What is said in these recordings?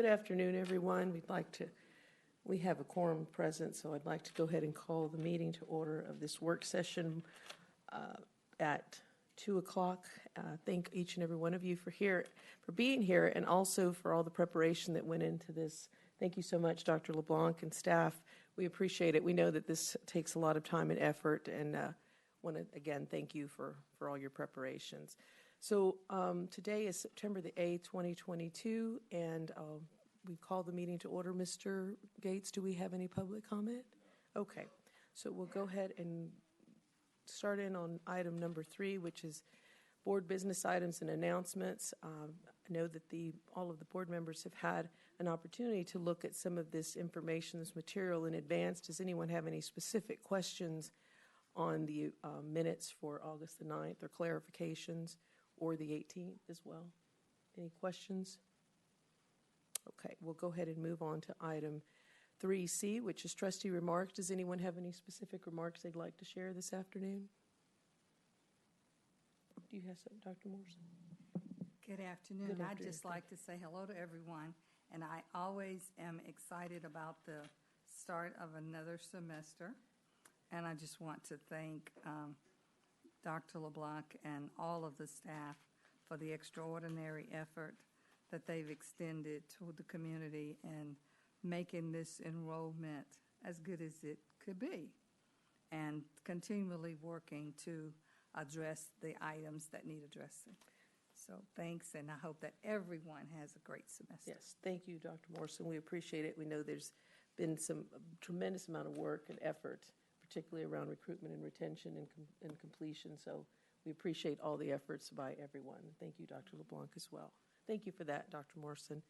Good afternoon, everyone. We have a quorum present, so I'd like to go ahead and call the meeting to order of this work session at 2 o'clock. Thank each and every one of you for being here, and also for all the preparation that went into this. Thank you so much, Dr. LeBlanc and staff. We appreciate it. We know that this takes a lot of time and effort, and want to again thank you for all your preparations. So today is September the 8th, 2022, and we call the meeting to order. Mr. Gates, do we have any public comment? Okay, so we'll go ahead and start in on item number 3, which is board business items and announcements. I know that all of the board members have had an opportunity to look at some of this information, this material in advance. Does anyone have any specific questions on the minutes for August the 9th or clarifications, or the 18th as well? Any questions? Okay, we'll go ahead and move on to item 3C, which is trustee remarks. Does anyone have any specific remarks they'd like to share this afternoon? Do you have something, Dr. Morrison? Good afternoon. I'd just like to say hello to everyone, and I always am excited about the start of another semester, and I just want to thank Dr. LeBlanc and all of the staff for the extraordinary effort that they've extended to the community and making this enrollment as good as it could be, and continually working to address the items that need addressing. So thanks, and I hope that everyone has a great semester. Yes, thank you, Dr. Morrison. We appreciate it. We know there's been some tremendous amount of work and effort, particularly around recruitment and retention and completion. So we appreciate all the efforts by everyone. Thank you, Dr. LeBlanc, as well. Thank you for that, Dr. Morrison.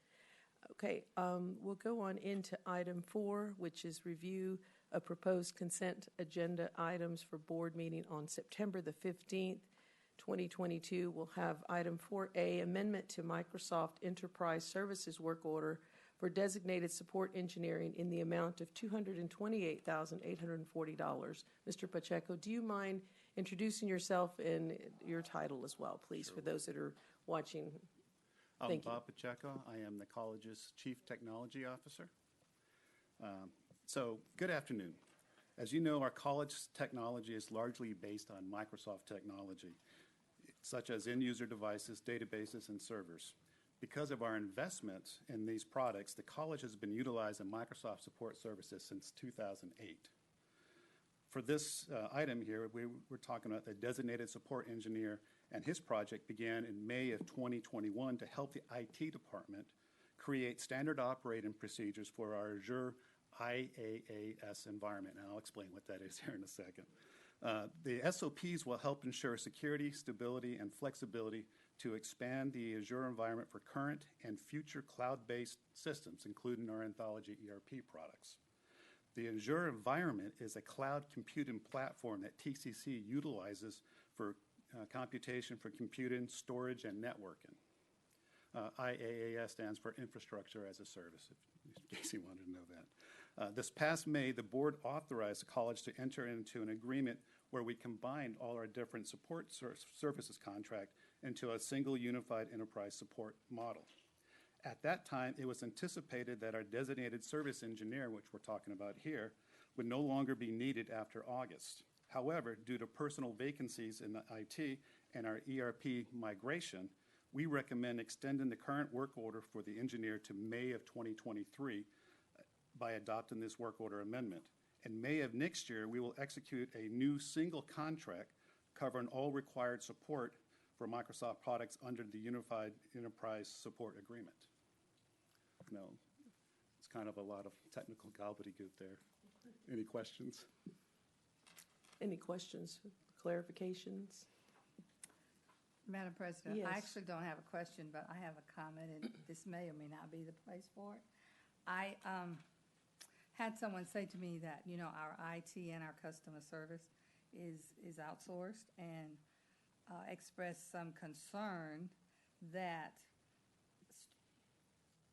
Okay, we'll go on into item 4, which is review of proposed consent agenda items for board meeting on September the 15th, 2022. We'll have item 4A, amendment to Microsoft Enterprise Services work order for designated support engineering in the amount of $228,840. Mr. Pacheco, do you mind introducing yourself and your title as well, please, Sure. for those that are watching? I'm Bob Pacheco. I am the college's Chief Technology Officer. So, good afternoon. As you know, our college technology is largely based on Microsoft technology, such as end-user devices, databases, and servers. Because of our investment in these products, the college has been utilizing Microsoft support services since 2008. For this item here, we're talking about the designated support engineer, and his project began in May of 2021 to help the IT department create standard operating procedures for our Azure IaaS environment, and I'll explain what that is here in a second. The SOPs will help ensure security, stability, and flexibility to expand the Azure environment for current and future cloud-based systems, including our Anthology ERP products. The Azure environment is a cloud computing platform that TCC utilizes for computation for computing, storage, and networking. IaaS stands for Infrastructure as a Service, in case you wanted to know that. This past May, the board authorized the college to enter into an agreement where we combined all our different support services contract into a single unified enterprise support model. At that time, it was anticipated that our designated service engineer, which we're talking about here, would no longer be needed after August. However, due to personal vacancies in the IT and our ERP migration, we recommend extending the current work order for the engineer to May of 2023 by adopting this work order amendment. In May of next year, we will execute a new single contract covering all required support for Microsoft products under the Unified Enterprise Support Agreement. No, it's kind of a lot of technical gobbledygook there. Any questions? Any questions, clarifications? Madam President, Yes. I actually don't have a question, but I have a comment, and this may or may not be the place for it. I had someone say to me that, you know, our IT and our customer service is outsourced, and expressed some concern that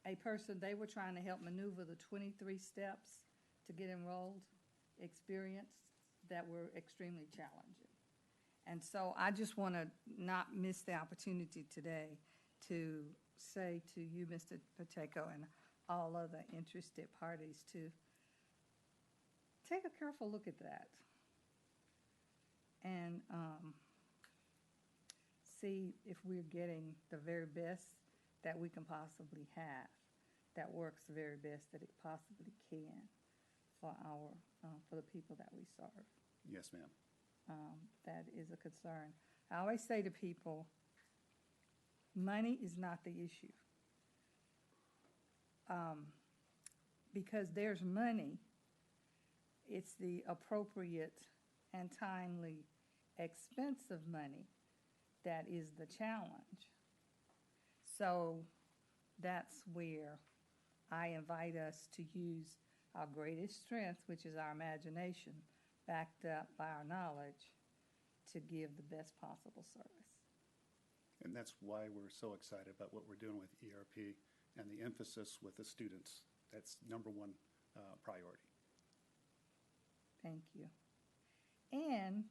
a person they were trying to help maneuver the 23 steps to get enrolled experienced that were extremely challenging. And so I just want to not miss the opportunity today to say to you, Mr. Pacheco, and all of the interested parties to take a careful look at that and see if we're getting the very best that we can possibly have, that works the very best that it possibly can for for the people that we serve. Yes, ma'am. That is a concern. I always say to people, money is not the issue. Because there's money, it's the appropriate and timely expense of money that is the challenge. So that's where I invite us to use our greatest strength, which is our imagination, backed up by our knowledge, to give the best possible service. And that's why we're so excited about what we're doing with ERP and the emphasis with the students. That's number one priority. Thank you. And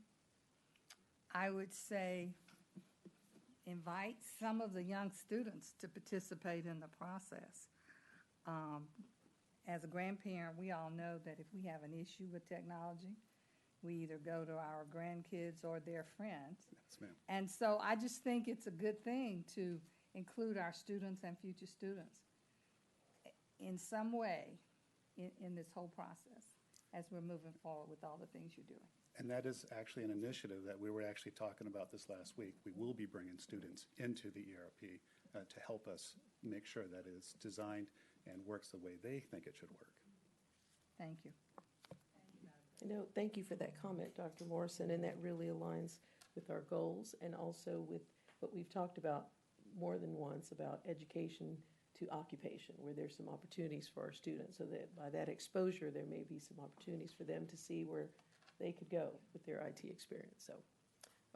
I would say invite some of the young students to participate in the process. As a grandparent, we all know that if we have an issue with technology, we either go to our grandkids or their friends. Yes, ma'am. And so I just think it's a good thing to include our students and future students in some way in this whole process as we're moving forward with all the things you're doing. And that is actually an initiative that we were actually talking about this last week. We will be bringing students into the ERP to help us make sure that it's designed and works the way they think it should work. Thank you. Thank you for that comment, Dr. Morrison, and that really aligns with our goals and also with what we've talked about more than once about education to occupation, where there's some opportunities for our students, so that by that exposure, there may be some opportunities for them to see where they could go with their IT experience. So,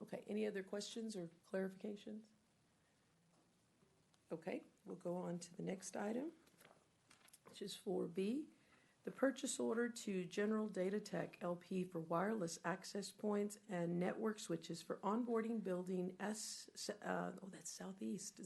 okay, any other questions or clarifications? Okay, we'll go on to the next item, which is 4B. The purchase order to General Datatech LP for wireless access points and network switches for onboarding building that's Southeast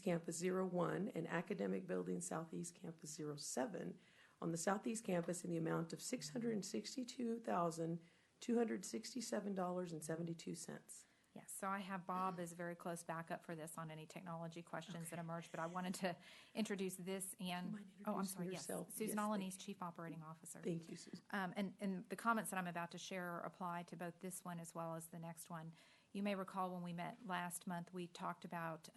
Campus 01 and academic building Southeast Campus 07 on the Southeast Campus in the amount of $662,267.72. Yes, so I have Bob as very close backup for this on any technology questions that emerge, but I wanted to introduce this and, Yourself. Susan Yes, Alaniz, Chief Operating Officer. Thank you, Susan. And the comments that I'm about to share apply to both this one as well as the next one. You may recall when we met last month, we talked about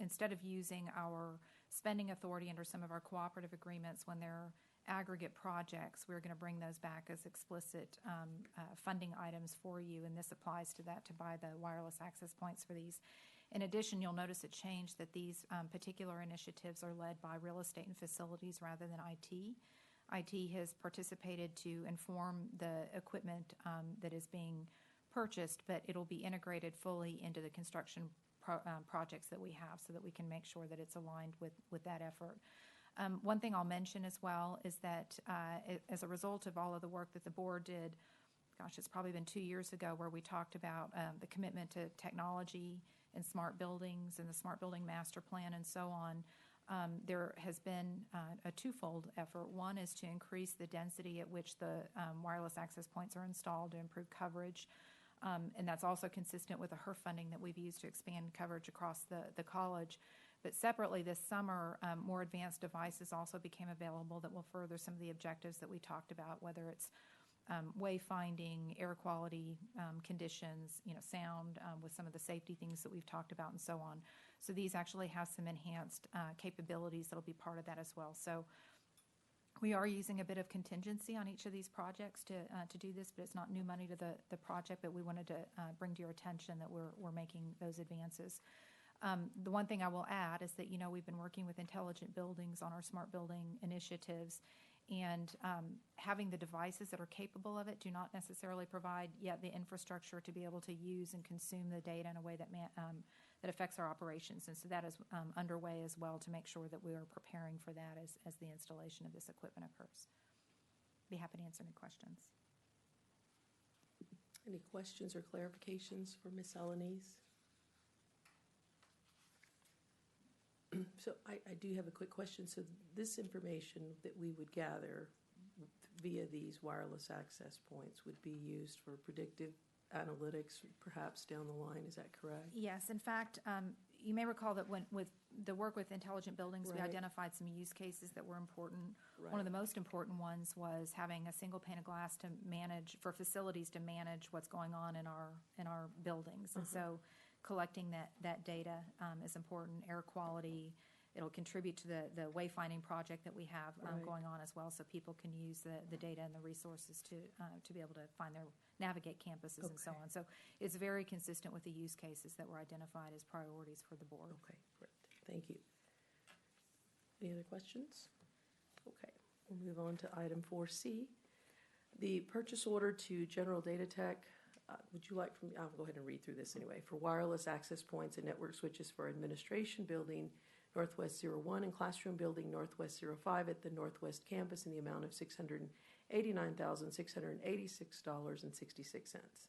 instead of using our spending authority under some of our cooperative agreements when they're aggregate projects, we're going to bring those back as explicit funding items for you, and this applies to that, to buy the wireless access points for these. In addition, you'll notice a change that these particular initiatives are led by real estate and facilities rather than IT. IT has participated to inform the equipment that is being purchased, but it'll be integrated fully into the construction projects that we have so that we can make sure that it's aligned with that effort. One thing I'll mention as well is that as a result of all of the work that the board did, gosh, it's probably been 2 years ago, where we talked about the commitment to technology and smart buildings and the smart building master plan and so on. There has been a twofold effort. One is to increase the density at which the wireless access points are installed to improve coverage. And that's also consistent with the HERF funding that we've used to expand coverage across the college. But separately this summer, more advanced devices also became available that will further some of the objectives that we talked about, whether it's wayfinding, air quality conditions, sound with some of the safety things that we've talked about and so on. So these actually have some enhanced capabilities that'll be part of that as well. So we are using a bit of contingency on each of these projects to do this, but it's not new money to the project, but we wanted to bring to your attention that we're making those advances. The one thing I will add is that, we've been working with intelligent buildings on our smart building initiatives, and having the devices that are capable of it do not necessarily provide yet the infrastructure to be able to use and consume the data in a way that that affects our operations. And so that is underway as well to make sure that we are preparing for that as the installation of this equipment occurs. Be happy to answer any questions. Any questions or clarifications for Ms. Alaniz? So I do have a quick question. So this information that we would gather via these wireless access points would be used for predictive analytics perhaps down the line, is that correct? Yes, in fact, you may recall that with the work with intelligent buildings, we Right. identified some use cases that were important. One Right. of the most important ones was having a single pane of glass to manage, for facilities to manage what's going on in our buildings. And so collecting that data is important, air quality. It'll contribute to the wayfinding project that we have Right. going on as well, so people can use the data and the resources to be able to navigate campuses and so Okay. on. So it's very consistent with the use cases that were identified as priorities for the board. Okay, great. Thank you. Any other questions? Okay, we'll move on to item 4C. The purchase order to General Datatech, would you like I'll go ahead and read through this anyway. For wireless access points and network switches for administration building Northwest 01 and classroom building Northwest 05 at the Northwest Campus in the amount of $689,686.66.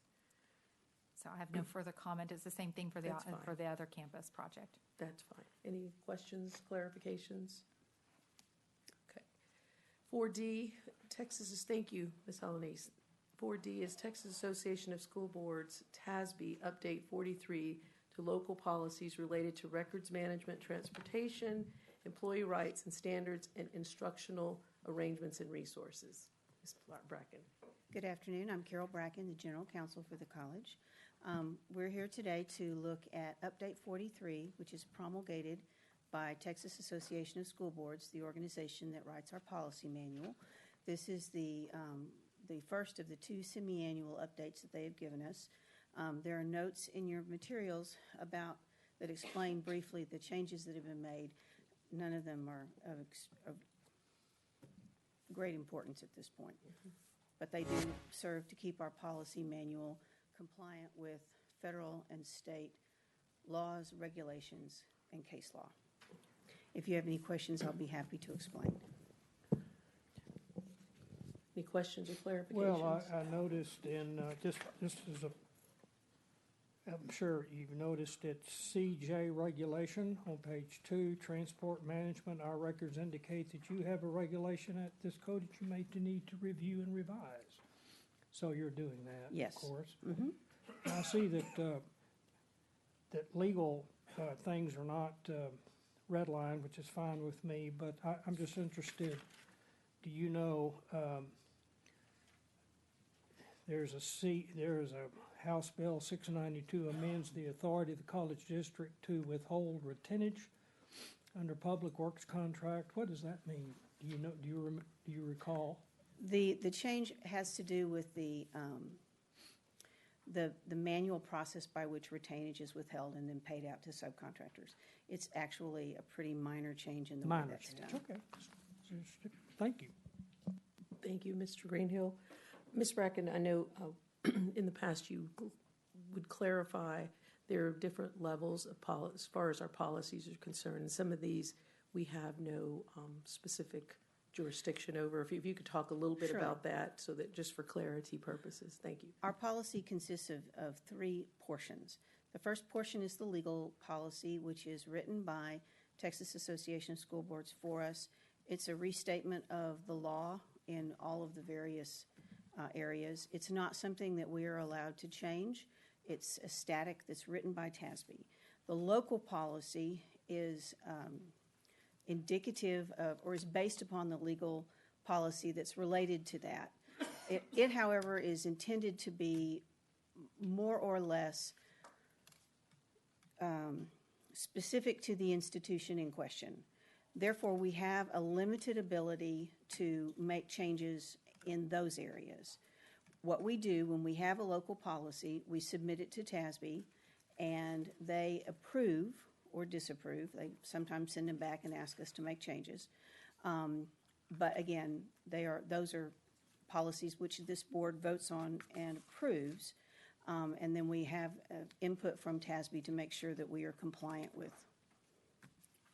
So I have no further comment. It's the same thing for That's fine. the other campus project. That's fine. Any questions, clarifications? Okay. 4D, thank you, Ms. Helenese. 4D is Texas Association of School Boards, TASB, Update 43 to local policies related to records management, transportation, employee rights and standards, and instructional arrangements and resources. Ms. Bracken. Good afternoon. I'm Carol Bracken, the General Counsel for the college. We're here today to look at Update 43, which is promulgated by Texas Association of School Boards, the organization that writes our policy manual. This is the first of the two semi-annual updates that they have given us. There are notes in your materials that explain briefly the changes that have been made. None of them are of great importance at this point. But they do serve to keep our policy manual compliant with federal and state laws, regulations, and case law. If you have any questions, I'll be happy to explain. Any questions or clarifications? Well, I noticed just as I'm sure you've noticed it's CJ regulation on page 2, transport management. Our records indicate that you have a regulation at this code that you may need to review and revise. So you're doing that, Yes. of course. Mm-hmm. I see that legal things are not redlined, which is fine with me, but I'm just interested, do you know, there's a House Bill 692 amends the authority of the college district to withhold retainage under public works contract. What does that mean? Do you know? Do you recall? The change has to do with the manual process by which retainage is withheld and then paid out to subcontractors. It's actually a pretty minor change in the way that's done. Okay. Thank you. Thank you, Mr. Greenhill. Ms. Bracken, I know in the past you would clarify there are different levels of as far as our policies are concerned. And some of these we have no specific jurisdiction over. If you could talk a little bit Sure. about that so that just for clarity purposes. Thank you. Our policy consists of three portions. The first portion is the legal policy, which is written by Texas Association of School Boards for us. It's a restatement of the law in all of the various areas. It's not something that we are allowed to change. It's a static that's written by TASB. The local policy is indicative of, or is based upon the legal policy that's related to that. It, however, is intended to be more or less specific to the institution in question. Therefore, we have a limited ability to make changes in those areas. What we do when we have a local policy, we submit it to TASB, and they approve or disapprove. They sometimes send them back and ask us to make changes. But again, those are policies which this board votes on and approves. And then we have input from TASB to make sure that we are compliant with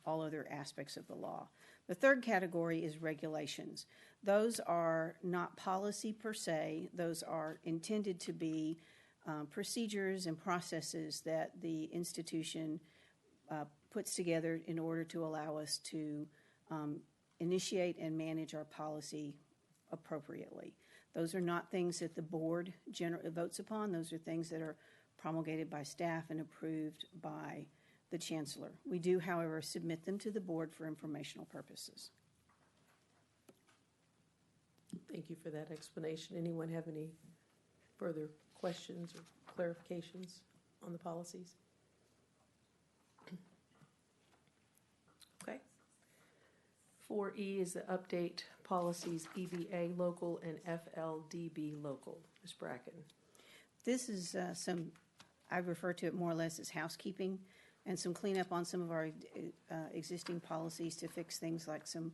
all other aspects of the law. The third category is regulations. Those are not policy per se. Those are intended to be procedures and processes that the institution puts together in order to allow us to initiate and manage our policy appropriately. Those are not things that the board votes upon. Those are things that are promulgated by staff and approved by the chancellor. We do, however, submit them to the board for informational purposes. Thank you for that explanation. Anyone have any further questions or clarifications on the policies? Okay. 4E is the update policies EBA local and FLDB local. Ms. Bracken. This is I refer to it more or less as housekeeping and some cleanup on some of our existing policies to fix things like some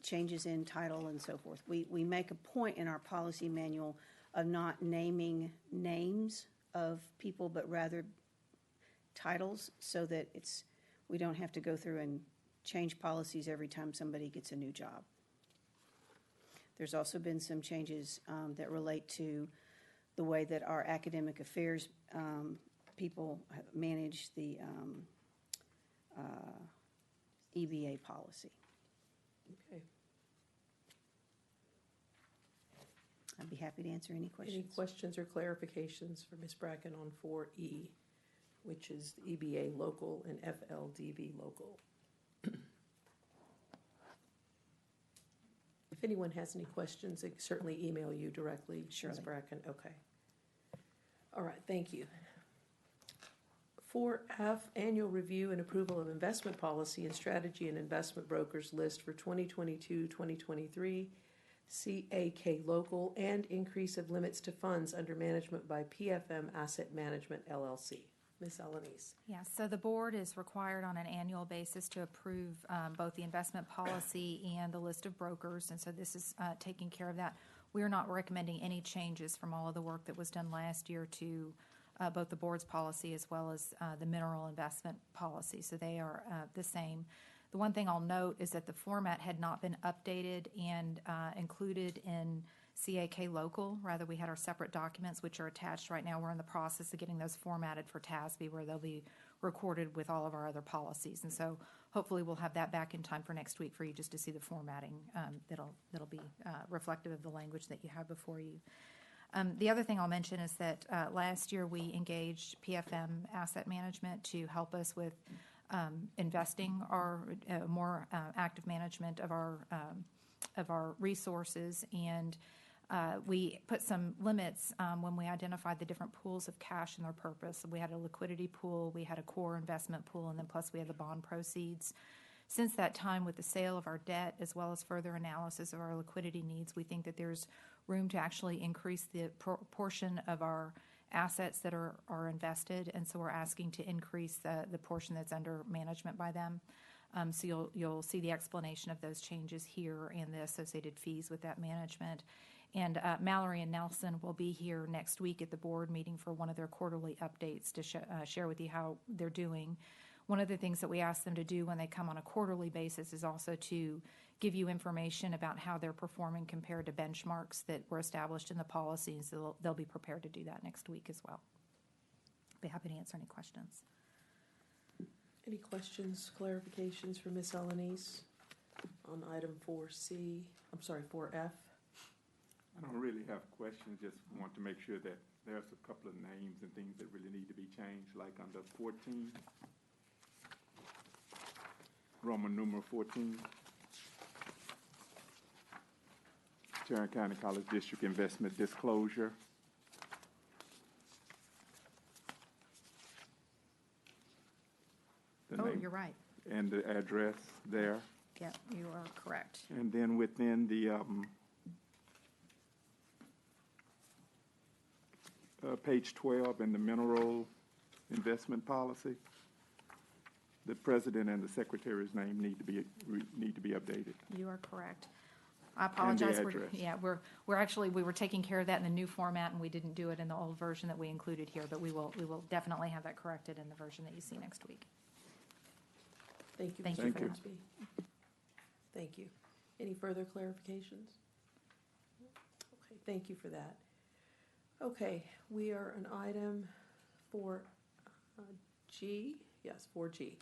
changes in title and so forth. We make a point in our policy manual of not naming names of people, but rather titles, so that we don't have to go through and change policies every time somebody gets a new job. There's also been some changes that relate to the way that our academic affairs people manage the EBA policy. Okay. I'd be happy to answer any questions. Any questions or clarifications for Ms. Bracken on 4E, which is the EBA local and FLDB local? If anyone has any questions, they can certainly email you directly, Ms. Bracken. Okay. All right, thank you. 4F, annual review and approval of investment policy and strategy and investment brokers list for 2022-2023, CAK local, and increase of limits to funds under management by PFM Asset Management, LLC. Ms. Alanis. Yes, so the board is required on an annual basis to approve both the investment policy and the list of brokers, and so this is taking care of that. We are not recommending any changes from all of the work that was done last year to both the board's policy as well as the mineral investment policy, so they are the same. The one thing I'll note is that the format had not been updated and included in CAK local. Rather, we had our separate documents, which are attached right now. We're in the process of getting those formatted for TASB, where they'll be recorded with all of our other policies. And so hopefully we'll have that back in time for next week for you just to see the formatting that'll be reflective of the language that you have before you. The other thing I'll mention is that last year we engaged PFM Asset Management to help us with investing our more active management of our resources, and we put some limits when we identified the different pools of cash and their purpose. We had a liquidity pool, we had a core investment pool, and then plus we had the bond proceeds. Since that time, with the sale of our debt as well as further analysis of our liquidity needs, we think that there's room to actually increase the portion of our assets that are invested, and so we're asking to increase the portion that's under management by them. So you'll see the explanation of those changes here and the associated fees with that management. And Mallory and Nelson will be here next week at the board meeting for one of their quarterly updates to share with you how they're doing. One of the things that we ask them to do when they come on a quarterly basis is also to give you information about how they're performing compared to benchmarks that were established in the policy, and so they'll be prepared to do that next week as well. Be happy to answer any questions. Any questions, clarifications for Ms. Alanis on item 4C, I'm sorry, 4F? I don't really have questions, just want to make sure that there's a couple of names and things that really need to be changed, like under 14, Roman numeral 14, Tarrant County College District Investment Disclosure. Oh, you're right. And the address there. Yep, you are correct. And then within the page 12 in the mineral investment policy, the president and the secretary's name need to be updated. You are correct. I apologize. And the address. We were taking care of that in the new format, and we didn't do it in the old version that we included here, but we will definitely have that corrected in the version that you see next week. Thank you, Thank Mr. you. Crosby. Thank you. Any further clarifications? Okay, thank you for that. Okay, we are on item 4G, yes, 4G.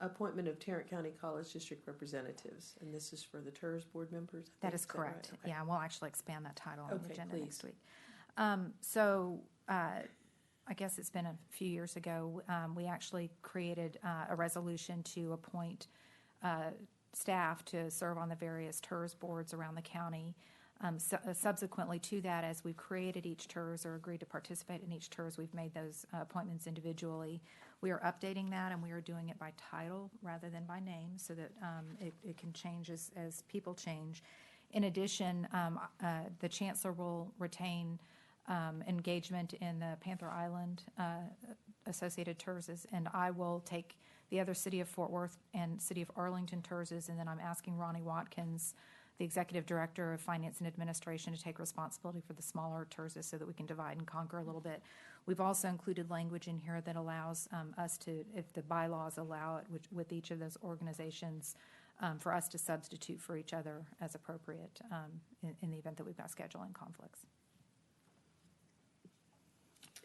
Appointment of Tarrant County College District Representatives, and this is for the TERS board members? I That think. is correct. Right? Okay. Yeah, and we'll actually expand that title on the Okay, agenda please. next week. I guess it's been a few years ago, we actually created a resolution to appoint staff to serve on the various TERS boards around the county. Subsequently to that, as we've created each TERS or agreed to participate in each TERS, we've made those appointments individually. We are updating that, and we are doing it by title rather than by name, so that it can change as people change. In addition, the chancellor will retain engagement in the Panther Island associated TERSs, and I will take the other City of Fort Worth and City of Arlington TERSs, and then I'm asking Ronnie Watkins, the Executive Director of Finance and Administration, to take responsibility for the smaller TERSs so that we can divide and conquer a little bit. We've also included language in here that allows us to, if the bylaws allow it, with each of those organizations, for us to substitute for each other as appropriate in the event that we've got scheduling conflicts.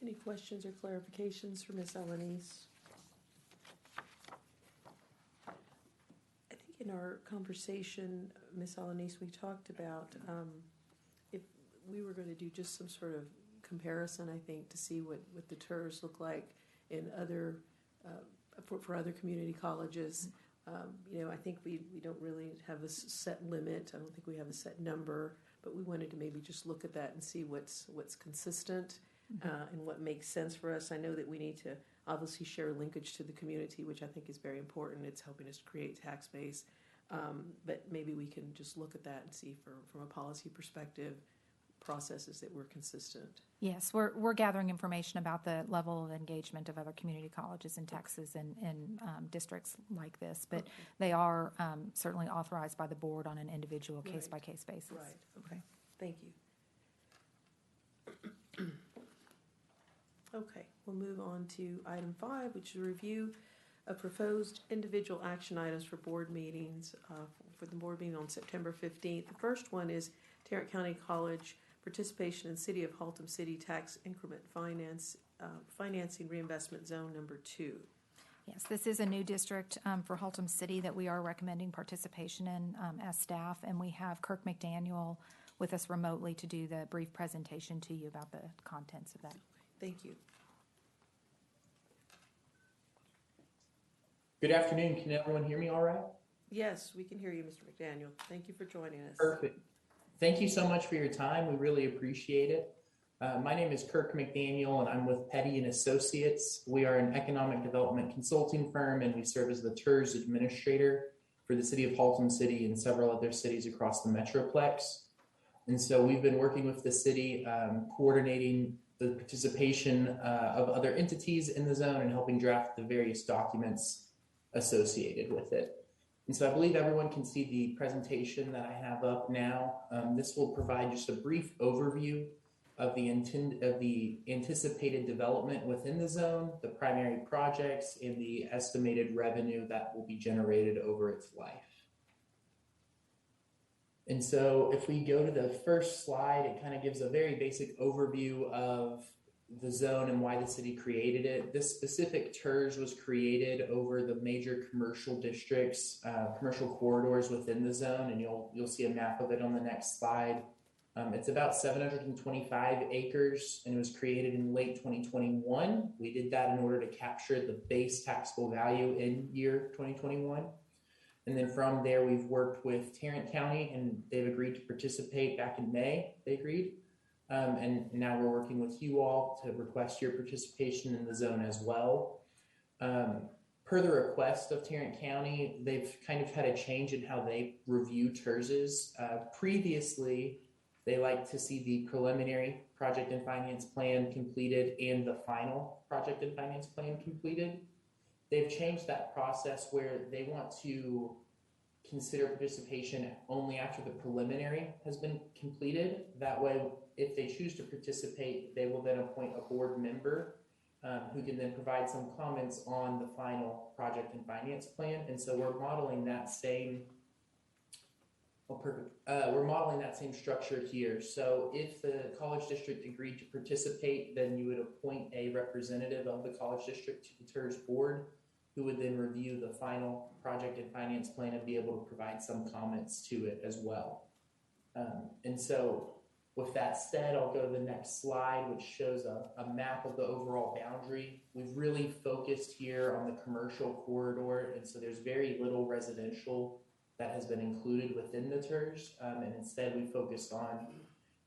Any questions or clarifications for Ms. Alanis? I think in our conversation, Ms. Alanis, we talked about if we were going to do just some sort of comparison, I think, to see what the TERS look like in other, for other community colleges. I think we don't really have a set limit. I don't think we have a set number, but we wanted to maybe just look at that and see what's consistent. And what makes sense for us. I know that we need to obviously share linkage to the community, which I think is very important. It's helping us create tax base. But maybe we can just look at that and see from a policy perspective, processes that were consistent. Yes, we're gathering information about the level of engagement of other community colleges in Texas and districts like this, but they are certainly authorized by the board on an individual case-by-case basis. Right, okay, thank you. Okay, we'll move on to item 5, which is a review of proposed individual action items for board meetings, for the board meeting on September 15th. The first one is Tarrant County College participation in City of Haltom City Tax Increment Financing Reinvestment Zone number 2. Yes, this is a new district for Haltom City that we are recommending participation in as staff, and we have Kirk McDaniel with us remotely to do the brief presentation to you about the contents of that. Thank you. Good afternoon. Can everyone hear me all right? Yes, we can hear you, Mr. McDaniel. Thank you for joining us. Perfect. Thank you so much for your time. We really appreciate it. My name is Kirk McDaniel, and I'm with Petty & Associates. We are an economic development consulting firm, and we serve as the TERS administrator for the City of Haltom City and several other cities across the Metroplex. And so we've been working with the city, coordinating the participation of other entities in the zone and helping draft the various documents associated with it. And so I believe everyone can see the presentation that I have up now. This will provide just a brief overview of the anticipated development within the zone, the primary projects, and the estimated revenue that will be generated over its life. And so if we go to the first slide, it kind of gives a very basic overview of the zone and why the city created it. This specific TERS was created over the major commercial districts, commercial corridors within the zone, and you'll see a map of it on the next slide. It's about 725 acres, and it was created in late 2021. We did that in order to capture the base taxable value in year 2021. And then from there, we've worked with Tarrant County, and they've agreed to participate back in May. They agreed. And now we're working with you all to request your participation in the zone as well. Per the request of Tarrant County, they've kind of had a change in how they review TERSs. Previously, they like to see the preliminary project and finance plan completed and the final project and finance plan completed. They've changed that process where they want to consider participation only after the preliminary has been completed. That way, if they choose to participate, they will then appoint a board member who can then provide some comments on the final project and finance plan. And so we're modeling that same structure here. So if the college district agreed to participate, then you would appoint a representative of the college district to the TERS board. who would then review the final project and finance plan and be able to provide some comments to it as well. And so with that said, I'll go to the next slide, which shows a map of the overall boundary. We've really focused here on the commercial corridor, and so there's very little residential that has been included within the TERS, and instead we focused on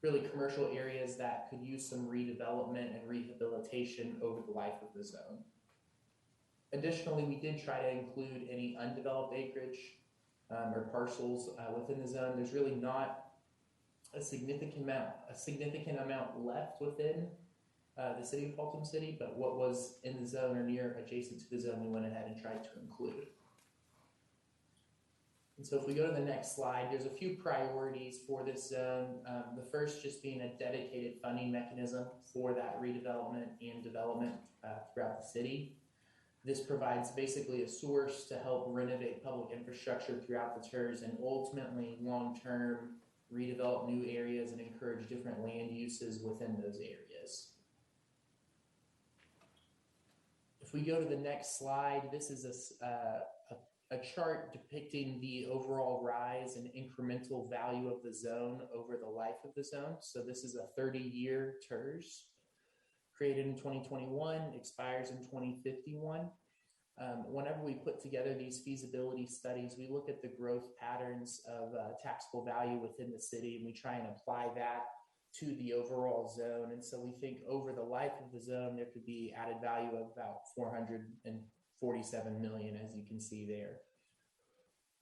really commercial areas that could use some redevelopment and rehabilitation over the life of the zone. Additionally, we did try to include any undeveloped acreage or parcels within the zone. There's really not a significant amount left within the city of Haltom City, but what was in the zone or near adjacent to the zone, we went ahead and tried to include. And so if we go to the next slide, there's a few priorities for this zone. The first just being a dedicated funding mechanism for that redevelopment and development throughout the city. This provides basically a source to help renovate public infrastructure throughout the TERS and ultimately long-term redevelop new areas and encourage different land uses within those areas. If we go to the next slide, this is a chart depicting the overall rise and incremental value of the zone over the life of the zone. So this is a 30-year TERS created in 2021, expires in 2051. Whenever we put together these feasibility studies, we look at the growth patterns of taxable value within the city, and we try and apply that to the overall zone. And so we think over the life of the zone, there could be added value of about $447 million, as you can see there.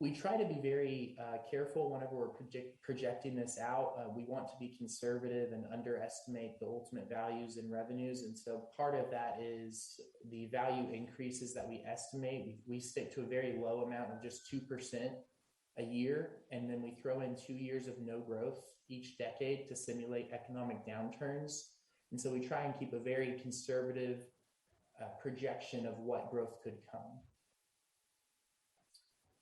We try to be very careful whenever we're projecting this out. We want to be conservative and underestimate the ultimate values and revenues. And so part of that is the value increases that we estimate. We stick to a very low amount of just 2% a year. And then we throw in 2 years of no growth each decade to simulate economic downturns. And so we try and keep a very conservative projection of what growth could come.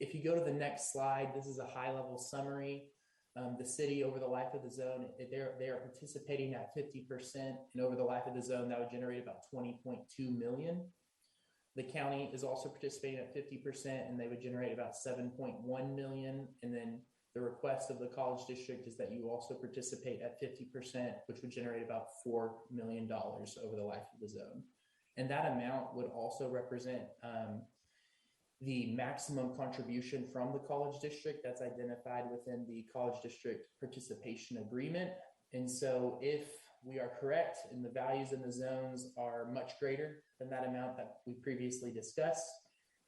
If you go to the next slide, this is a high-level summary. The city over the life of the zone, they are participating at 50%, and over the life of the zone, that would generate about $20.2 million. The county is also participating at 50%, and they would generate about $7.1 million. And then the request of the college district is that you also participate at 50%, which would generate about $4 million over the life of the zone. And that amount would also represent the maximum contribution from the college district that's identified within the college district participation agreement. And so if we are correct and the values in the zones are much greater than that amount that we previously discussed,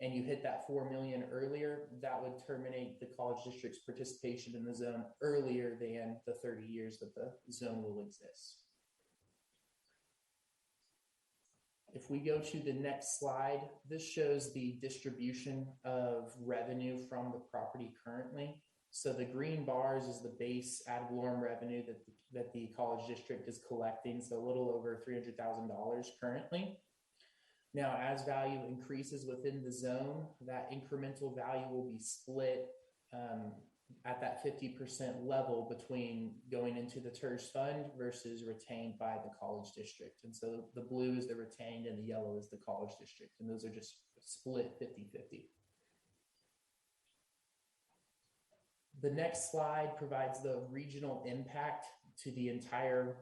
and you hit that $4 million earlier, that would terminate the college district's participation in the zone earlier than the 30 years that the zone will exist. If we go to the next slide, this shows the distribution of revenue from the property currently. So the green bars is the base ad valorem revenue that the college district is collecting, so a little over $300,000 currently. Now, as value increases within the zone, that incremental value will be split at that 50% level between going into the TERS fund versus retained by the college district. And so the blue is the retained and the yellow is the college district. And those are just split 50-50. The next slide provides the regional impact to the entire,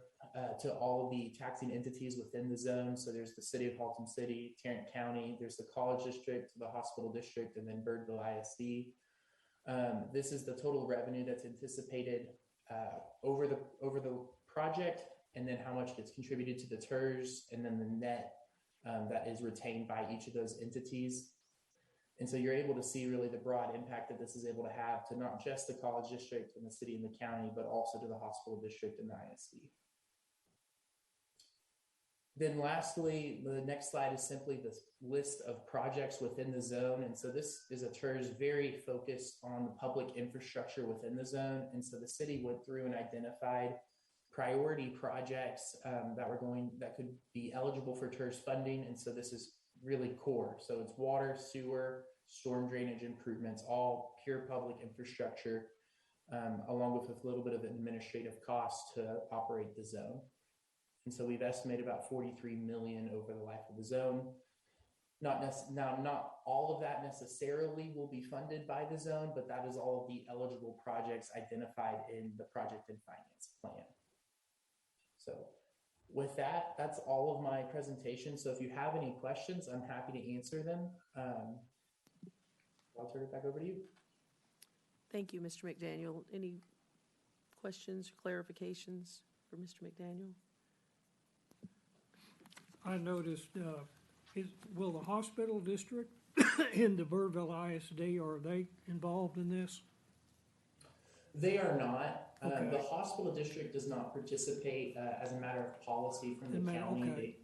to all of the taxing entities within the zone. So there's the city of Haltom City, Tarrant County, there's the college district, the hospital district, and then Birdville ISD. This is the total revenue that's anticipated over the project, and then how much gets contributed to the TERS, and then the net that is retained by each of those entities. And so you're able to see really the broad impact that this is able to have to not just the college district and the city and the county, but also to the hospital district and the ISD. Then lastly, the next slide is simply this list of projects within the zone. And so this is a TERS very focused on the public infrastructure within the zone. And so the city went through and identified priority projects that could be eligible for TERS funding. And so this is really core. So it's water, sewer, storm drainage improvements, all pure public infrastructure, along with a little bit of administrative costs to operate the zone. And so we've estimated about $43 million over the life of the zone. Not all of that necessarily will be funded by the zone, but that is all of the eligible projects identified in the project and finance plan. So with that, that's all of my presentation. So if you have any questions, I'm happy to answer them. I'll turn it back over to you. Thank you, Mr. McDaniel. Any questions or clarifications for Mr. McDaniel? I noticed, will the hospital district and the Burrville ISD, are they involved in this? They are not. Okay. The hospital district does not participate as a matter of policy from the county. Okay.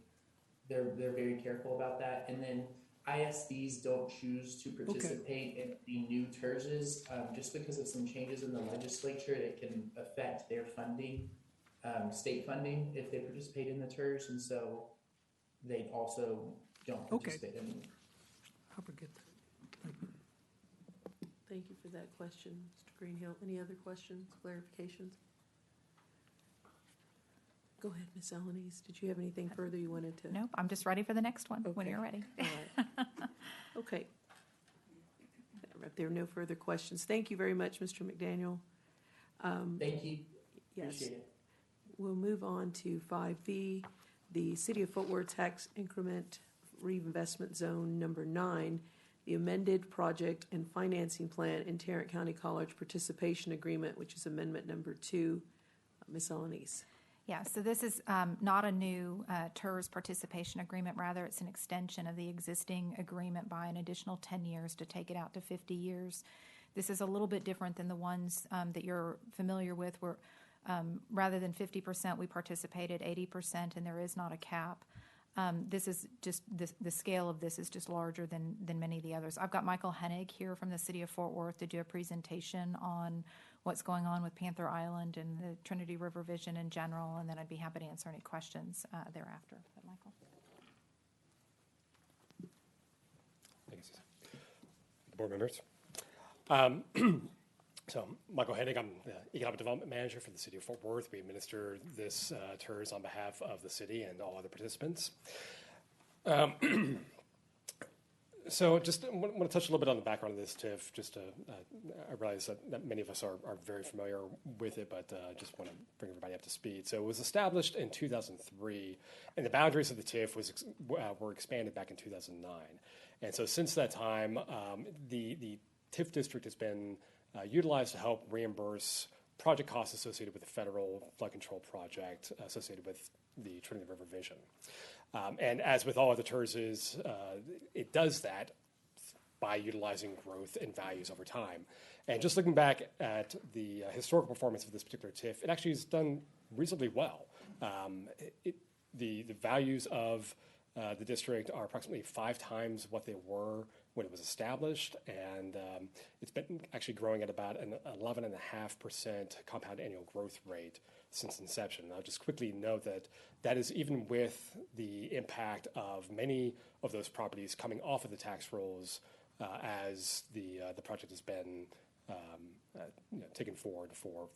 They're very careful about that. And then ISDs don't choose to participate in the new TERSs just because of some changes in the legislature that can affect their funding, state funding, if they participate in the TERS. And so they also don't participate in them. I forget that. Thank you. Thank you for that question, Mr. Greenhill. Any other questions, clarifications? Go ahead, Ms. Alanis. Did you have anything further you wanted to? Nope, I'm just ready for the next one when Okay. you're ready. All right. Okay. If there are no further questions, thank you very much, Mr. McDaniel. Thank you. Yes. Appreciate it. We'll move on to 5B, the City of Fort Worth Tax Increment Reinvestment Zone Number 9, the amended project and financing plan in Tarrant County College Participation Agreement, which is Amendment Number 2. Ms. Alanis. Yeah, so this is not a new TERS participation agreement. Rather, it's an extension of the existing agreement by an additional 10 years to take it out to 50 years. This is a little bit different than the ones that you're familiar with, where rather than 50%, we participated 80%, and there is not a cap. This is just, the scale of this is just larger than many of the others. I've got Michael Hennig here from the City of Fort Worth to do a presentation on what's going on with Panther Island and the Trinity River Vision in general, and then I'd be happy to answer any questions thereafter. But Michael. Thank you, Susan. Board members. So, Michael Hennig, I'm the Economic Development Manager for the City of Fort Worth. We administer this TERS on behalf of the city and all other participants. So just want to touch a little bit on the background of this TIF. Just to, I realize that many of us are very familiar with it, but just want to bring everybody up to speed. So it was established in 2003, and the boundaries of the TIF were expanded back in 2009. And so since that time, the TIF district has been utilized to help reimburse project costs associated with the federal flood control project associated with the Trinity River Vision. And as with all other TERSs, it does that by utilizing growth and values over time. And just looking back at the historical performance of this particular TIF, it actually has done reasonably well. The values of the district are approximately 5 times what they were when it was established, and it's been actually growing at about an 11.5% compound annual growth rate since inception. I'll just quickly note that that is even with the impact of many of those properties coming off of the tax rolls as the project has been taken forward for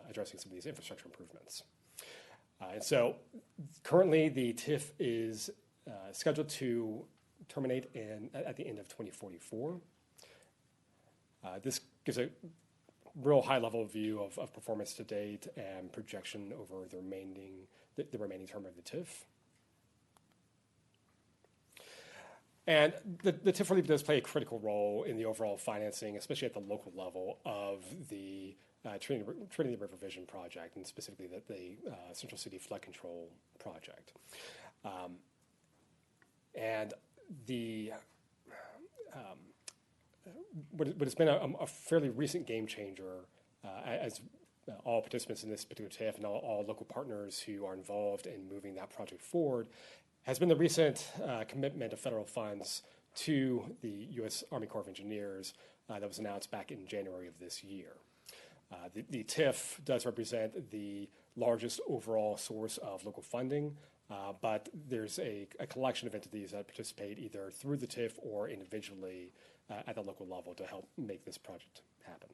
addressing some of these infrastructure improvements. And so currently the TIF is scheduled to terminate at the end of 2044. This gives a real high-level view of performance to date and projection over the remaining term of the TIF. And the TIF really does play a critical role in the overall financing, especially at the local level, of the Trinity River Vision project, and specifically the Central City Flood Control project. And what has been a fairly recent game changer, as all participants in this particular TIF and all local partners who are involved in moving that project forward, has been the recent commitment of federal funds to the U.S. Army Corps of Engineers that was announced back in January of this year. The TIF does represent the largest overall source of local funding, but there's a collection of entities that participate either through the TIF or individually at the local level to help make this project happen.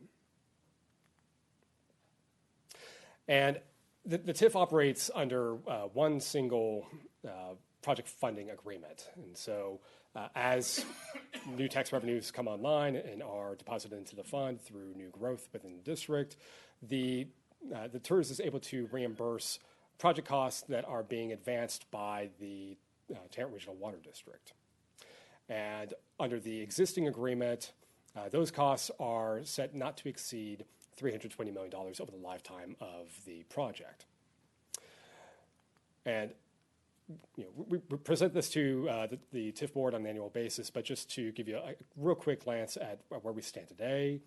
And the TIF operates under one single project funding agreement. And so as new tax revenues come online and are deposited into the fund through new growth within the district, the TERS is able to reimburse project costs that are being advanced by the Tarrant Regional Water District. And under the existing agreement, those costs are set not to exceed $320 million over the lifetime of the project. And we present this to the TIF board on an annual basis, but just to give you a real quick glance at where we stand today,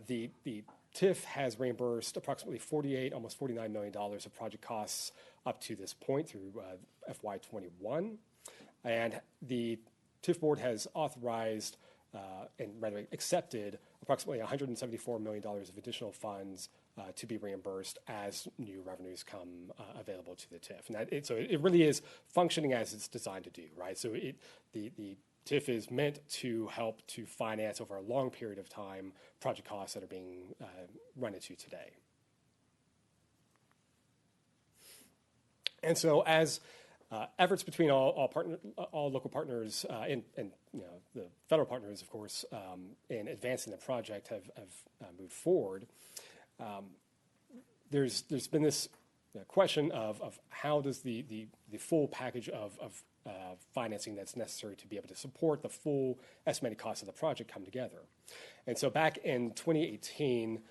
the TIF has reimbursed approximately almost $49 million of project costs up to this point through FY21. And the TIF board has authorized and rather accepted approximately $174 million of additional funds to be reimbursed as new revenues come available to the TIF. And so it really is functioning as it's designed to do, right? So the TIF is meant to help to finance over a long period of time project costs that are being run into today. And so as efforts between all local partners and the federal partners, of course, in advancing the project have moved forward, there's been this question of how does the full package of financing that's necessary to be able to support the full estimated cost of the project come together. And so back in 2018,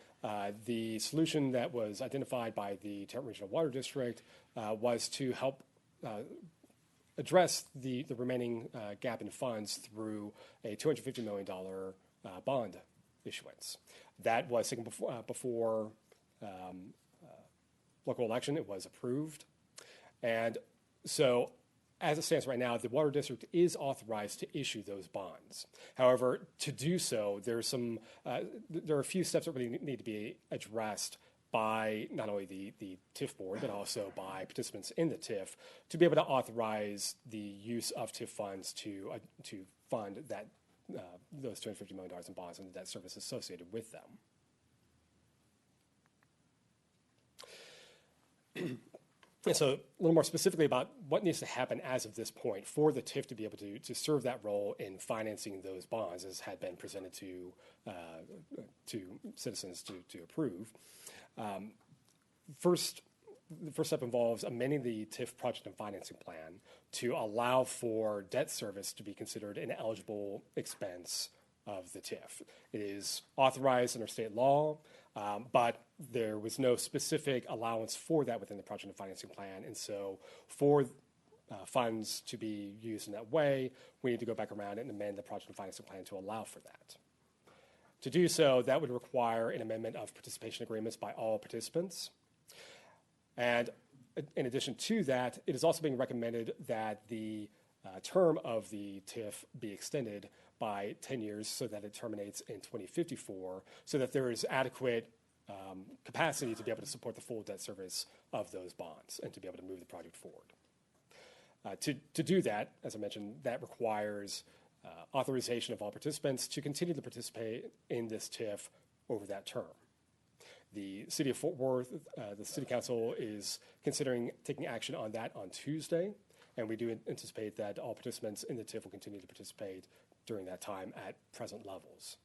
the solution that was identified by the Tarrant Regional Water District was to help address the remaining gap in funds through a $250 million bond issuance. That was taken before local election. It was approved. And so as it stands right now, the Water District is authorized to issue those bonds. However, to do so, there are a few steps that really need to be addressed by not only the TIF board, but also by participants in the TIF to be able to authorize the use of TIF funds to fund those $250 million in bonds and the debt service associated with them. And so a little more specifically about what needs to happen as of this point for the TIF to be able to serve that role in financing those bonds as had been presented to citizens to approve. The first step involves amending the TIF project and financing plan to allow for debt service to be considered an eligible expense of the TIF. It is authorized under state law, but there was no specific allowance for that within the project and financing plan. And so for funds to be used in that way, we need to go back around and amend the project and financing plan to allow for that. To do so, that would require an amendment of participation agreements by all participants. And in addition to that, it is also being recommended that the term of the TIF be extended by 10 years so that it terminates in 2054, so that there is adequate capacity to be able to support the full debt service of those bonds and to be able to move the project forward. To do that, as I mentioned, that requires authorization of all participants to continue to participate in this TIF over that term. The City of Fort Worth, the City Council is considering taking action on that on Tuesday, and we do anticipate that all participants in the TIF will continue to participate during that time at present levels.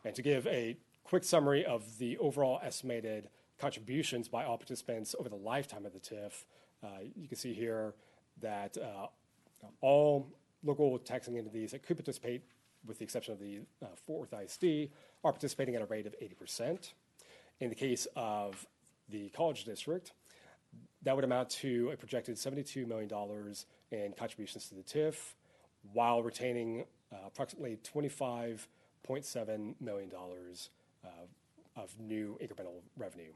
And to give a quick summary of the overall estimated contributions by all participants over the lifetime of the TIF, you can see here that all local taxing entities that could participate, with the exception of the Fort Worth ISD, are participating at a rate of 80%. In the case of the College District, that would amount to a projected $72 million in contributions to the TIF, while retaining approximately $25.7 million of new incremental revenue.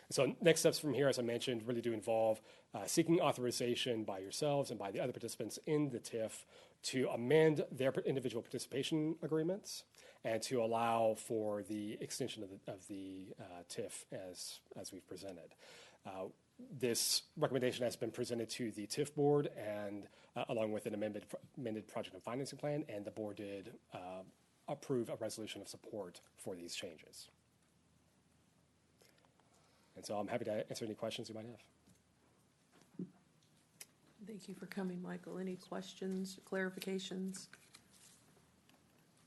So next steps from here, as I mentioned, really do involve seeking authorization by yourselves and by the other participants in the TIF to amend their individual participation agreements and to allow for the extension of the TIF as we've presented. This recommendation has been presented to the TIF board and along with an amended project and financing plan, and the board did approve a resolution of support for these changes. And so I'm happy to answer any questions you might have. Thank you for coming, Michael. Any questions, clarifications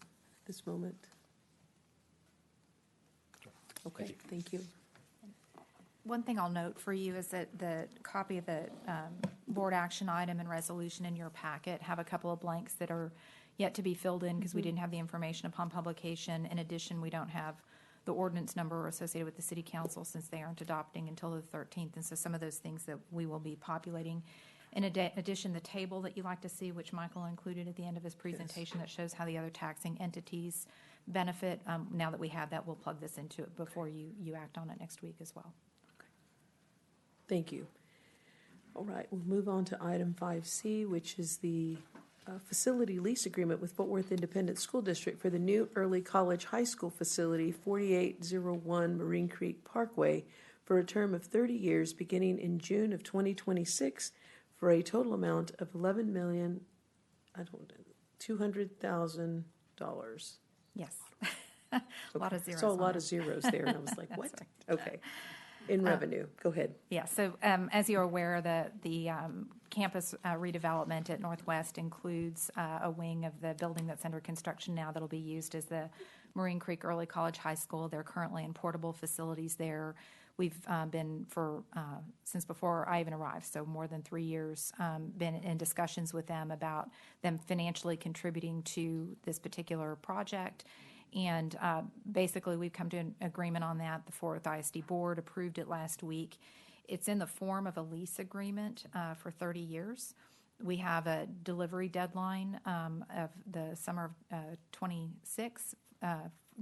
at this moment? Okay, thank you. One thing I'll note for you is that the copy of the board action item and resolution in your packet have a couple of blanks that are yet to be filled in because we didn't have the information upon publication. In addition, we don't have the ordinance number associated with the city council since they aren't adopting until the 13th. And so some of those things that we will be populating. In addition, the table that you like to see, which Michael included at the end of his presentation, that shows how the other taxing entities benefit. Now that we have that, we'll plug this into it before you act on it next week as well. Thank you. All right, we'll move on to item 5C, which is the facility lease agreement with Fort Worth Independent School District for the new early college high school facility, 4801 Marine Creek Parkway, for a term of 30 years beginning in June of 2026 for a total amount of $11,200,000. Yes. A lot of zeros. So a on lot it. of zeros there, and I was like, what? That's Okay. In revenue, go ahead. Yeah, so as you're aware, the campus redevelopment at Northwest includes a wing of the building that's under construction now that'll be used as the Marine Creek Early College High School. They're currently in portable facilities there. We've been since before I even arrived, so more than 3 years, been in discussions with them about them financially contributing to this particular project. And basically, we've come to an agreement on that. The Fort Worth ISD board approved it last week. It's in the form of a lease agreement for 30 years. We have a delivery deadline of the summer of 26,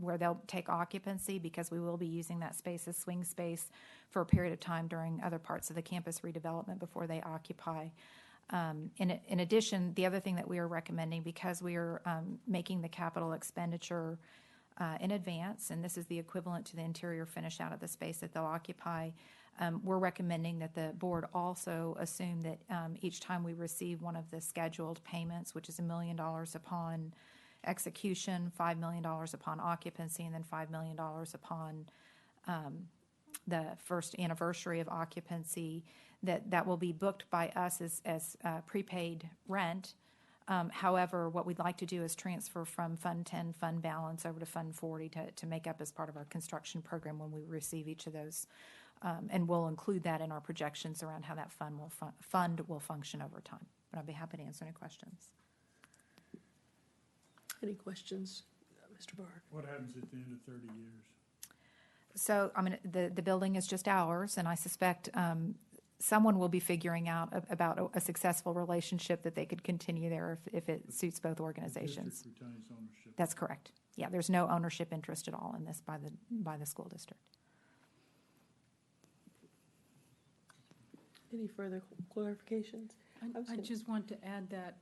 where they'll take occupancy because we will be using that space as swing space for a period of time during other parts of the campus redevelopment before they occupy. In addition, the other thing that we are recommending, because we are making the capital expenditure in advance, and this is the equivalent to the interior finish out of the space that they'll occupy, we're recommending that the board also assume that each time we receive one of the scheduled payments, which is $1 million upon execution, $5 million upon occupancy, and then $5 million upon the first anniversary of occupancy, that will be booked by us as prepaid rent. However, what we'd like to do is transfer from Fund 10 fund balance over to Fund 40 to make up as part of our construction program when we receive each of those. And we'll include that in our projections around how that fund will function over time. But I'd be happy to answer any questions. Any questions, Mr. Barr? What happens at the end of 30 years? So, I mean, the building is just ours, and I suspect someone will be figuring out about a successful relationship that they could continue there if it suits both organizations. The district retains ownership. That's correct. Yeah, there's no ownership interest at all in this by the school district. Any further clarifications? I just want to add that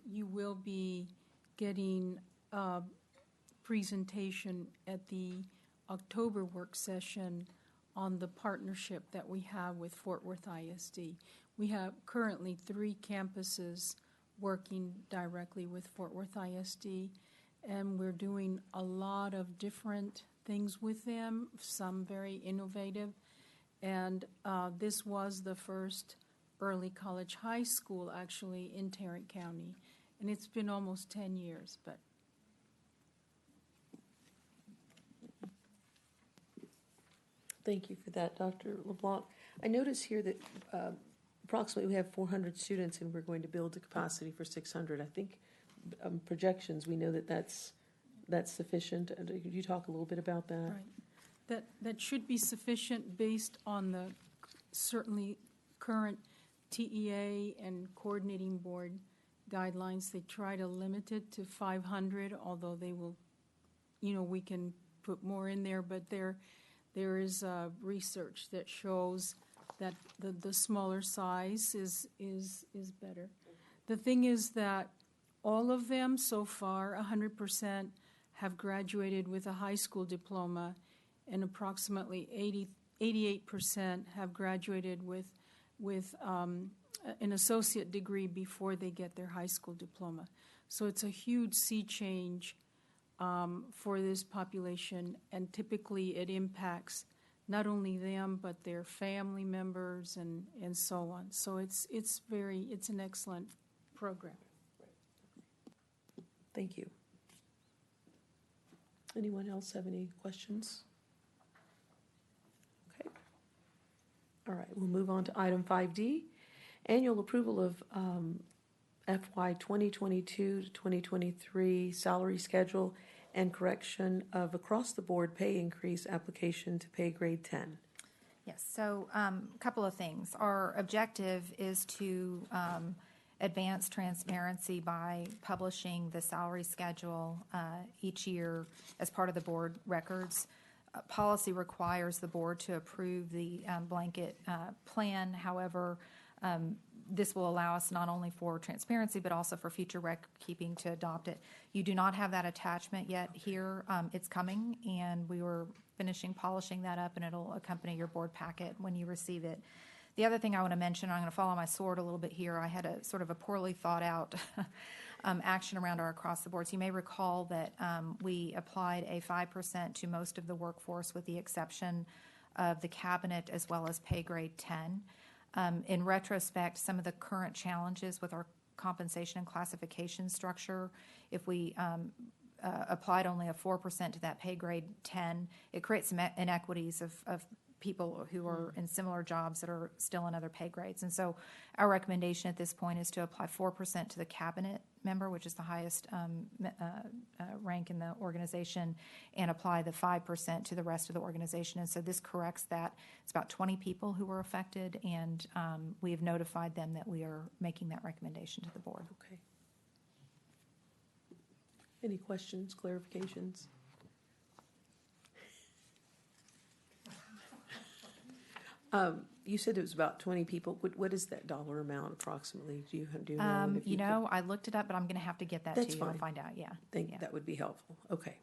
you will be getting a presentation at the October work session on the partnership that we have with Fort Worth ISD. We have currently 3 campuses working directly with Fort Worth ISD, and we're doing a lot of different things with them, some very innovative. And this was the first early college high school actually in Tarrant County, and it's been almost 10 years, but Thank you for that, Dr. LeBlanc. I notice here that approximately we have 400 students and we're going to build a capacity for 600. I think projections, we know that that's sufficient. Could you talk a little bit about that? right. That should be sufficient based on the certainly current TEA and coordinating board guidelines. They try to limit it to 500, although they will, we can put more in there, but there is research that shows that the smaller size is better. The thing is that all of them so far, 100%, have graduated with a high school diploma, and approximately 88% have graduated with an associate degree before they get their high school diploma. So it's a huge sea change for this population, and typically it impacts not only them, but their family members and so on. So it's an excellent program. Thank you. Anyone else have any questions? Okay. All right, we'll move on to item 5D, annual approval of FY 2022 to 2023 salary schedule and correction of across-the-board pay increase application to Paygrade 10. Yes, so a couple of things. Our objective is to advance transparency by publishing the salary schedule each year as part of the board records. Policy requires the board to approve the blanket plan. However, this will allow us not only for transparency, but also for future record-keeping to adopt it. You do not have that attachment yet here. It's coming, and we were finishing polishing that up, and it'll accompany your board packet when you receive it. The other thing I want to mention, I'm going to follow my sword a little bit here. I had a sort of a poorly thought out action around our across the board. So you may recall that we applied a 5% to most of the workforce with the exception of the cabinet as well as Paygrade 10. In retrospect, some of the current challenges with our compensation and classification structure, if we applied only a 4% to that pay grade 10, it creates some inequities of people who are in similar jobs that are still in other pay grades. And so our recommendation at this point is to apply 4% to the cabinet member, which is the highest rank in the organization, and apply the 5% to the rest of the organization. And so this corrects that. It's about 20 people who were affected, and we have notified them that we are making that recommendation to the board. Okay. Any questions, clarifications? You said it was about 20 people. What is that dollar amount approximately? Do you know? If You know, I looked it up, but I'm going to have to get that That's to you. fine. I'll find out, yeah. Think that would be helpful. Okay.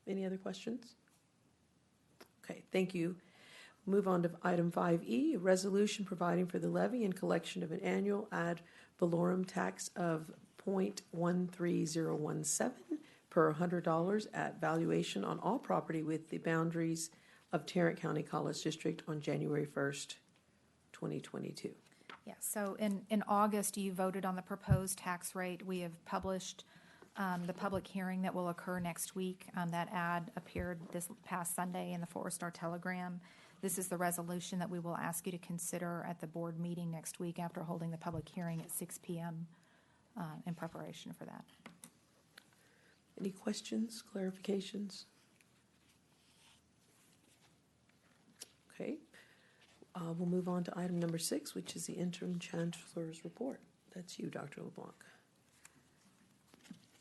Any other questions? Okay, thank you. Move on to item 5E, a resolution providing for the levy and collection of an annual ad valorem tax of .13017 per $100 at valuation on all property with the boundaries of Tarrant County College District on January 1st, 2022. Yeah, so in August, you voted on the proposed tax rate. We have published the public hearing that will occur next week. That ad appeared this past Sunday in the Forest Star Telegram. This is the resolution that we will ask you to consider at the board meeting next week after holding the public hearing at 6 p.m. In preparation for that. Any questions, clarifications? Okay. We'll move on to item number 6, which is the interim chancellor's report. That's you, Dr. LeBlanc.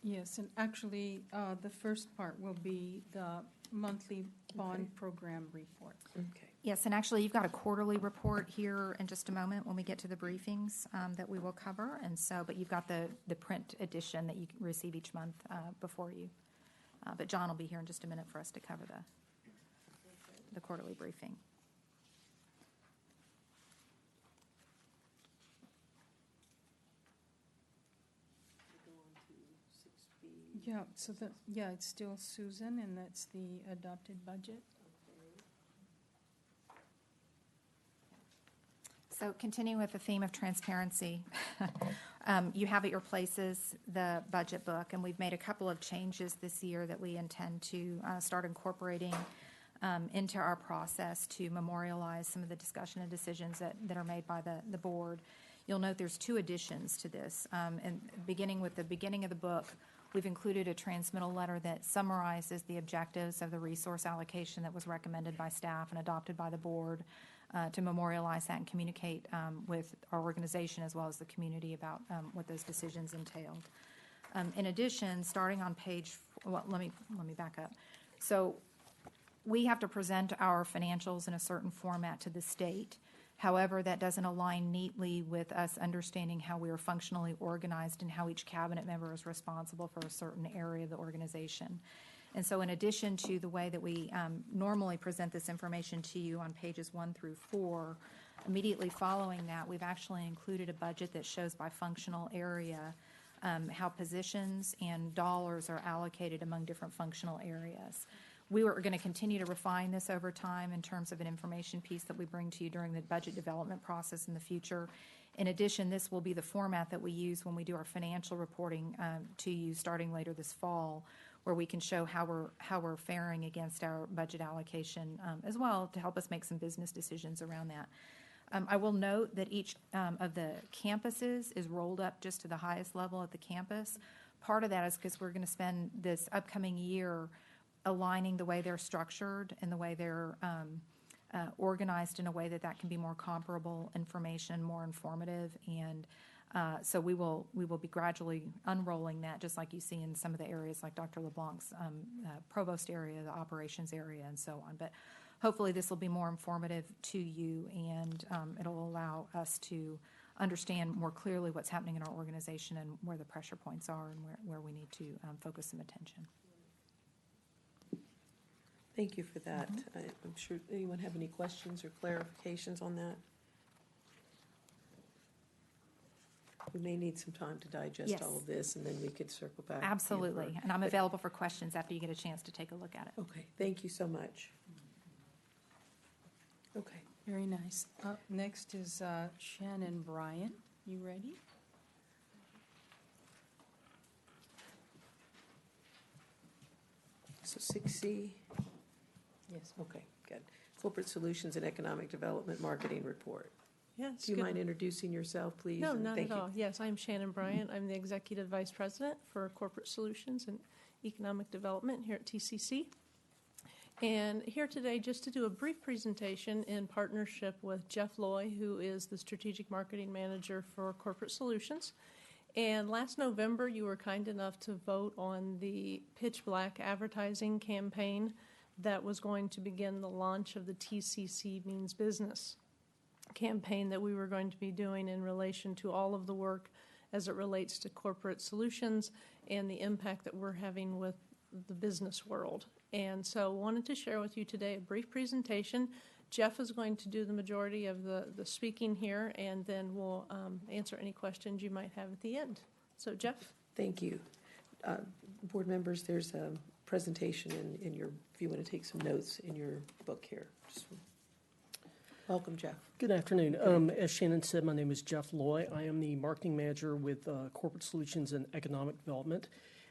Yes, and actually, the first part will be the monthly bond program report. Okay. Yes, and actually, you've got a quarterly report here in just a moment when we get to the briefings that we will cover. And so, but you've got the print edition that you receive each month before you. But John will be here in just a minute for us to cover the quarterly briefing. Yeah, so it's still Susan, and that's the adopted budget. So continuing with the theme of transparency, you have at your places the budget book, and we've made a couple of changes this year that we intend to start incorporating into our process to memorialize some of the discussion and decisions that are made by the board. You'll note there's 2 additions to this. And beginning with the beginning of the book, we've included a transmittal letter that summarizes the objectives of the resource allocation that was recommended by staff and adopted by the board to memorialize that and communicate with our organization as well as the community about what those decisions entailed. In addition, starting on page, well, let me back up. So we have to present our financials in a certain format to the state. However, that doesn't align neatly with us understanding how we are functionally organized and how each cabinet member is responsible for a certain area of the organization. And so in addition to the way that we normally present this information to you on pages 1 through 4, immediately following that, we've actually included a budget that shows by functional area how positions and dollars are allocated among different functional areas. We were going to continue to refine this over time in terms of an information piece that we bring to you during the budget development process in the future. In addition, this will be the format that we use when we do our financial reporting to you starting later this fall, where we can show how we're faring against our budget allocation as well to help us make some business decisions around that. I will note that each of the campuses is rolled up just to the highest level at the campus. Part of that is because we're going to spend this upcoming year aligning the way they're structured and the way they're organized in a way that can be more comparable information, more informative, and so we will be gradually unrolling that, just like you see in some of the areas like Dr. LeBlanc's provost area, the operations area, and so on. But hopefully this will be more informative to you, and it'll allow us to understand more clearly what's happening in our organization and where the pressure points are and where we need to focus some attention. Thank you for that. I'm sure, anyone have any questions or clarifications on that? We may need some time to digest Yes. all of this, and then we could circle back. Absolutely, and I'm available for questions after you get a chance to take a look at it. Okay, thank you so much. Okay. Very nice. Up next is Shannon Bryant. You ready? So 6C, Yes. okay, good. Corporate Solutions and Economic Development Marketing Report. Yes. Do you good- mind introducing yourself, please? No, And not thank at you. all. Yes, I'm Shannon Bryant. I'm the Executive Vice President for Corporate Solutions and Economic Development here at TCC. And here today just to do a brief presentation in partnership with Jeff Loy, who is the Strategic Marketing Manager for Corporate Solutions. And last November, you were kind enough to vote on the Pitch Black advertising campaign that was going to begin the launch of the TCC Means Business campaign that we were going to be doing in relation to all of the work as it relates to corporate solutions and the impact that we're having with the business world. And so wanted to share with you today a brief presentation. Jeff is going to do the majority of the speaking here, and then we'll answer any questions you might have at the end. So Jeff? Thank you. Board members, there's a presentation in your, if you want to take some notes in your book here. Welcome, Jeff. Good afternoon. As Shannon said, my name is Jeff Loy. I am the marketing manager with Corporate Solutions and Economic Development.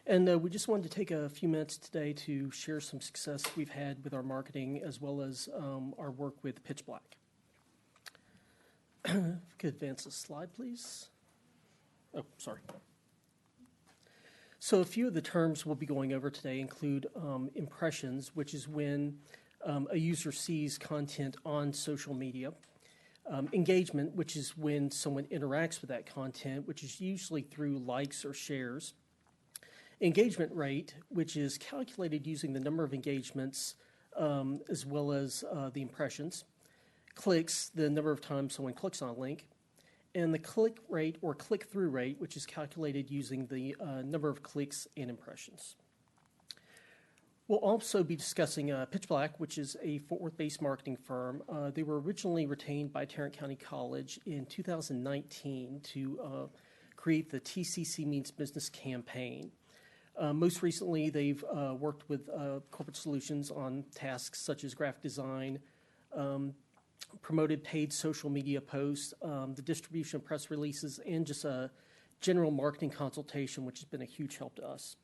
And we just wanted to take a few minutes today to share some success we've had with our marketing as well as our work with Pitch Black. If you could advance the slide, please. Oh, sorry. So a few of the terms we'll be going over today include impressions, which is when a user sees content on social media. Engagement, which is when someone interacts with that content, which is usually through likes or shares. Engagement rate, which is calculated using the number of engagements as well as the impressions. Clicks, the number of times someone clicks on a link. And the click rate or click-through rate, which is calculated using the number of clicks and impressions. We'll also be discussing Pitch Black, which is a Fort Worth-based marketing firm. They were originally retained by Tarrant County College in 2019 to create the TCC Means Business campaign. Most recently, they've worked with Corporate Solutions on tasks such as graphic design, promoted paid social media posts, the distribution of press releases, and just a general marketing consultation, which has been a huge help to us.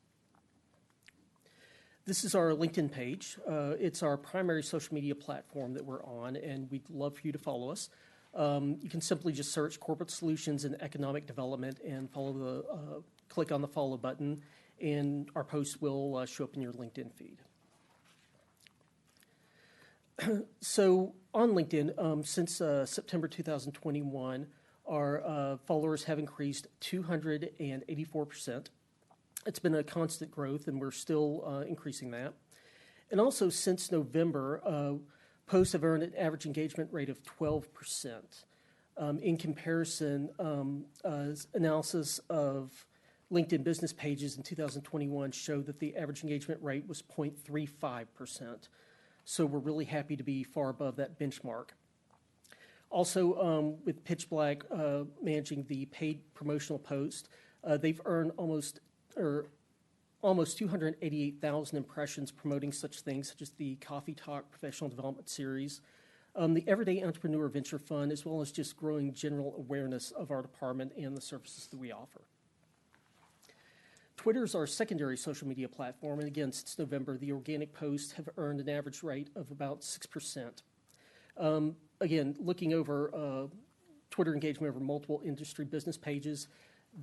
This is our LinkedIn page. It's our primary social media platform that we're on, and we'd love for you to follow us. You can simply just search Corporate Solutions and Economic Development and click on the follow button, and our posts will show up in your LinkedIn feed. So on LinkedIn, since September 2021, our followers have increased 284%. It's been a constant growth, and we're still increasing that. And also, since November, posts have earned an average engagement rate of 12%. In comparison, analysis of LinkedIn business pages in 2021 showed that the average engagement rate was 0.35%. So we're really happy to be far above that benchmark. Also, with Pitch Black managing the paid promotional post, they've earned almost 288,000 impressions promoting such things such as the Coffee Talk Professional Development Series, the Everyday Entrepreneur Venture Fund, as well as just growing general awareness of our department and the services that we offer. Twitter is our secondary social media platform, and again, since November, the organic posts have earned an average rate of about 6%. Again, looking over Twitter engagement over multiple industry business pages,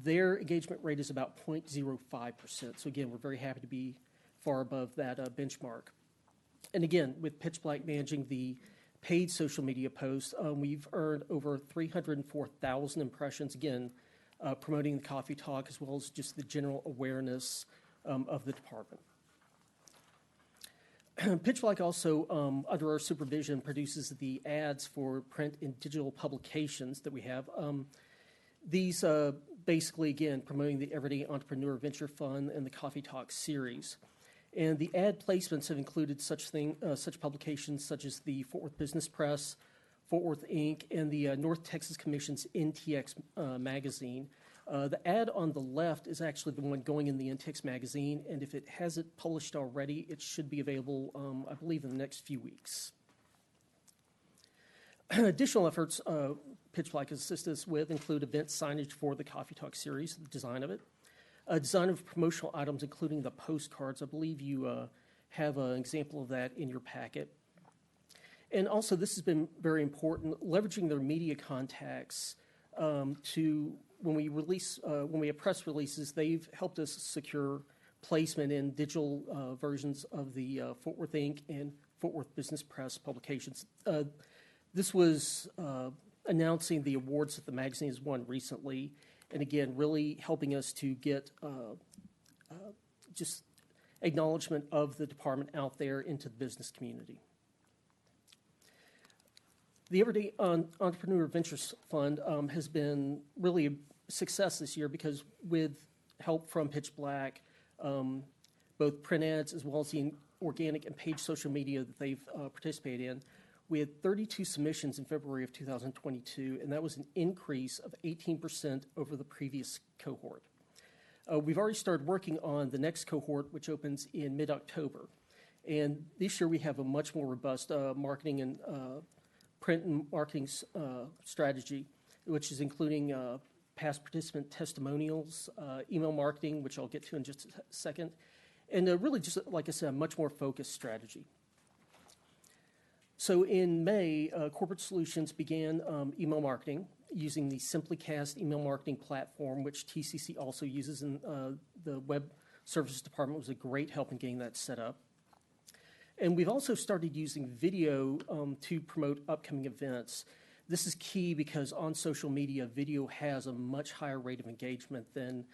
their engagement rate is about 0.05%. So again, we're very happy to be far above that benchmark. And again, with Pitch Black managing the paid social media posts, we've earned over 304,000 impressions, again, promoting the Coffee Talk as well as just the general awareness of the department. Pitch Black also, under our supervision, produces the ads for print and digital publications that we have. These basically, again, promoting the Everyday Entrepreneur Venture Fund and the Coffee Talk series. And the ad placements have included such publications such as the Fort Worth Business Press, Fort Worth Inc., and the North Texas Commission's NTX magazine. The ad on the left is actually the one going in the NTX magazine, and if it hasn't published already, it should be available, I believe, in the next few weeks. Additional efforts Pitch Black has assisted us with include event signage for the Coffee Talk series, the design of it, design of promotional items, including the postcards. I believe you have an example of that in your packet. And also, this has been very important, leveraging their media contacts to, when we have press releases, they've helped us secure placement in digital versions of the Fort Worth Inc. and Fort Worth Business Press publications. This was announcing the awards that the magazine has won recently, and again, really helping us to get just acknowledgement of the department out there into the business community. The Everyday Entrepreneur Ventures Fund has been really a success this year because with help from Pitch Black, both print ads as well as the organic and paid social media that they've participated in, we had 32 submissions in February of 2022, and that was an increase of 18% over the previous cohort. We've already started working on the next cohort, which opens in mid-October. And this year we have a much more robust marketing and print and marketing strategy, which is including past participant testimonials, email marketing, which I'll get to in just a second, and really just, like I said, a much more focused strategy. So in May, Corporate Solutions began email marketing using the SimplyCast email marketing platform, which TCC also uses, and the Web Services Department was a great help in getting that set up. And we've also started using video to promote upcoming events. This is key because on social media, video has a much higher rate of engagement than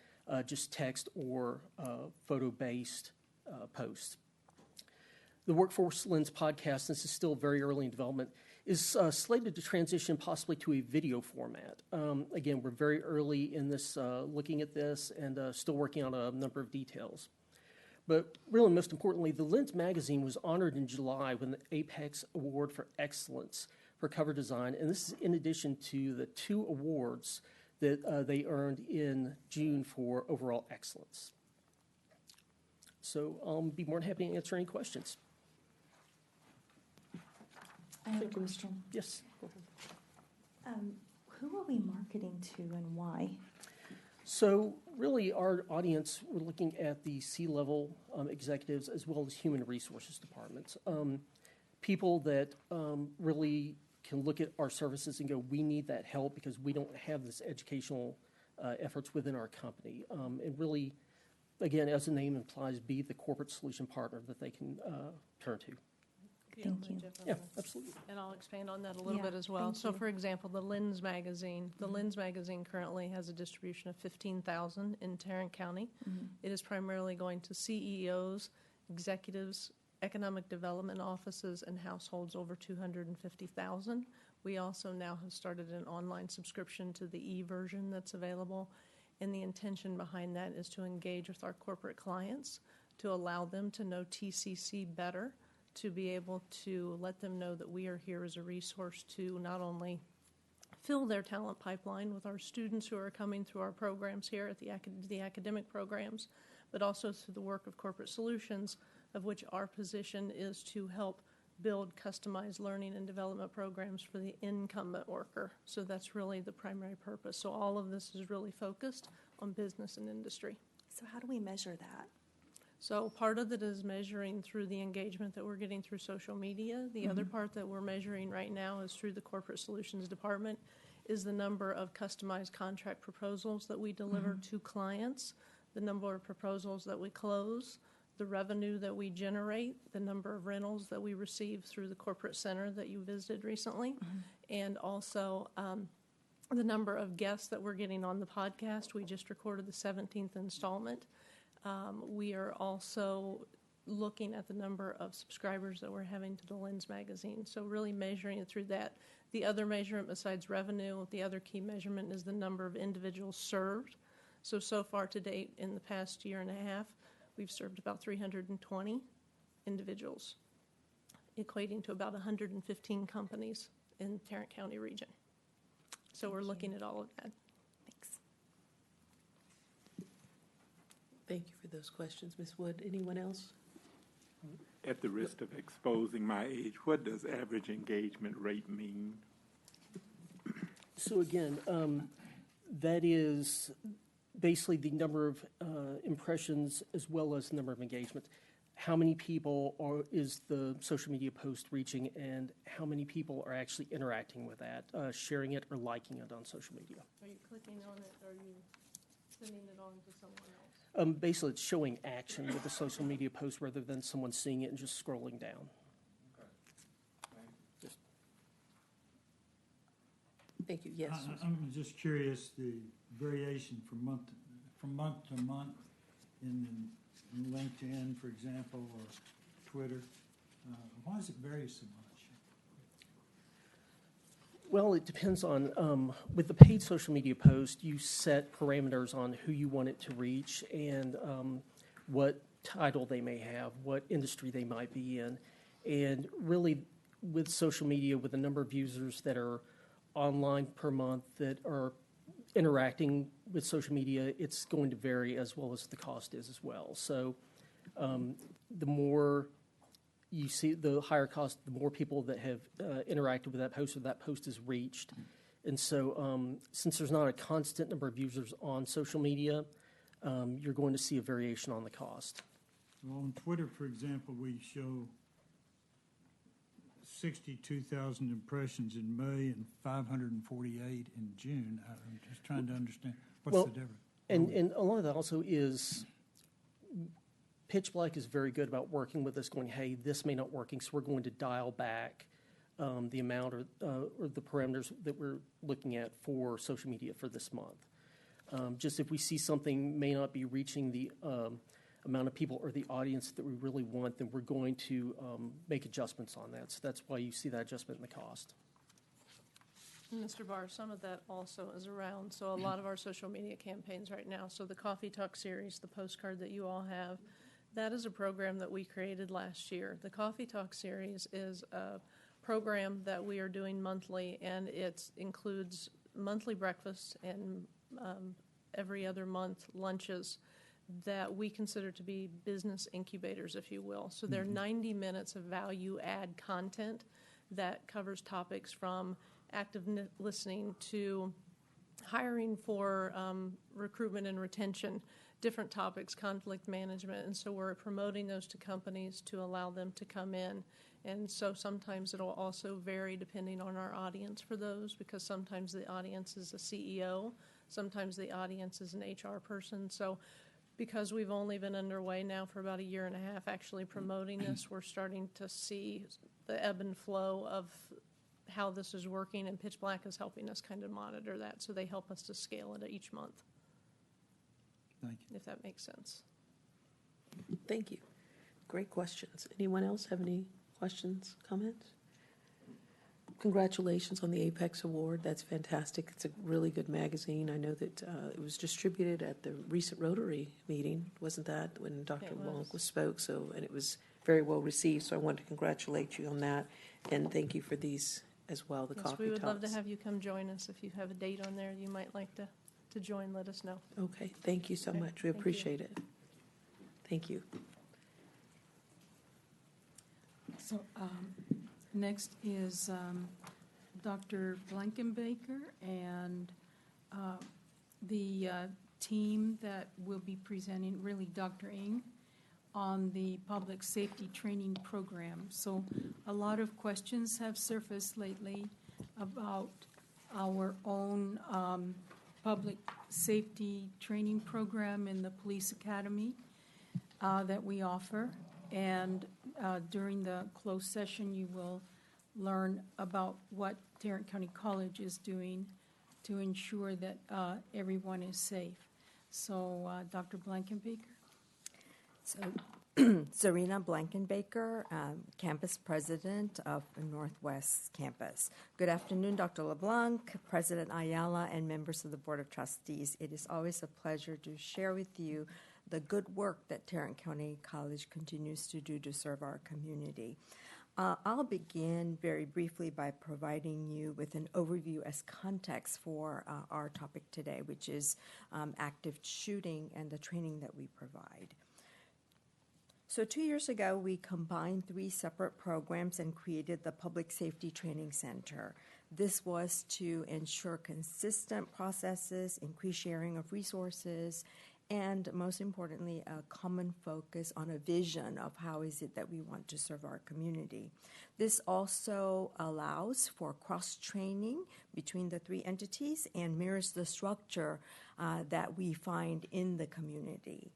just text or photo-based posts. The Workforce Lens podcast, this is still very early in development, is slated to transition possibly to a video format. Again, we're very early in this, looking at this, and still working on a number of details. But really, most importantly, the Lens magazine was honored in July with the Apex Award for Excellence for cover design, and this is in addition to the 2 awards that they earned in June for overall excellence. So I'll be more than happy to answer any questions. I have a question. Yes. Who are we marketing to and why? So really our audience, we're looking at the C-level executives as well as human resources departments. People that really can look at our services and go, we need that help because we don't have this educational efforts within our company. And really, again, as the name implies, be the corporate solution partner that they can turn to. Thank you. Yeah, absolutely. And I'll expand on that a little bit as well. So, for example, the Lens magazine. The Lens magazine currently has a distribution of 15,000 in Tarrant County. It is primarily going to CEOs, executives, economic development offices, and households over 250,000. We also now have started an online subscription to the e-version that's available. And the intention behind that is to engage with our corporate clients, to allow them to know TCC better, to be able to let them know that we are here as a resource to not only fill their talent pipeline with our students who are coming through our programs here at the academic programs, but also through the work of Corporate Solutions, of which our position is to help build customized learning and development programs for the incumbent worker. So that's really the primary purpose. So all of this is really focused on business and industry. So how do we measure that? So part of it is measuring through the engagement that we're getting through social media. The other part that we're measuring right now is through the Corporate Solutions Department, is the number of customized contract proposals that we deliver to clients, the number of proposals that we close, the revenue that we generate, the number of rentals that we receive through the corporate center that you visited recently, and also the number of guests that we're getting on the podcast. We just recorded the 17th installment. We are also looking at the number of subscribers that we're having to the Lens magazine, so really measuring it through that. The other measurement besides revenue, the other key measurement is the number of individuals served. So far to date, in the past year and a half, we've served about 320 individuals, equating to about 115 companies in the Tarrant County region. So we're looking at all of that. Thanks. Thank you for those questions, Ms. Wood. Anyone else? At the risk of exposing my age, what does average engagement rate mean? So again, that is basically the number of impressions as well as the number of engagements. How many people is the social media post reaching, and how many people are actually interacting with that, sharing it or liking it on social media? Are you clicking on it, or are you sending it on to someone else? Basically, it's showing action with the social media post rather than someone seeing it and just scrolling down. Thank you. Yes. I'm just curious, the variation from month to month in LinkedIn, for example, or Twitter. Why does it vary so much? Well, it depends on, with the paid social media post, you set parameters on who you want it to reach and what title they may have, what industry they might be in. And really, with social media, with the number of users that are online per month that are interacting with social media, it's going to vary as well as the cost is as well. So the more you see, the higher cost, the more people that have interacted with that post or that post is reached. And so since there's not a constant number of users on social media, you're going to see a variation on the cost. Well, on Twitter, for example, we show 62,000 impressions in May and 548 in June. I'm just trying to understand what's the difference. And a lot of that also is Pitch Black is very good about working with us, going, hey, this may not working, so we're going to dial back the amount or the parameters that we're looking at for social media for this month. Just if we see something may not be reaching the amount of people or the audience that we really want, then we're going to make adjustments on that. So that's why you see that adjustment in the cost. Mr. Barr, some of that also is around, so a lot of our social media campaigns right now, so the Coffee Talk series, the postcard that you all have, that is a program that we created last year. The Coffee Talk series is a program that we are doing monthly, and it includes monthly breakfasts and every other month lunches that we consider to be business incubators, if you will. So they're 90 minutes of value-add content that covers topics from active listening to hiring for recruitment and retention, different topics, conflict management. And so we're promoting those to companies to allow them to come in. And so sometimes it'll also vary depending on our audience for those, because sometimes the audience is a CEO, sometimes the audience is an HR person. So because we've only been underway now for about a year and a half actually promoting this, we're starting to see the ebb and flow of how this is working, and Pitch Black is helping us kind of monitor that, so they help us to scale it each month. Thank you. If that makes sense. Thank you. Great questions. Anyone else have any questions, comments? Congratulations on the Apex Award. That's fantastic. It's a really good magazine. I know that it was distributed at the recent Rotary meeting, wasn't that, when Dr. Wonk spoke? So, and it was very well received, so I wanted to congratulate you on that, and thank you for these as well, the coffee talks. We would love to have you come join us. If you have a date on there you might like to join, let us know. Okay, thank you so much. We appreciate it. Thank you. So next is Dr. Blankenbaker and the team that will be presenting, really Dr. Ng, on the public safety training program. So a lot of questions have surfaced lately about our own public safety training program in the police academy that we offer. And during the closed session, you will learn about what Tarrant County College is doing to ensure that everyone is safe. So, Dr. Blankenbaker. So, Serena Blankenbaker, Campus President of Northwest Campus. Good afternoon, Dr. LeBlanc, President Ayala, and members of the Board of Trustees. It is always a pleasure to share with you the good work that Tarrant County College continues to do to serve our community. I'll begin very briefly by providing you with an overview as context for our topic today, which is active shooting and the training that we provide. So 2 years ago, we combined 3 separate programs and created the Public Safety Training Center. This was to ensure consistent processes, increased sharing of resources, and most importantly, a common focus on a vision of how is it that we want to serve our community. This also allows for cross-training between the 3 entities and mirrors the structure that we find in the community.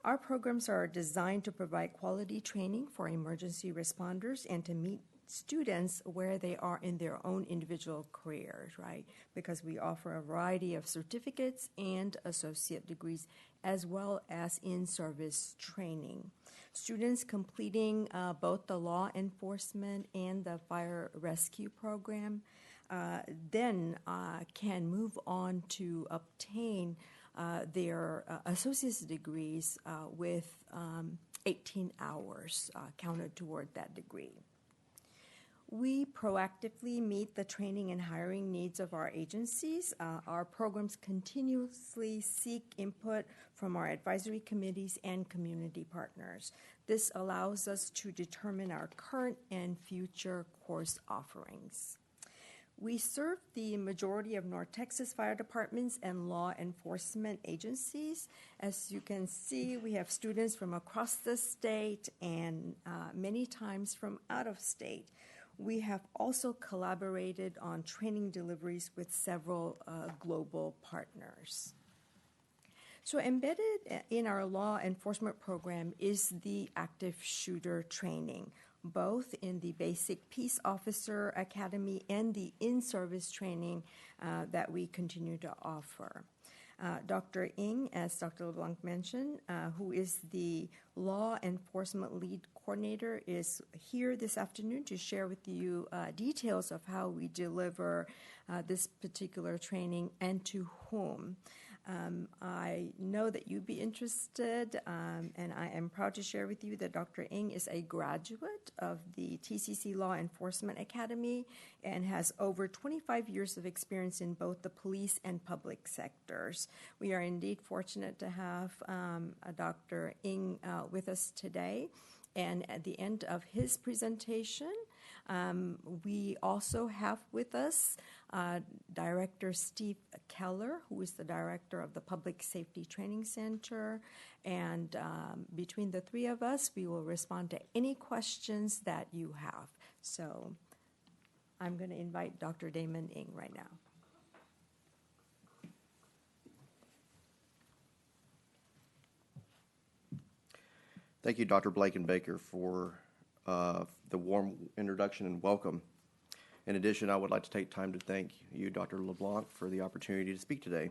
Our programs are designed to provide quality training for emergency responders and to meet students where they are in their own individual careers, right? Because we offer a variety of certificates and associate degrees as well as in-service training. Students completing both the law enforcement and the fire rescue program then can move on to obtain their associate's degrees with 18 hours counted toward that degree. We proactively meet the training and hiring needs of our agencies. Our programs continuously seek input from our advisory committees and community partners. This allows us to determine our current and future course offerings. We serve the majority of North Texas fire departments and law enforcement agencies. As you can see, we have students from across the state and many times from out of state. We have also collaborated on training deliveries with several global partners. So embedded in our law enforcement program is the active shooter training, both in the basic peace officer academy and the in-service training that we continue to offer. Dr. Ng, as Dr. LeBlanc mentioned, who is the law enforcement lead coordinator, is here this afternoon to share with you details of how we deliver this particular training and to whom. I know that you'd be interested, and I am proud to share with you that Dr. Ng is a graduate of the TCC Law Enforcement Academy and has over 25 years of experience in both the police and public sectors. We are indeed fortunate to have Dr. Ng with us today. And at the end of his presentation, we also have with us Director Steve Keller, who is the director of the Public Safety Training Center. And between the 3 of us, we will respond to any questions that you have. So I'm going to invite Dr. Damon Ng right now. Thank you, Dr. Blankenbaker, for the warm introduction and welcome. In addition, I would like to take time to thank you, Dr. LeBlanc, for the opportunity to speak today.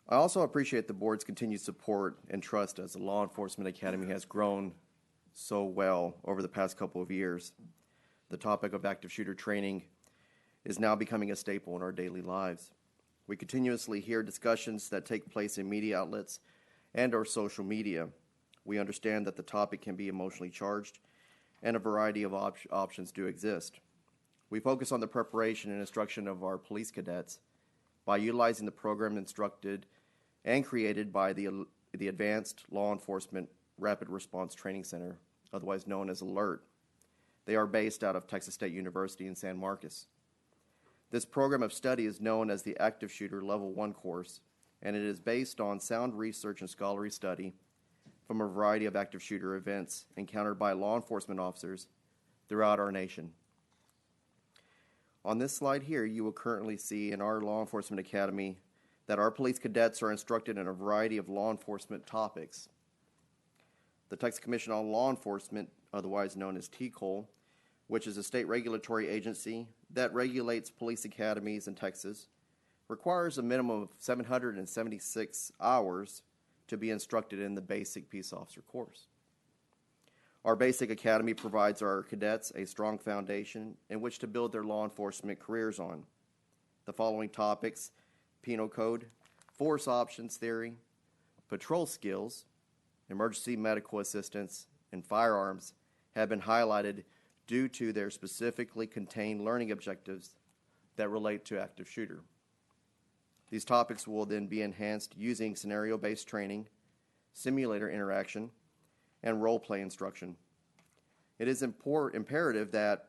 I also appreciate the board's continued support and trust as the Law Enforcement Academy has grown so well over the past couple of years. The topic of active shooter training is now becoming a staple in our daily lives. We continuously hear discussions that take place in media outlets and our social media. We understand that the topic can be emotionally charged, and a variety of options do exist. We focus on the preparation and instruction of our police cadets by utilizing the program instructed and created by the the Advanced Law Enforcement Rapid Response Training Center, otherwise known as ALERT. They are based out of Texas State University in San Marcos. This program of study is known as the Active Shooter Level 1 course, and it is based on sound research and scholarly study from a variety of active shooter events encountered by law enforcement officers throughout our nation. On this slide here, you will currently see in our Law Enforcement Academy that our police cadets are instructed in a variety of law enforcement topics. The Texas Commission on Law Enforcement, otherwise known as TCOL, which is a state regulatory agency that regulates police academies in Texas, requires a minimum of 776 hours to be instructed in the basic peace officer course. Our basic academy provides our cadets a strong foundation in which to build their law enforcement careers on. The following topics: penal code, force options theory, patrol skills, emergency medical assistance, and firearms have been highlighted due to their specifically contained learning objectives that relate to active shooter. These topics will then be enhanced using scenario-based training, simulator interaction, and role-play instruction. It is imperative that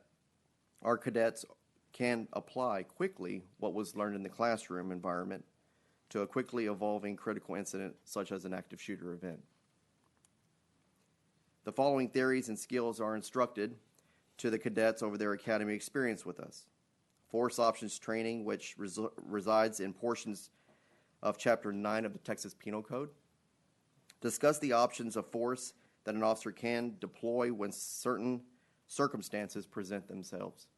our cadets can apply quickly what was learned in the classroom environment to a quickly evolving critical incident such as an active shooter event. The following theories and skills are instructed to the cadets over their academy experience with us. Force options training, which resides in portions of Chapter 9 of the Texas Penal Code. Discuss the options of force that an officer can deploy when certain circumstances present themselves.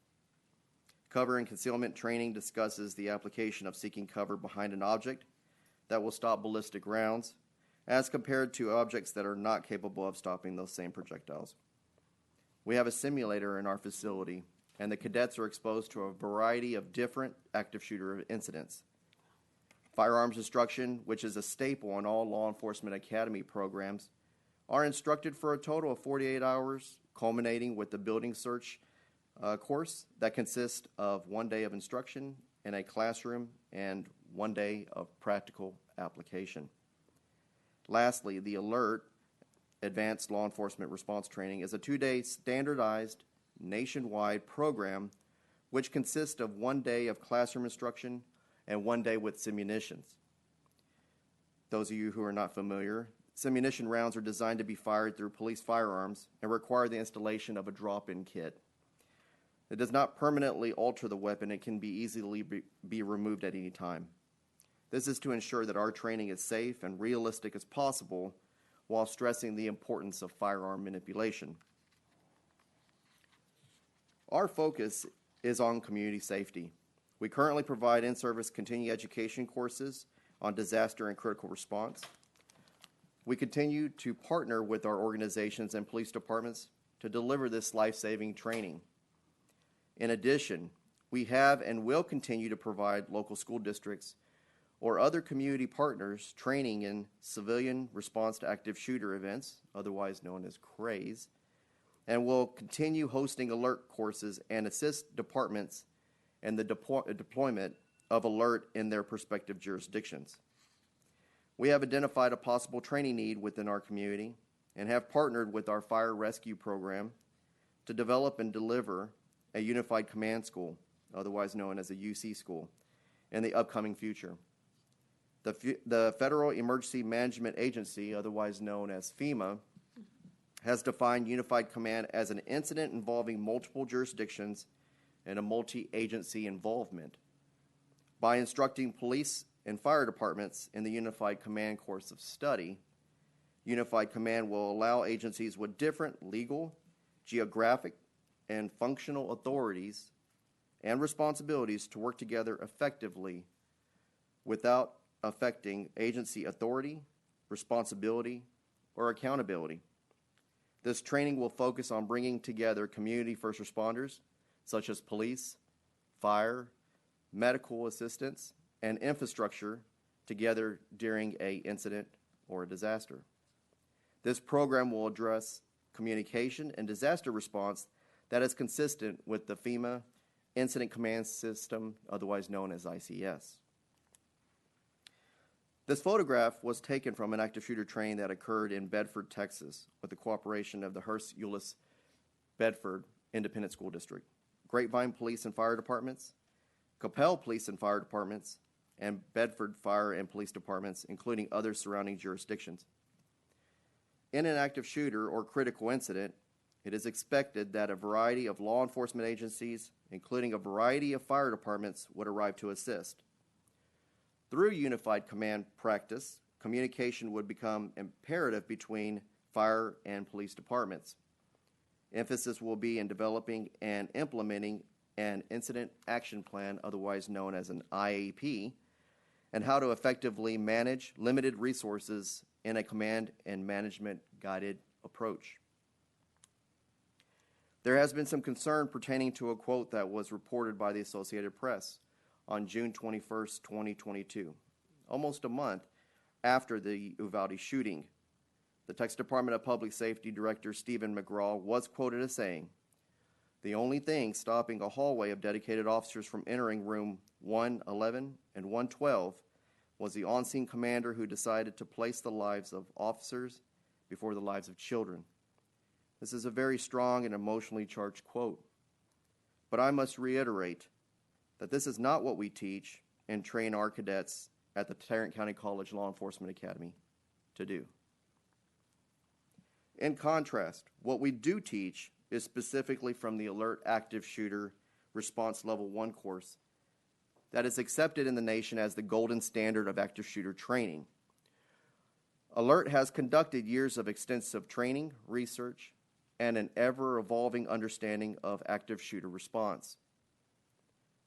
Cover and concealment training discusses the application of seeking cover behind an object that will stop ballistic rounds as compared to objects that are not capable of stopping those same projectiles. We have a simulator in our facility, and the cadets are exposed to a variety of different active shooter incidents. Firearms instruction, which is a staple in all law enforcement academy programs, are instructed for a total of 48 hours, culminating with the building search course that consists of 1 day of instruction in a classroom and 1 day of practical application. Lastly, the ALERT, Advanced Law Enforcement Response Training, is a 2-day standardized nationwide program which consists of 1 day of classroom instruction and 1 day with simunitions. Those of you who are not familiar, simunition rounds are designed to be fired through police firearms and require the installation of a drop-in kit. It does not permanently alter the weapon. It can be easily be removed at any time. This is to ensure that our training is safe and realistic as possible while stressing the importance of firearm manipulation. Our focus is on community safety. We currently provide in-service continuing education courses on disaster and critical response. We continue to partner with our organizations and police departments to deliver this life-saving training. In addition, we have and will continue to provide local school districts or other community partners training in civilian response to active shooter events, otherwise known as CRAEs, and will continue hosting ALERT courses and assist departments in the deployment of ALERT in their respective jurisdictions. We have identified a possible training need within our community and have partnered with our fire rescue program to develop and deliver a unified command school, otherwise known as a UC school, in the upcoming future. The Federal Emergency Management Agency, otherwise known as FEMA, has defined unified command as an incident involving multiple jurisdictions and a multi-agency involvement. By instructing police and fire departments in the Unified Command course of study, Unified Command will allow agencies with different legal, geographic, and functional authorities and responsibilities to work together effectively without affecting agency authority, responsibility, or accountability. This training will focus on bringing together community first responders, such as police, fire, medical assistance, and infrastructure together during an incident or a disaster. This program will address communication and disaster response that is consistent with the FEMA Incident Command System, otherwise known as ICS. This photograph was taken from an active shooter training that occurred in Bedford, Texas, with the cooperation of the Hearst-Euless Bedford Independent School District, Grapevine Police and Fire Departments, Capel Police and Fire Departments, and Bedford Fire and Police Departments, including other surrounding jurisdictions. In an active shooter or critical incident, it is expected that a variety of law enforcement agencies, including a variety of fire departments, would arrive to assist. Through unified command practice, communication would become imperative between fire and police departments. Emphasis will be in developing and implementing an incident action plan, otherwise known as an IAP, and how to effectively manage limited resources in a command and management guided approach. There has been some concern pertaining to a quote that was reported by the Associated Press on June 21st, 2022, almost a month after the Uvalde shooting. The Texas Department of Public Safety Director Stephen McGraw was quoted as saying, "The only thing stopping a hallway of dedicated officers from entering room 111 and 112 was the on-scene commander who decided to place the lives of officers before the lives of children." This is a very strong and emotionally charged quote. But I must reiterate that this is not what we teach and train our cadets at the Tarrant County College Law Enforcement Academy to do. In contrast, what we do teach is specifically from the Alert Active Shooter Response Level 1 course that is accepted in the nation as the golden standard of active shooter training. Alert has conducted years of extensive training, research, and an ever-evolving understanding of active shooter response.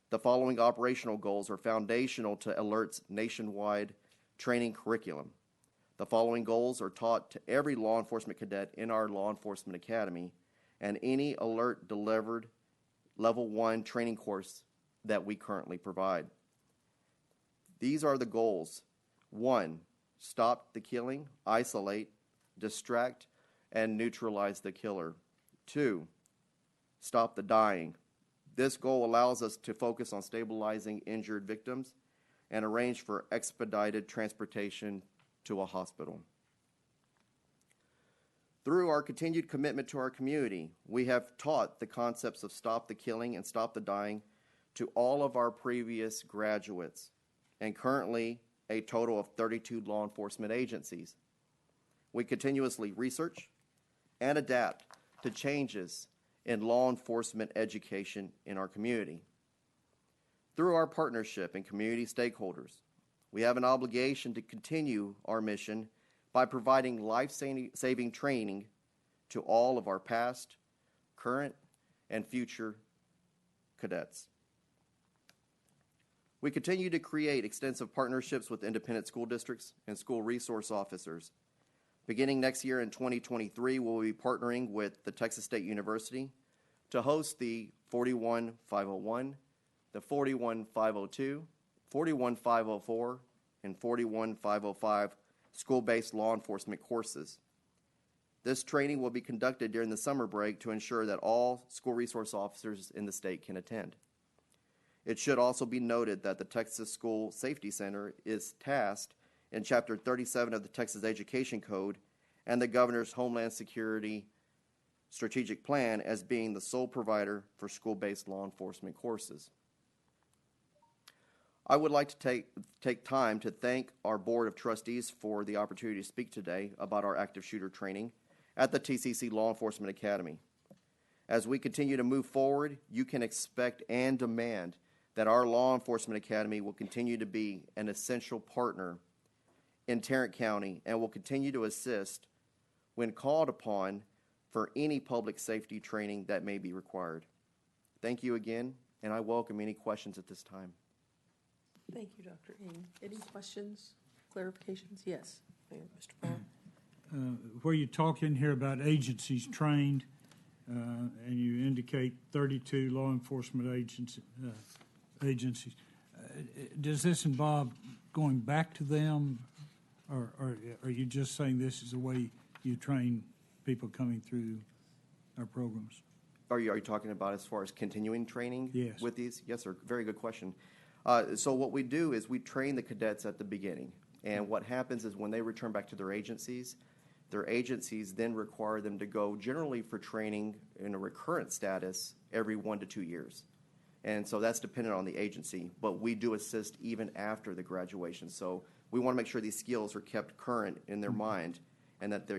The following operational goals are foundational to Alert's nationwide training curriculum. The following goals are taught to every law enforcement cadet in our Law Enforcement Academy and any Alert delivered Level 1 training course that we currently provide. These are the goals. 1, stop the killing, isolate, distract, and neutralize the killer. 2, stop the dying. This goal allows us to focus on stabilizing injured victims and arrange for expedited transportation to a hospital. Through our continued commitment to our community, we have taught the concepts of stop the killing and stop the dying to all of our previous graduates, and currently a total of 32 law enforcement agencies. We continuously research and adapt to changes in law enforcement education in our community. Through our partnership and community stakeholders, we have an obligation to continue our mission by providing life-saving training to all of our past, current, and future cadets. We continue to create extensive partnerships with independent school districts and school resource officers. Beginning next year in 2023, we'll be partnering with the Texas State University to host the 41501, the 41502, 41504, and 41505 school-based law enforcement courses. This training will be conducted during the summer break to ensure that all school resource officers in the state can attend. It should also be noted that the Texas School Safety Center is tasked in Chapter 37 of the Texas Education Code and the Governor's Homeland Security Strategic Plan as being the sole provider for school-based law enforcement courses. I would like to take time to thank our Board of Trustees for the opportunity to speak today about our active shooter training at the TCC Law Enforcement Academy. As we continue to move forward, you can expect and demand that our Law Enforcement Academy will continue to be an essential partner in Tarrant County and will continue to assist when called upon for any public safety training that may be required. Thank you again, and I welcome any questions at this time. Thank you, Dr. Ng. Any questions, clarifications? Yes, Mr. Brown. Where you talk in here about agencies trained, and you indicate 32 law enforcement agencies, does this involve going back to them, or are you just saying this is the way you train people coming through our programs? Are you talking about as far as continuing training? Yes. With these? Yes, sir. Very good question. So what we do is we train the cadets at the beginning. And what happens is when they return back to their agencies then require them to go generally for training in a recurrent status every 1 to 2 years. And so that's dependent on the agency, but we do assist even after the graduation. So we want to make sure these skills are kept current in their mind and that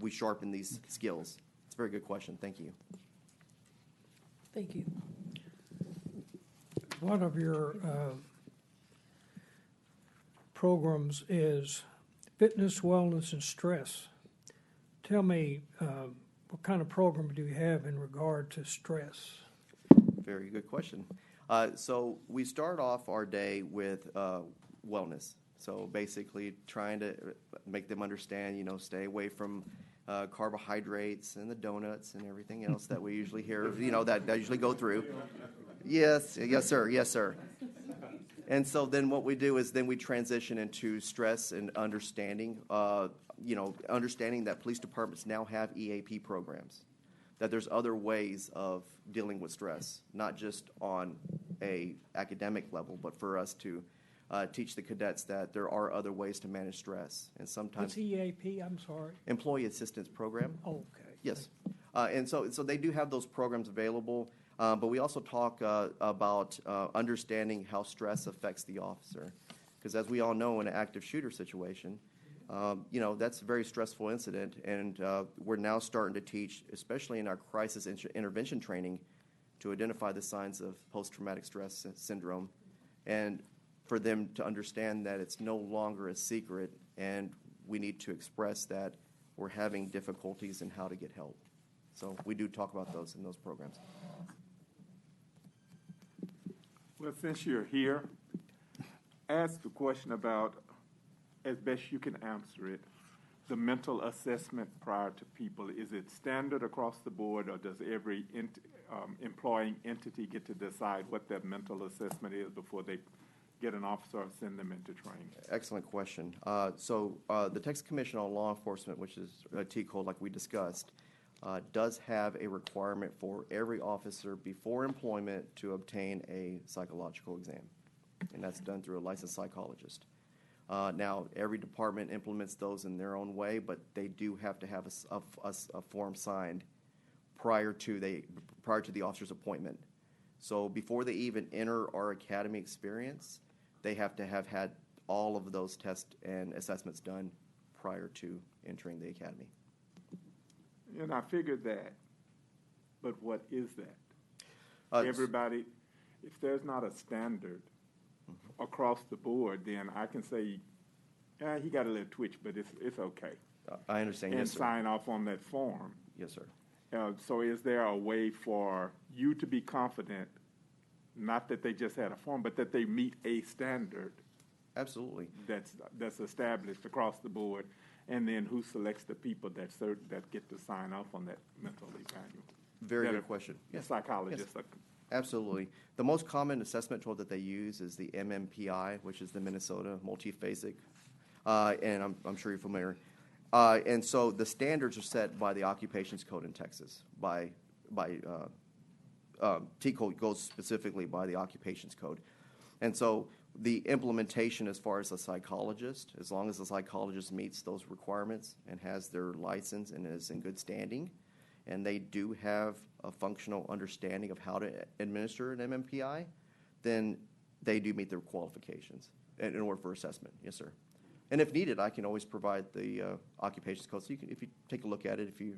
we sharpen these skills. It's a very good question. Thank you. Thank you. One of your programs is fitness, wellness, and stress. Tell me, what kind of program do you have in regard to stress? Very good question. So we start off our day with wellness. So basically trying to make them understand, stay away from carbohydrates and the donuts and everything else that we usually hear, that usually go through. Yes, sir. And so then what we do is then we transition into stress and understanding, understanding that police departments now have EAP programs, that there's other ways of dealing with stress, not just on a academic level, but for us to teach the cadets that there are other ways to manage stress. And sometimes What's EAP? I'm sorry. Employee Assistance Program. Oh, okay. Yes. And so they do have those programs available, but we also talk about understanding how stress affects the officer. Because as we all know, in an active shooter situation, that's a very stressful incident, and we're now starting to teach, especially in our crisis intervention training, to identify the signs of post-traumatic stress syndrome, and for them to understand that it's no longer a secret, and we need to express that we're having difficulties in how to get help. So we do talk about those in those programs. Well, since you're here, ask the question about, as best you can answer it, the mental assessment prior to people. Is it standard across the board, or does every employing entity get to decide what that mental assessment is before they get an officer or send them into training? Excellent question. So the Texas Commission on Law Enforcement, which is a T-code like we discussed, does have a requirement for every officer before employment to obtain a psychological exam, and that's done through a licensed psychologist. Now, every department implements those in their own way, but they do have to have a form signed prior to the officer's appointment. So before they even enter our academy experience, they have to have had all of those tests and assessments done prior to entering the academy. And I figured that, but what is that? Everybody, if there's not a standard across the board, then I can say, he got a little twitch, but it's okay. I understand. And yes, sir. sign off on that form. Yes, sir. So is there a way for you to be confident, not that they just had a form, but that they meet a standard? Absolutely. That's established across the board, and then who selects the people that get to sign off on that mental evaluation? Very good question. Yes. Psychologists. Yes. Absolutely. The most common assessment tool that they use is the MMPI, which is the Minnesota Multiphasic, and I'm sure you're familiar. And so the standards are set by the Occupations Code in Texas. T-code goes specifically by the Occupations Code. And so the implementation as far as a psychologist, as long as the psychologist meets those requirements and has their license and is in good standing, and they do have a functional understanding of how to administer an MMPI, then they do meet their qualifications in order for assessment. Yes, sir. And if needed, I can always provide the occupations code, so if you take a look at it, if you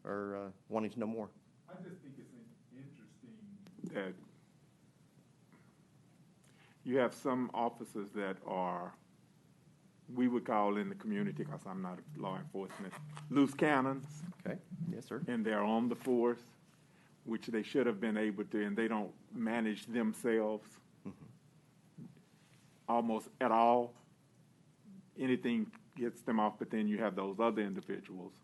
are wanting to know more. I just think it's interesting that you have some officers that are, we would call in the community, because I'm not law enforcement, loose cannons. Okay. Yes, sir. And they're on the force, which they should have been able to, and they don't manage themselves almost at all. Anything gets them off, but then you have those other individuals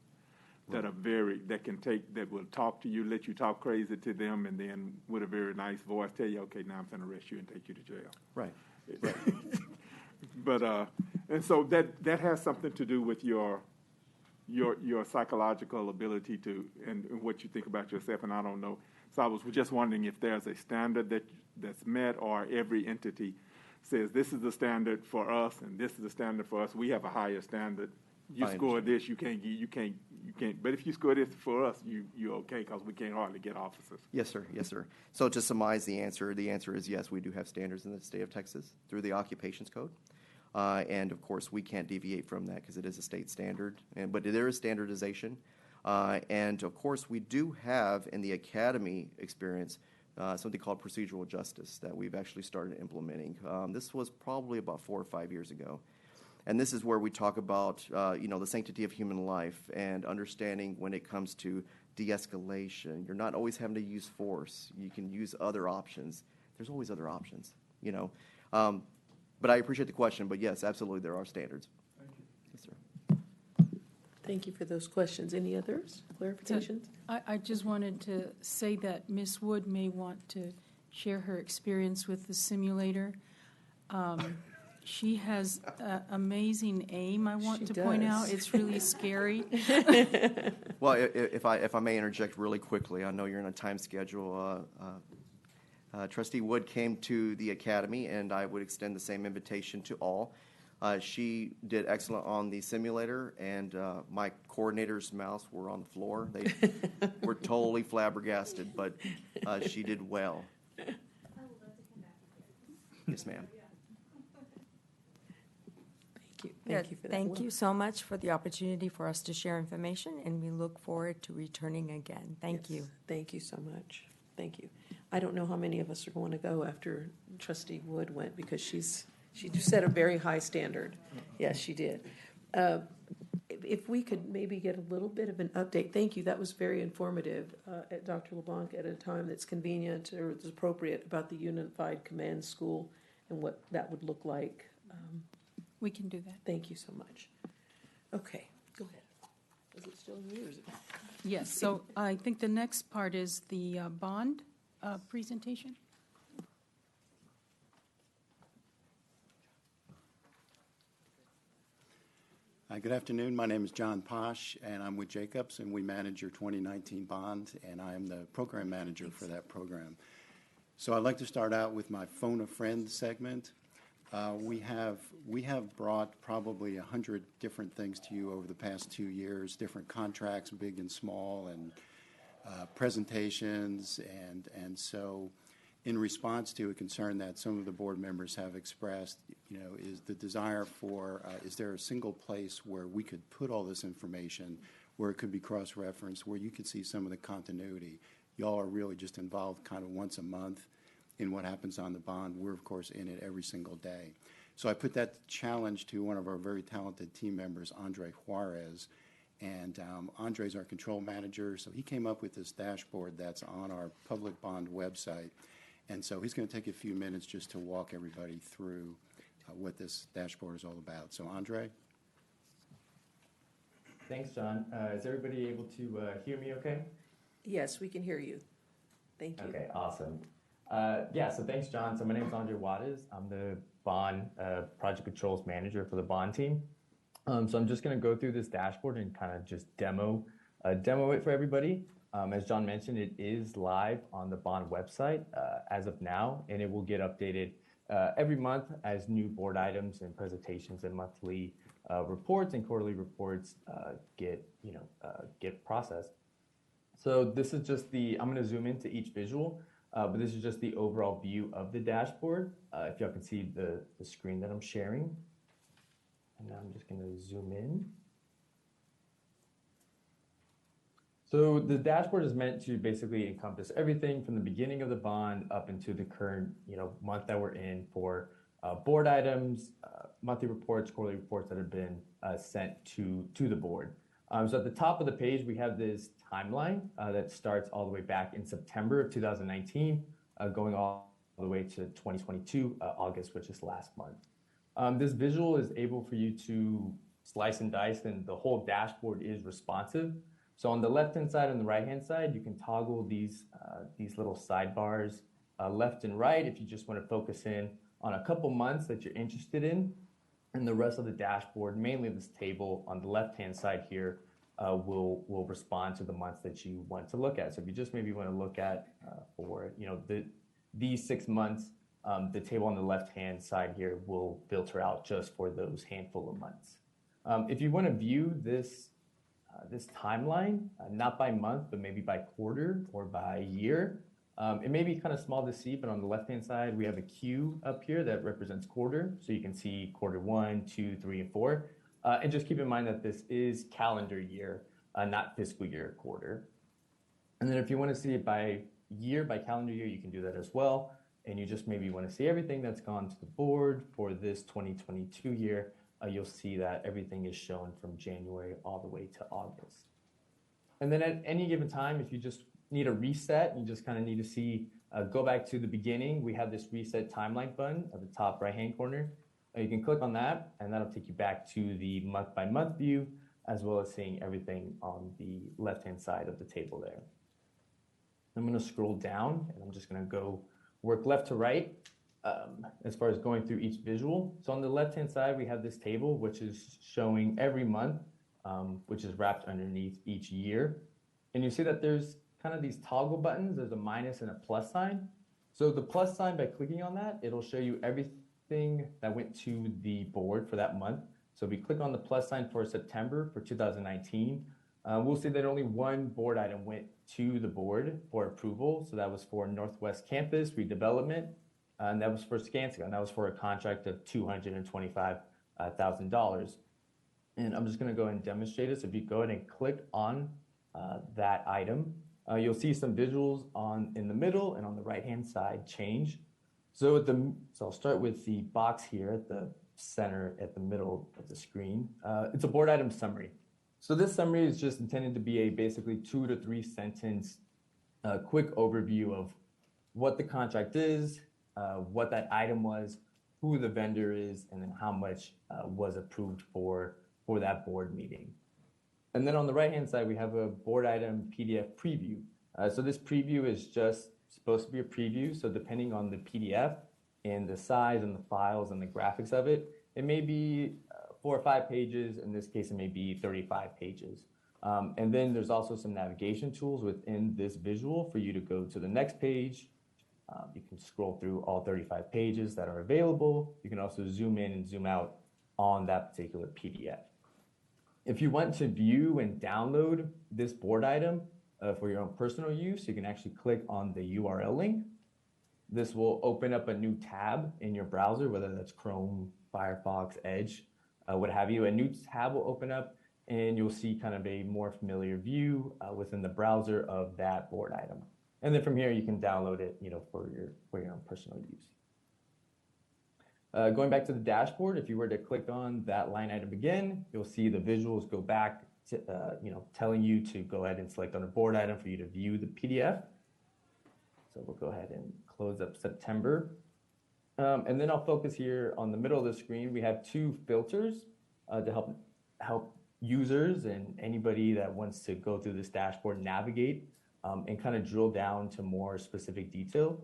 that are that will talk to you, let you talk crazy to them, and then with a very nice voice tell you, okay, now I'm going to arrest you and take you to jail. Right. But and so that has something to do with your psychological ability to and what you think about yourself, and I don't know. So I was just wondering if there's a standard that's met, or every entity says this is the standard for us and this is the standard for us. We have a higher standard. You I score this, you can't. But if you score this for us, you're okay because we can't hardly get officers. Yes, sir. Yes, sir. So to surmise the answer is yes, we do have standards in the state of Texas through the Occupations Code. And of course, we can't deviate from that because it is a state standard. But there is standardization. And of course, we do have in the academy experience something called procedural justice that we've actually started implementing. This was probably about 4 or 5 years ago. And this is where we talk about, the sanctity of human life and understanding when it comes to de-escalation. You're not always having to use force. You can use other options. There's always other options, But I appreciate the question. But yes, absolutely, there are standards. Thank you. Yes, sir. Thank you for those questions. Any others, clarifications? I just wanted to say that Ms. Wood may want to share her experience with the simulator. She has amazing aim, I want to point out. It's really scary. Well, if I may interject really quickly, I know you're in a time schedule. Trustee Wood came to the academy, and I would extend the same invitation to all. She did excellent on the simulator, and my coordinator's mouths were on the floor. They were totally flabbergasted, but she did well. Yes, ma'am. Thank you for that. Thank you so much for the opportunity for us to share information, and we look forward to returning again. Thank you. Thank you so much. Thank you. I don't know how many of us are going to go after Trustee Wood went because she set a very high standard. Yes, she did. If we could maybe get a little bit of an update. Thank you. That was very informative, at Dr. LeBlanc, at a time that's convenient or is appropriate about the Unified Command School and what that would look like. We can do that. Thank you so much. Okay, go ahead. Is it still in yours? Yes, so I think the next part is the bond presentation. Good afternoon. My name is John Posh, and I'm with Jacobs, and we manage your 2019 bond, and I am the program manager for that program. So I'd like to start out with my Phone a Friend segment. We have brought probably 100 different things to you over the past 2 years, different contracts, big and small, and presentations, and so in response to a concern that some of the board members have expressed, is the desire for, is there a single place where we could put all this information, where it could be cross-referenced, where you could see some of the continuity? Y'all are really just involved kind of once a month in what happens on the bond. We're, of course, in it every single day. So I put that challenge to one of our very talented team members, Andre Juarez, and Andre's our control manager, so he came up with this dashboard that's on our public bond website. And so he's going to take a few minutes just to walk everybody through what this dashboard is all about. So, Andre? Thanks, John. Is everybody able to hear me okay? Yes, we can hear you. Thank you. Okay, awesome. So thanks, John. So my name is Andre Juarez. I'm the bond project controls manager for the bond team. So I'm just going to go through this dashboard and kind of just demo it for everybody. As John mentioned, it is live on the bond website as of now, and it will get updated every month as new board items and presentations and monthly reports and quarterly reports get processed. So this is just I'm going to zoom into each visual, but this is just the overall view of the dashboard. If y'all can see the screen that I'm sharing. And now I'm just going to zoom in. So the dashboard is meant to basically encompass everything from the beginning of the bond up into the current month that we're in for board items, monthly reports, quarterly reports that have been sent to the board. So at the top of the page, we have this timeline that starts all the way back in September of 2019, going all the way to 2022, August, which is last month. This visual is able for you to slice and dice, and the whole dashboard is responsive. So on the left-hand side and the right-hand side, you can toggle these little sidebars left and right if you just want to focus in on a couple months that you're interested in. And the rest of the dashboard, mainly this table on the left-hand side here, will respond to the months that you want to look at. So if you just maybe want to look at for these 6 months the table on the left-hand side here will filter out just for those handful of months. If you want to view this timeline, not by month, but maybe by quarter or by year, it may be kind of small to see, but on the left-hand side, we have a Q up here that represents quarter. So you can see quarter 1, 2, 3, and 4. And just keep in mind that this is calendar year, not fiscal year quarter. And then if you want to see it by year, by calendar year, you can do that as well. And you just maybe want to see everything that's gone to the board for this 2022 year. You'll see that everything is shown from January all the way to August. And then at any given time, if you just need a reset, you just kind of need to see, go back to the beginning, we have this reset timeline button at the top right-hand corner. You can click on that, and that'll take you back to the month-by-month view, as well as seeing everything on the left-hand side of the table there. I'm going to scroll down, and I'm just going to go work left to right as far as going through each visual. So on the left-hand side, we have this table, which is showing every month, which is wrapped underneath each year. And you see that there's kind of these toggle buttons. There's a minus and a plus sign. So the plus sign, by clicking on that, it'll show you everything that went to the board for that month. So if we click on the plus sign for September for 2019, we'll see that only one board item went to the board for approval. So that was for Northwest Campus redevelopment, and that was for Skanska, and that was for a contract of $225,000. And I'm just going to go ahead and demonstrate this. If you go ahead and click on that item, you'll see some visuals in the middle and on the right-hand side change. So I'll start with the box here at the center, at the middle of the screen. It's a board item summary. So this summary is just intended to be a basically 2 to 3 sentence quick overview of what the contract is, what that item was, who the vendor is, and then how much was approved for that board meeting. And then on the right-hand side, we have a board item PDF preview. So this preview is just supposed to be a preview. So depending on the PDF and the size and the files and the graphics of it, it may be 4 or 5 pages. In this case, it may be 35 pages. And then there's also some navigation tools within this visual for you to go to the next page. You can scroll through all 35 pages that are available. You can also zoom in and zoom out on that particular PDF. If you want to view and download this board item for your own personal use, you can actually click on the URL link. This will open up a new tab in your browser, whether that's Chrome, Firefox, Edge, what have you. A new tab will open up, and you'll see kind of a more familiar view within the browser of that board item. And then from here, you can download it, for your own personal use. Going back to the dashboard, if you were to click on that line item again, you'll see the visuals go back to, telling you to go ahead and select on a board item for you to view the PDF. So we'll go ahead and close up September. And then I'll focus here on the middle of the screen. We have 2 filters to help users and anybody that wants to go through this dashboard navigate and kind of drill down to more specific detail.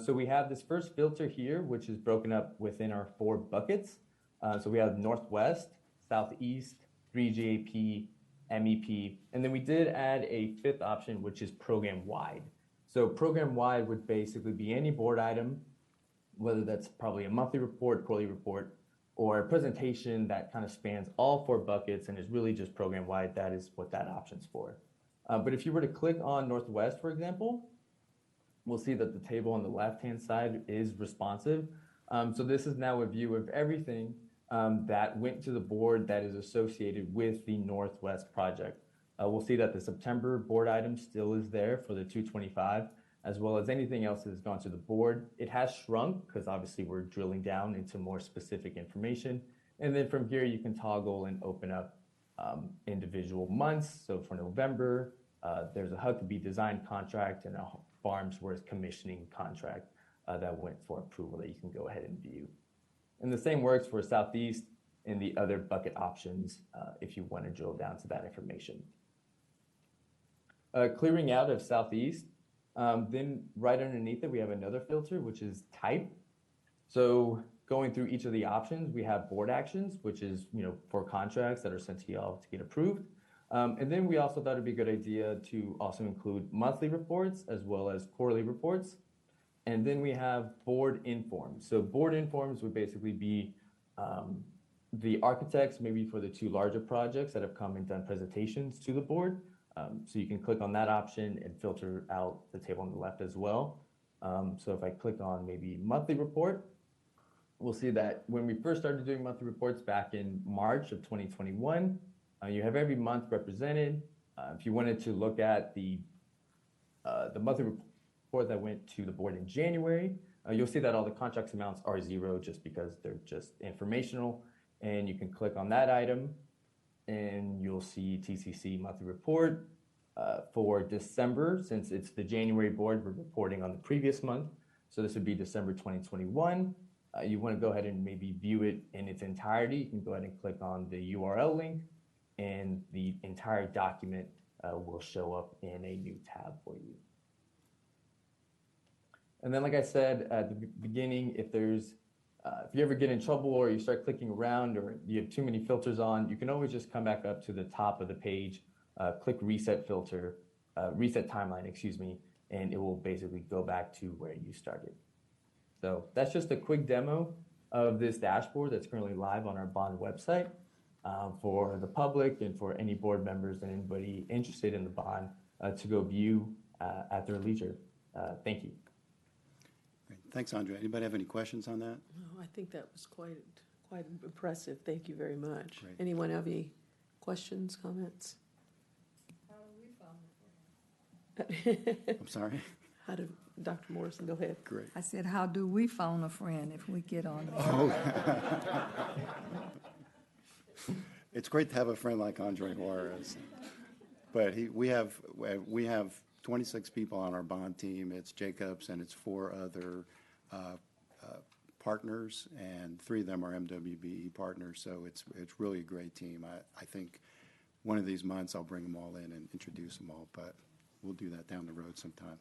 So we have this first filter here, which is broken up within our 4 buckets. So we have Northwest, Southeast, 3GAP, MEP, and then we did add a 5th option, which is program-wide. So program-wide would basically be any board item, whether that's probably a monthly report, quarterly report, or a presentation that kind of spans all 4 buckets and is really just program-wide. That is what that option's for. But if you were to click on Northwest, for example, we'll see that the table on the left-hand side is responsive. So this is now a view of everything that went to the board that is associated with the Northwest project. We'll see that the September board item still is there for the 225, as well as anything else that has gone to the board. It has shrunk because obviously we're drilling down into more specific information. And then from here, you can toggle and open up individual months. So for November, there's a Huckabee design contract and a Farnsworth commissioning contract that went for approval that you can go ahead and view. And the same works for Southeast and the other bucket options if you want to drill down to that information. Clearing out of Southeast, then right underneath it, we have another filter, which is type. So going through each of the options, we have board actions, which is for contracts that are sent to y'all to get approved. And then we also thought it'd be a good idea to also include monthly reports as well as quarterly reports. And then we have board informs. So board informs would basically be the architects, maybe for the two larger projects that have come and done presentations to the board. So you can click on that option and filter out the table on the left as well. So if I click on maybe monthly report, we'll see that when we first started doing monthly reports back in March of 2021, you have every month represented. If you wanted to look at the monthly report that went to the board in January, you'll see that all the contracts amounts are zero just because they're just informational. And you can click on that item and you'll see TCC monthly report for December. Since it's the January board, we're reporting on the previous month. So this would be December 2021. You want to go ahead and maybe view it in its entirety. You can go ahead and click on the URL link and the entire document will show up in a new tab for you. And then, like I said at the beginning, if you ever get in trouble or you start clicking around or you have too many filters on, you can always just come back up to the top of the page, click reset filter, reset timeline, excuse me, and it will basically go back to where you started. So that's just a quick demo of this dashboard that's currently live on our bond website for the public and for any board members and anybody interested in the bond to go view at their leisure. Thank you. Great. Thanks, Andre. Anybody have any questions on that? No, I think that was quite impressive. Thank you very much. Great. Anyone have any questions, comments? I'm sorry? How did, Dr. Morrison, go ahead. Great. I said, how do we phone a friend if we get on there? Oh. It's great to have a friend like Andre Juarez. But we have 26 people on our bond team. It's Jacobs and it's 4 other partners, and 3 of them are MWBE partners. So it's really a great team. I think one of these months I'll bring them all in and introduce them all, but we'll do that down the road sometime.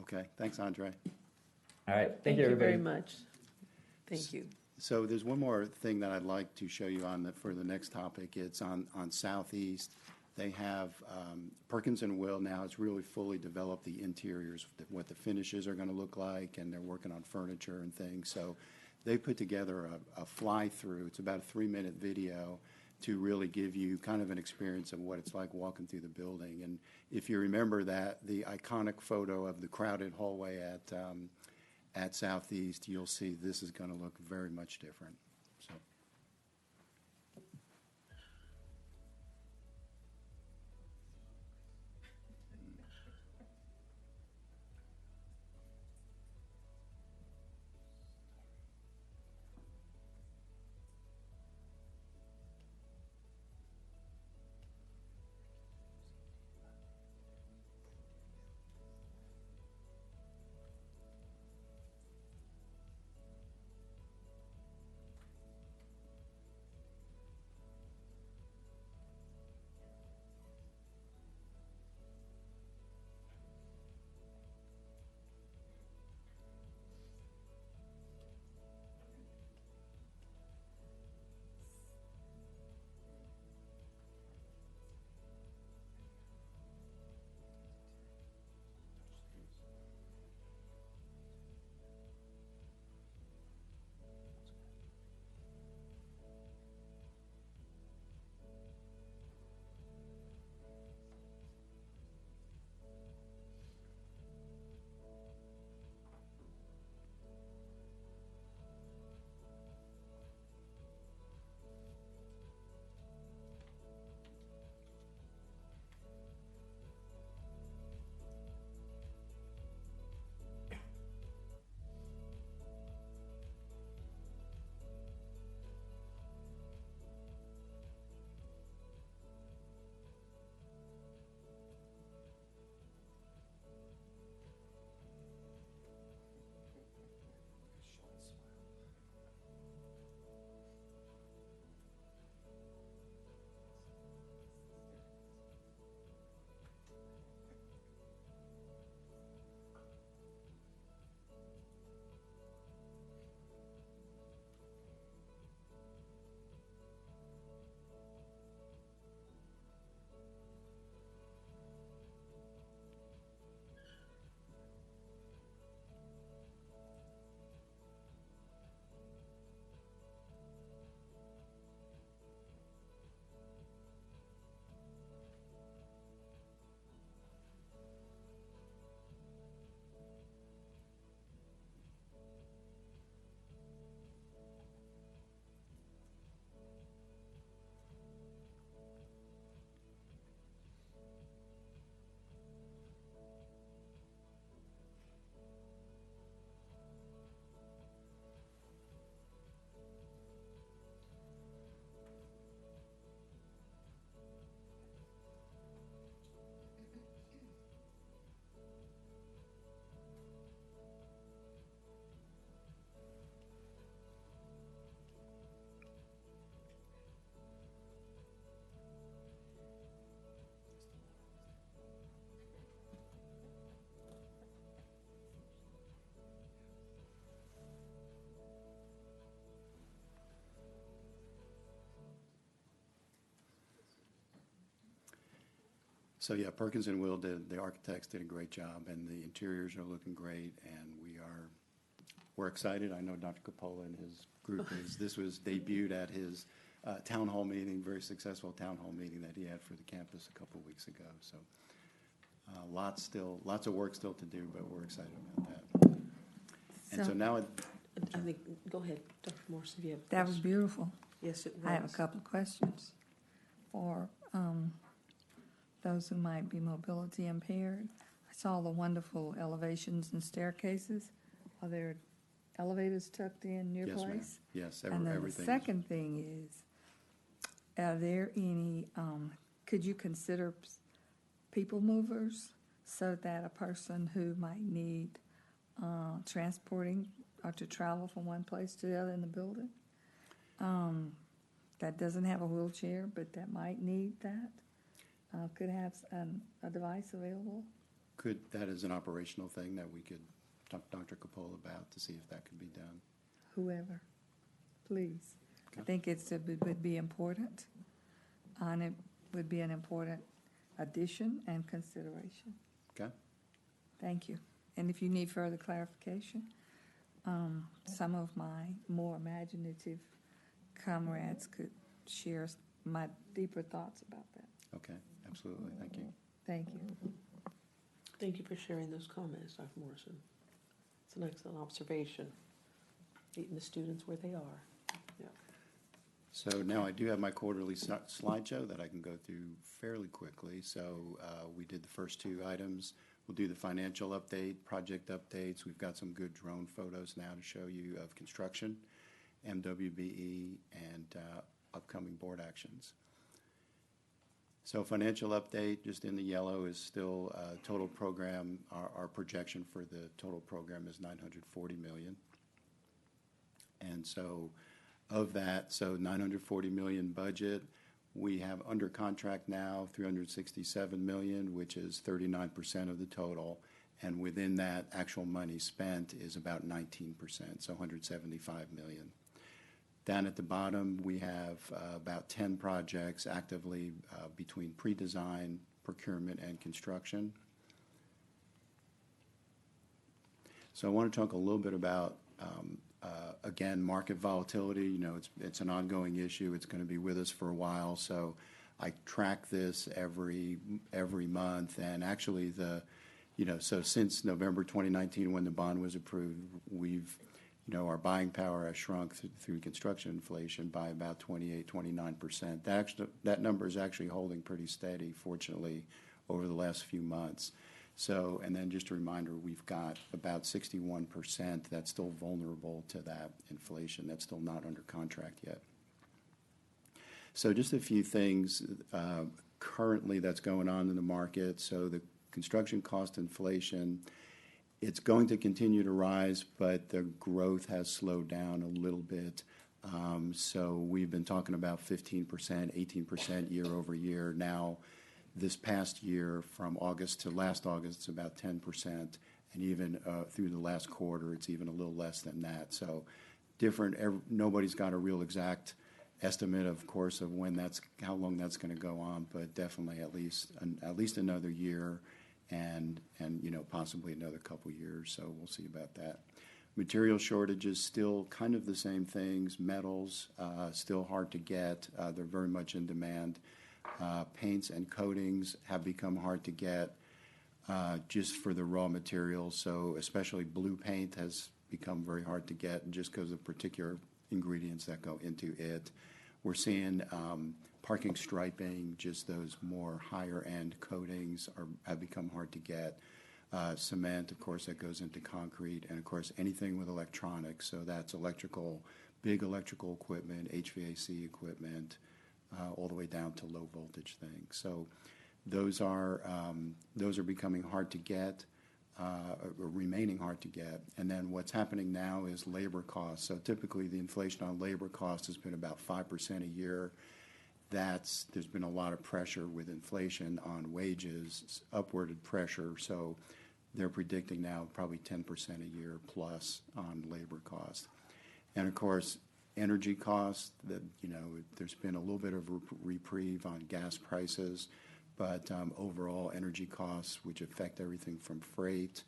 Okay, thanks, Andre. All right, Thank you everybody. very much. Thank you. So there's one more thing that I'd like to show you for the next topic. It's on Southeast. They have Perkins and Will now has really fully developed the interiors, what the finishes are going to look like, and they're working on furniture and things. So they put together a fly-through. It's about a 3-minute video to really give you kind of an experience of what it's like walking through the building. And if you remember that, the iconic photo of the crowded hallway at Southeast, you'll see this is going to look very much different. So. So yeah, Perkins and Will the architects did a great job, and the interiors are looking great, and we're excited. I know Dr. Coppola and his group this was debuted at his town hall meeting, very successful town hall meeting that he had for the campus a couple of weeks ago. So lots of work still to do, but we're excited about that. And so now I think, go ahead, Dr. Morris, if you have a That was question. beautiful. Yes, it was. I have a couple of questions for those who might be mobility impaired. I saw the wonderful elevations and staircases. Are there elevators tucked in your Yes, ma'am. place? Yes, And then the everything. second thing is, are there any, could you consider people movers so that a person who might need transporting or to travel from one place to the other in the building, that doesn't have a wheelchair but that might need that, could have a device available? That is an operational thing that we could talk to Dr. Coppola about to see if that could be done. Whoever, please. Okay. I think it would be important, and it would be an important addition and consideration. Okay. Thank you. And if you need further clarification, some of my more imaginative comrades could share my deeper thoughts about that. Okay, absolutely. Thank you. Thank you. Thank you for sharing those comments, Dr. Morrison. It's an excellent observation, meeting the students where they are. Yeah. So now I do have my quarterly slideshow that I can go through fairly quickly. So we did the first two items. We'll do the financial update, project updates. We've got some good drone photos now to show you of construction, MWBE, and upcoming board actions. So financial update, just in the yellow, is still total program. Our projection for the total program is $940 million. And so of that, so $940 million budget, we have under contract now $367 million, which is 39% of the total. And within that, actual money spent is about 19%, so $175 million. Down at the bottom, we have about 10 projects actively between pre-design, procurement, and construction. So I want to talk a little bit about, again, market volatility. You know, it's an ongoing issue. It's going to be with us for a while. So I track this every month. And actually, so since November 2019, when the bond was approved, our buying power has shrunk through construction inflation by about 29%. That number is actually holding pretty steady, fortunately, over the last few months. So, and then just a reminder, we've got about 61% that's still vulnerable to that inflation. That's still not under contract yet. So just a few things currently that's going on in the market. So the construction cost inflation, it's going to continue to rise, but the growth has slowed down a little bit. So we've been talking about 15%, 18% year over year. Now, this past year, from August to last August, it's about 10%. And even through the last quarter, it's even a little less than that. So nobody's got a real exact estimate, of course, of how long that's going to go on, but definitely at least another year. And possibly another couple years, so we'll see about that. Material shortages, still kind of the same things. Metals, still hard to get. They're very much in demand. Paints and coatings have become hard to get just for the raw materials, so especially blue paint has become very hard to get just because of particular ingredients that go into it. We're seeing parking striping, just those more higher-end coatings have become hard to get. Cement, of course, that goes into concrete, and, of course, anything with electronics. So that's big electrical equipment, HVAC equipment, all the way down to low-voltage things. So those are becoming hard to get, or remaining hard to get. And then what's happening now is labor costs. So typically the inflation on labor costs has been about 5% a year. There's been a lot of pressure with inflation on wages, upward pressure, so they're predicting now probably 10% a year plus on labor cost. And of course, energy costs, there's been a little bit of reprieve on gas prices, but overall energy costs, which affect everything from freight.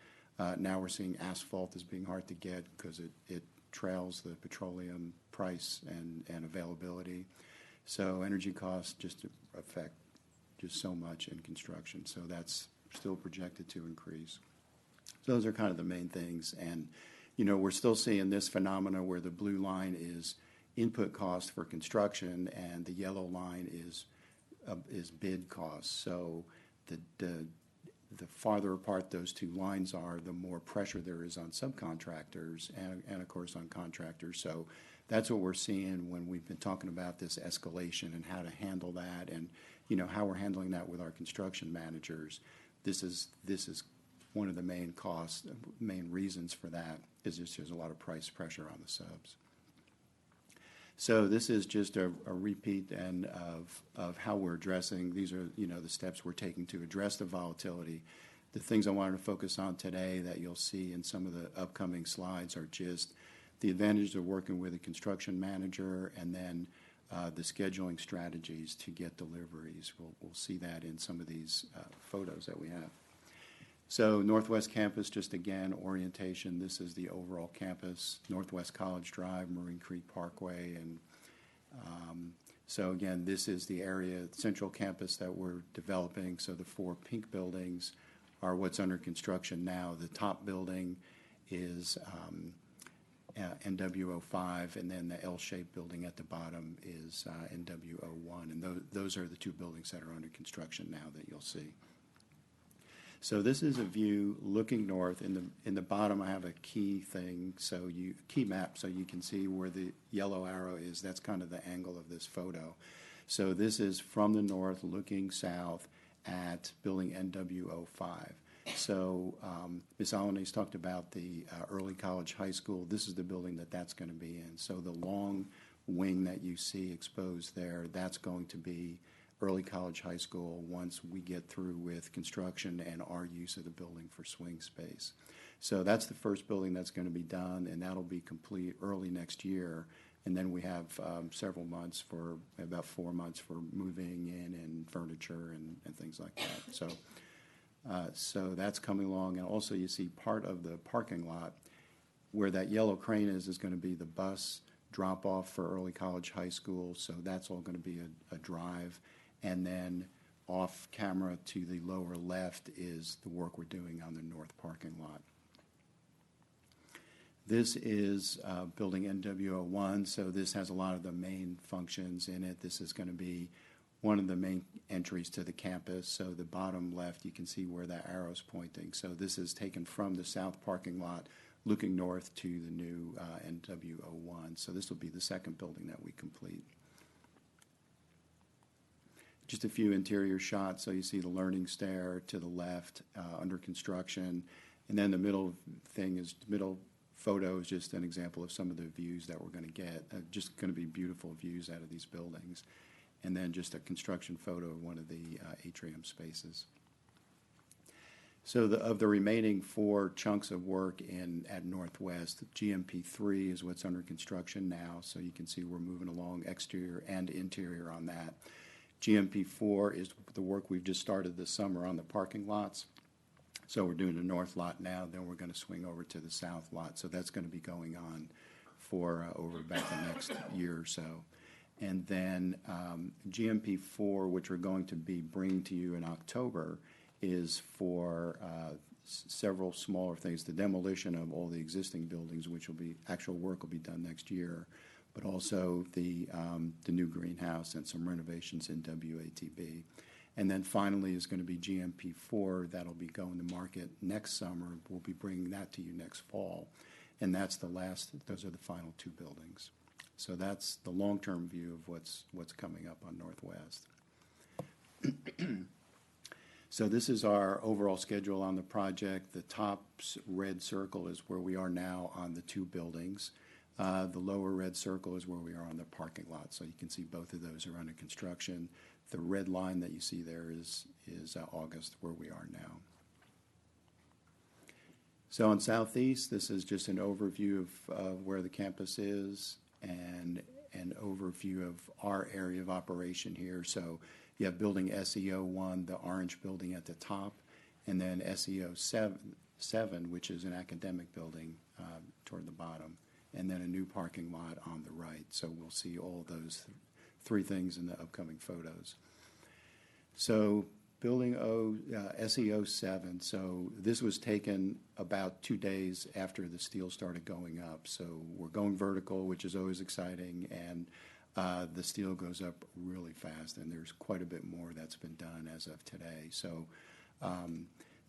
Now we're seeing asphalt as being hard to get because it trails the petroleum price and availability. So energy costs just affect just so much in construction. So that's still projected to increase. So those are kind of the main things. And, you know, we're still seeing this phenomena where the blue line is input cost for construction and the yellow line is bid costs. So the farther apart those two lines are, the more pressure there is on subcontractors and of course on contractors. So that's what we're seeing when we've been talking about this escalation and how to handle that, and you know how we're handling that with our construction managers. This is one of the main reasons for that is just there's a lot of price pressure on the subs. So this is just a repeat and of how we're addressing. These are, you know, the steps we're taking to address the volatility. The things I wanted to focus on today that you'll see in some of the upcoming slides are just the advantages of working with a construction manager, and then the scheduling strategies to get deliveries. We'll see that in some of these photos that we have. So Northwest Campus, just again, orientation. This is the overall campus, Northwest College Drive, Marine Creek Parkway. And so again, this is the area, Central Campus, that we're developing. So the 4 pink buildings are what's under construction now. The top building is NW05, and then the L-shaped building at the bottom is NW01. And those are the 2 buildings that are under construction now that you'll see. So this is a view looking north. In the bottom, I have a key thing, key map, so you can see where the yellow arrow is. That's kind of the angle of this photo. So this is from the north looking south at building NW05. So Ms. Alanis talked about the early college high school. This is the building that's going to be in. So the long wing that you see exposed there, that's going to be early college high school once we get through with construction and our use of the building for swing space. So that's the first building that's going to be done, and that'll be complete early next year. And then we have several months about 4 months for moving in and furniture and things like that. So that's coming along. And also you see part of the parking lot where that yellow crane is going to be the bus drop off for early college high school. So that's all going to be a drive. And then off camera to the lower left is the work we're doing on the north parking lot. This is building NW01, so this has a lot of the main functions in it. This is going to be one of the main entries to the campus. So the bottom left, you can see where that arrow's pointing. So this is taken from the south parking lot looking north to the new NW01. So this will be the second building that we complete. Just a few interior shots. So you see the learning stair to the left under construction. And then the middle photo is just an example of some of the views that we're going to get. Just going to be beautiful views out of these buildings. And then just a construction photo of one of the atrium spaces. So of the remaining 4 chunks of work at Northwest, GMP3 is what's under construction now. So you can see we're moving along exterior and interior on that. GMP4 is the work we've just started this summer on the parking lots. So we're doing the north lot now, then we're going to swing over to the south lot. So that's going to be going on for over about the next year or so. And then GMP4, which we're going to be bringing to you in October, is for several smaller things. The demolition of all the existing buildings, which will be, actual work will be done next year, but also the new greenhouse and some renovations in WATB. And then finally is going to be GMP4. That'll be going to market next summer. We'll be bringing that to you next fall. And that's those are the final 2 buildings. So that's the long-term view of what's coming up on Northwest. So this is our overall schedule on the project. The top red circle is where we are now on the 2 buildings. The lower red circle is where we are on the parking lot. So you can see both of those are under construction. The red line that you see there is August, where we are now. So on Southeast, this is just an overview of where the campus is and an overview of our area of operation here. So you have building SEO1, the orange building at the top, and then SEO7, which is an academic building toward the bottom, and then a new parking lot on the right. So we'll see all those three things in the upcoming photos. So building SEO7, so this was taken about 2 days after the steel started going up. So we're going vertical, which is always exciting, and the steel goes up really fast, and there's quite a bit more that's been done as of today. So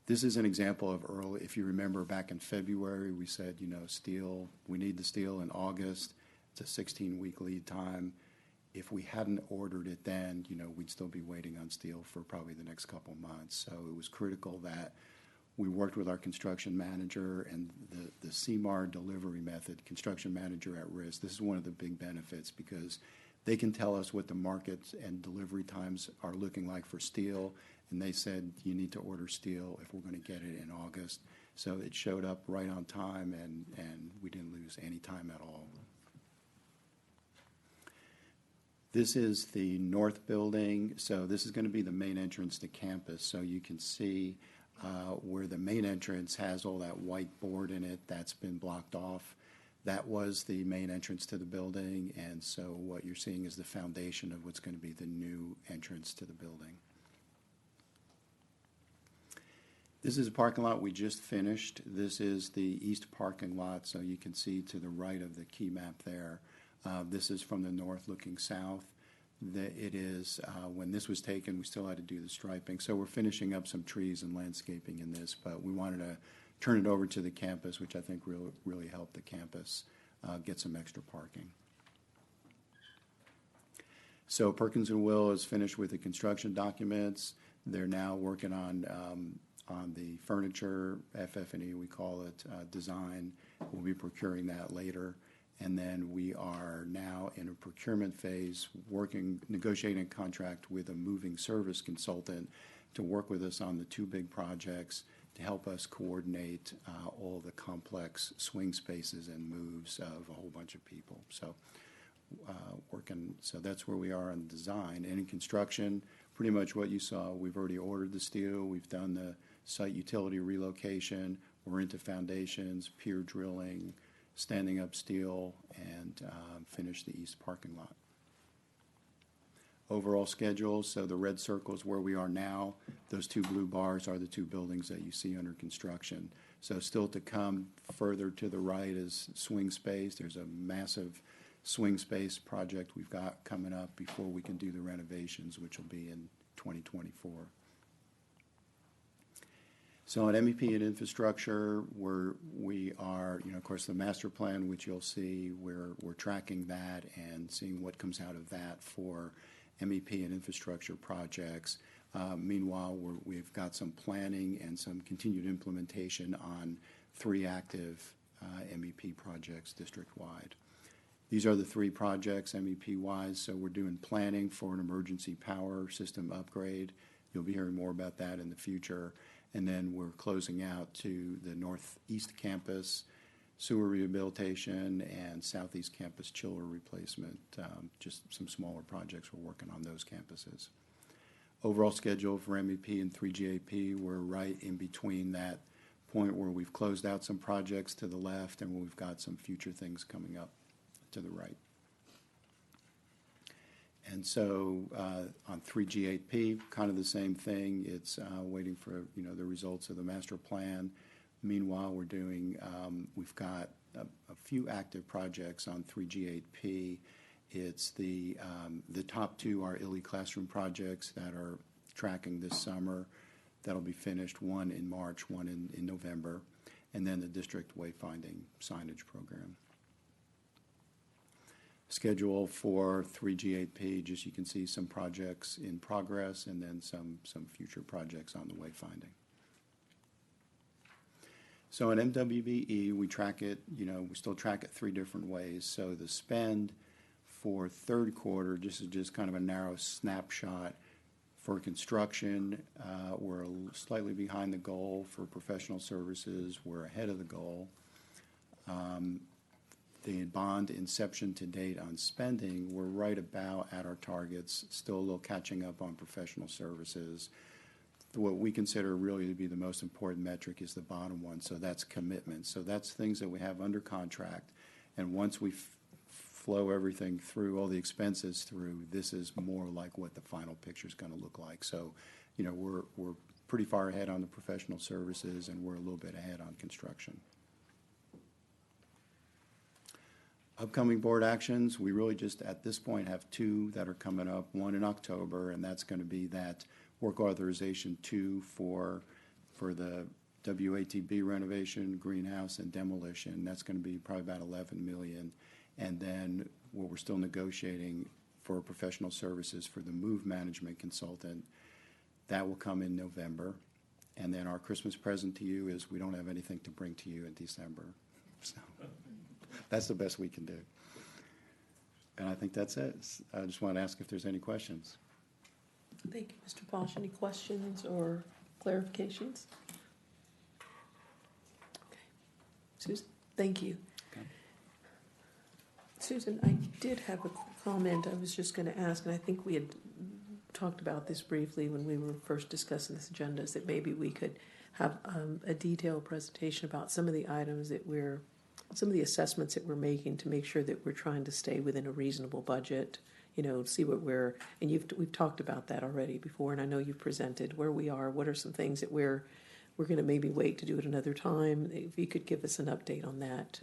this is an example of early, if you remember back in February, we said, steel, we need the steel in August. It's a 16-week lead time. If we hadn't ordered it then, we'd still be waiting on steel for probably the next couple months. So it was critical that we worked with our construction manager and the CMAR delivery method, construction manager at risk. This is one of the big benefits because they can tell us what the market and delivery times are looking like for steel. And they said, you need to order steel if we're going to get it in August. So it showed up right on time, and we didn't lose any time at all. This is the north building. So this is going to be the main entrance to campus. So you can see where the main entrance has all that white board in it that's been blocked off. That was the main entrance to the building. And so what you're seeing is the foundation of what's going to be the new entrance to the building. This is a parking lot we just finished. This is the east parking lot, so you can see to the right of the key map there. This is from the north looking south. It is, when this was taken, we still had to do the striping. So we're finishing up some trees and landscaping in this, but we wanted to turn it over to the campus, which I think really helped the campus get some extra parking. So Perkins & Will is finished with the construction documents. They're now working on the furniture, FF&E we call it, design. We'll be procuring that later. And then we are now in a procurement phase, negotiating a contract with a moving service consultant to work with us on the two big projects to help us coordinate all the complex swing spaces and moves of a whole bunch of people. So so that's where we are on design. And in construction, pretty much what you saw, we've already ordered the steel, we've done the site utility relocation, we're into foundations, pier drilling, standing up steel, and finished the east parking lot. Overall schedule, so the red circle is where we are now. Those two blue bars are the two buildings that you see under construction. So still to come further to the right is swing space. There's a massive swing space project we've got coming up before we can do the renovations, which will be in 2024. So on MEP and infrastructure, we are, of course, the master plan, which you'll see, we're tracking that and seeing what comes out of that for MEP and infrastructure projects. Meanwhile, we've got some planning and some continued implementation on 3 active MEP projects district-wide. These are the 3 projects MEP-wise, so we're doing planning for an emergency power system upgrade. You'll be hearing more about that in the future. And then we're closing out to the Northeast Campus, sewer rehabilitation, and Southeast Campus chiller replacement, just some smaller projects we're working on those campuses. Overall schedule for MEP and 3GAP, we're right in between that point where we've closed out some projects to the left and we've got some future things coming up to the right. And so on 3GAP, kind of the same thing. It's waiting for the results of the master plan. Meanwhile, we've got a few active projects on 3GAP. It's the top 2 are ILI classroom projects that are tracking this summer. That'll be finished, one in March, one in November, and then the district wayfinding signage program. Schedule for 3GAP, just you can see some projects in progress and then some future projects on the wayfinding. So in MWBE, we track it, we still track it 3 different ways. So the spend for third quarter, this is just kind of a narrow snapshot. For construction, we're slightly behind the goal. For professional services, we're ahead of the goal. the bond inception to date on spending, we're right about at our targets, still a little catching up on professional services. What we consider really to be the most important metric is the bottom one, so that's commitment. So that's things that we have under contract, and once we flow everything through, all the expenses through, this is more like what the final picture is going to look like. So, you know, we're pretty far ahead on the professional services, and we're a little bit ahead on construction. Upcoming board actions, we really just at this point have two that are coming up, one in October, and that's going to be that work authorization 2 for the WATB renovation, greenhouse, and demolition. That's going to be probably about $11 million. And then what we're still negotiating for professional services for the move management consultant, that will come in November. And then our Christmas present to you is we don't have anything to bring to you in December. So that's the best we can do. And I think that's it. I just want to ask if there's any questions. Thank you, Mr. Posh. Any questions or clarifications? Okay. Susan, thank you. Okay. Susan, I did have a comment I was just going to ask, and I think we had talked about this briefly when we were first discussing this agenda, is that maybe we could have a detailed presentation about some of the items that some of the assessments that we're making to make sure that we're trying to stay within a reasonable budget, you know, see what and we've talked about that already before, and I know you've presented where we are, what are some things that we're going to maybe wait to do at another time. If you could give us an update on that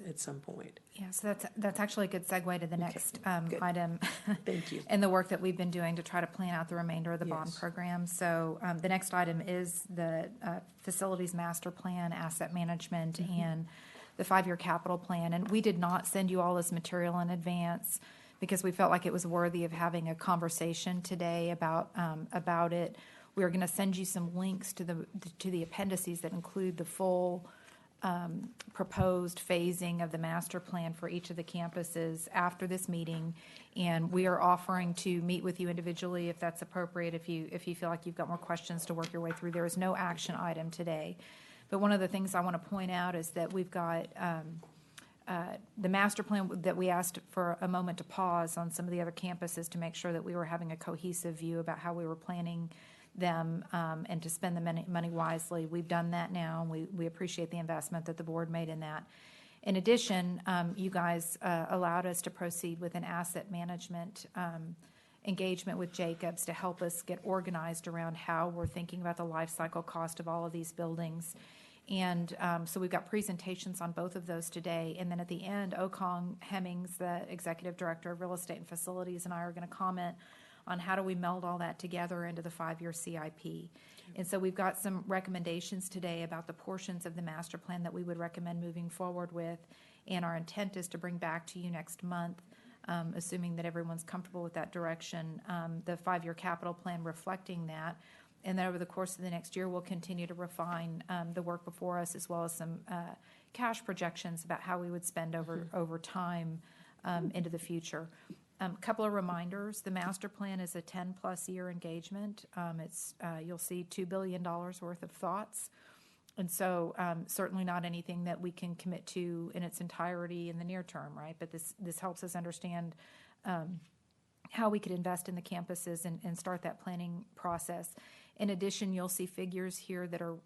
at some point. Yeah, so that's actually a good segue to the next item. Thank you. And the work that we've been doing to try to plan out the remainder of the bond program. So the next item is the facilities master plan, asset management, and the 5-year capital plan. And we did not send you all this material in advance because we felt like it was worthy of having a conversation today about it. We are going to send you some links to the appendices that include the full proposed phasing of the master plan for each of the campuses after this meeting, and we are offering to meet with you individually if that's appropriate. If you feel like you've got more questions to work your way through, there is no action item today. But one of the things I want to point out is that we've got the master plan that we asked for a moment to pause on some of the other campuses to make sure that we were having a cohesive view about how we were planning them and to spend the money wisely. We've done that now, and we appreciate the investment that the board made in that. In addition, you guys allowed us to proceed with an asset management engagement with Jacobs to help us get organized around how we're thinking about the life cycle cost of all of these buildings. And so we've got presentations on both of those today. And then at the end, Okong Hemmings, the Executive Director of Real Estate and Facilities, and I are going to comment on how do we meld all that together into the 5-year CIP. And so we've got some recommendations today about the portions of the master plan that we would recommend moving forward with. And our intent is to bring back to you next month, assuming that everyone's comfortable with that direction, the 5-year capital plan reflecting that. And then over the course of the next year, we'll continue to refine the work before us, as well as some cash projections about how we would spend over time into the future. Couple of reminders: the master plan is a 10+ year engagement. You'll see $2 billion worth of thoughts, and so certainly not anything that we can commit to in its entirety in the near term, right? But this helps us understand how we could invest in the campuses and start that planning process. In addition, you'll see figures here that are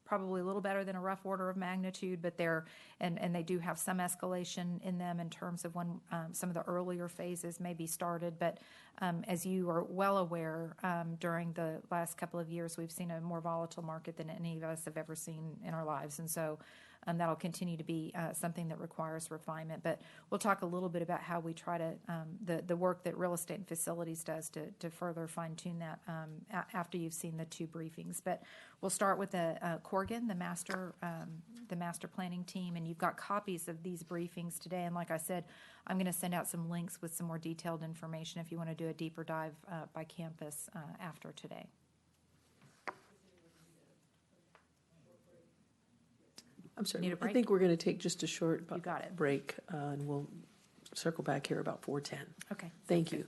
probably a little better than a rough order of magnitude, but they do have some escalation in them in terms of when some of the earlier phases may be started. But as you are well aware, during the last couple of years, we've seen a more volatile market than any of us have ever seen in our lives. And so that'll continue to be something that requires refinement. But we'll talk a little bit about how we try to, the work that Real Estate and Facilities does to further fine-tune that after you've seen the two briefings. But we'll start with the Corgan, the master planning team, and you've got copies of these briefings today. And like I said, I'm going to send out some links with some more detailed information if you want to do a deeper dive by campus after today. I'm sorry, I think we're going to take just a short break, and we'll circle back here about 4:10. Okay. Thank you.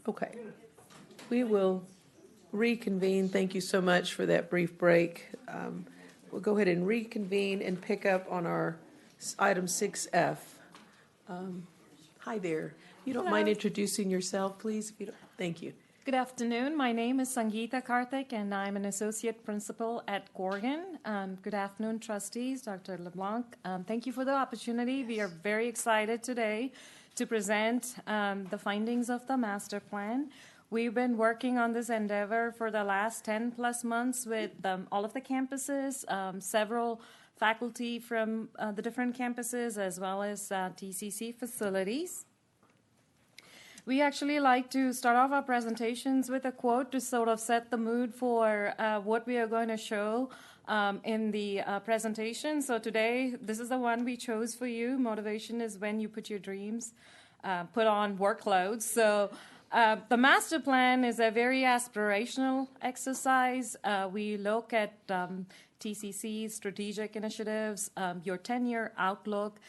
Okay. We will reconvene. Thank you so much for that brief break. We'll go ahead and reconvene and pick up on our item 6F. Hi there. You don't mind introducing yourself, please? If you don't, thank you. Good afternoon. My name is Sangeeta Karthik, and I'm an associate principal at Corgan. Good afternoon, trustees, Dr. LeBlanc. Thank you for the opportunity. We are very excited today to present the findings of the master plan. We've been working on this endeavor for the last 10 plus months with all of the campuses, several faculty from the different campuses, as well as TCC facilities. We actually like to start off our presentations with a quote to sort of set the mood for what we are going to show in the presentation. So today, this is the one we chose for you. Motivation is when you put your dreams, put on workloads. So the master plan is a very aspirational exercise. We look at TCC's strategic initiatives, your 10-year outlook.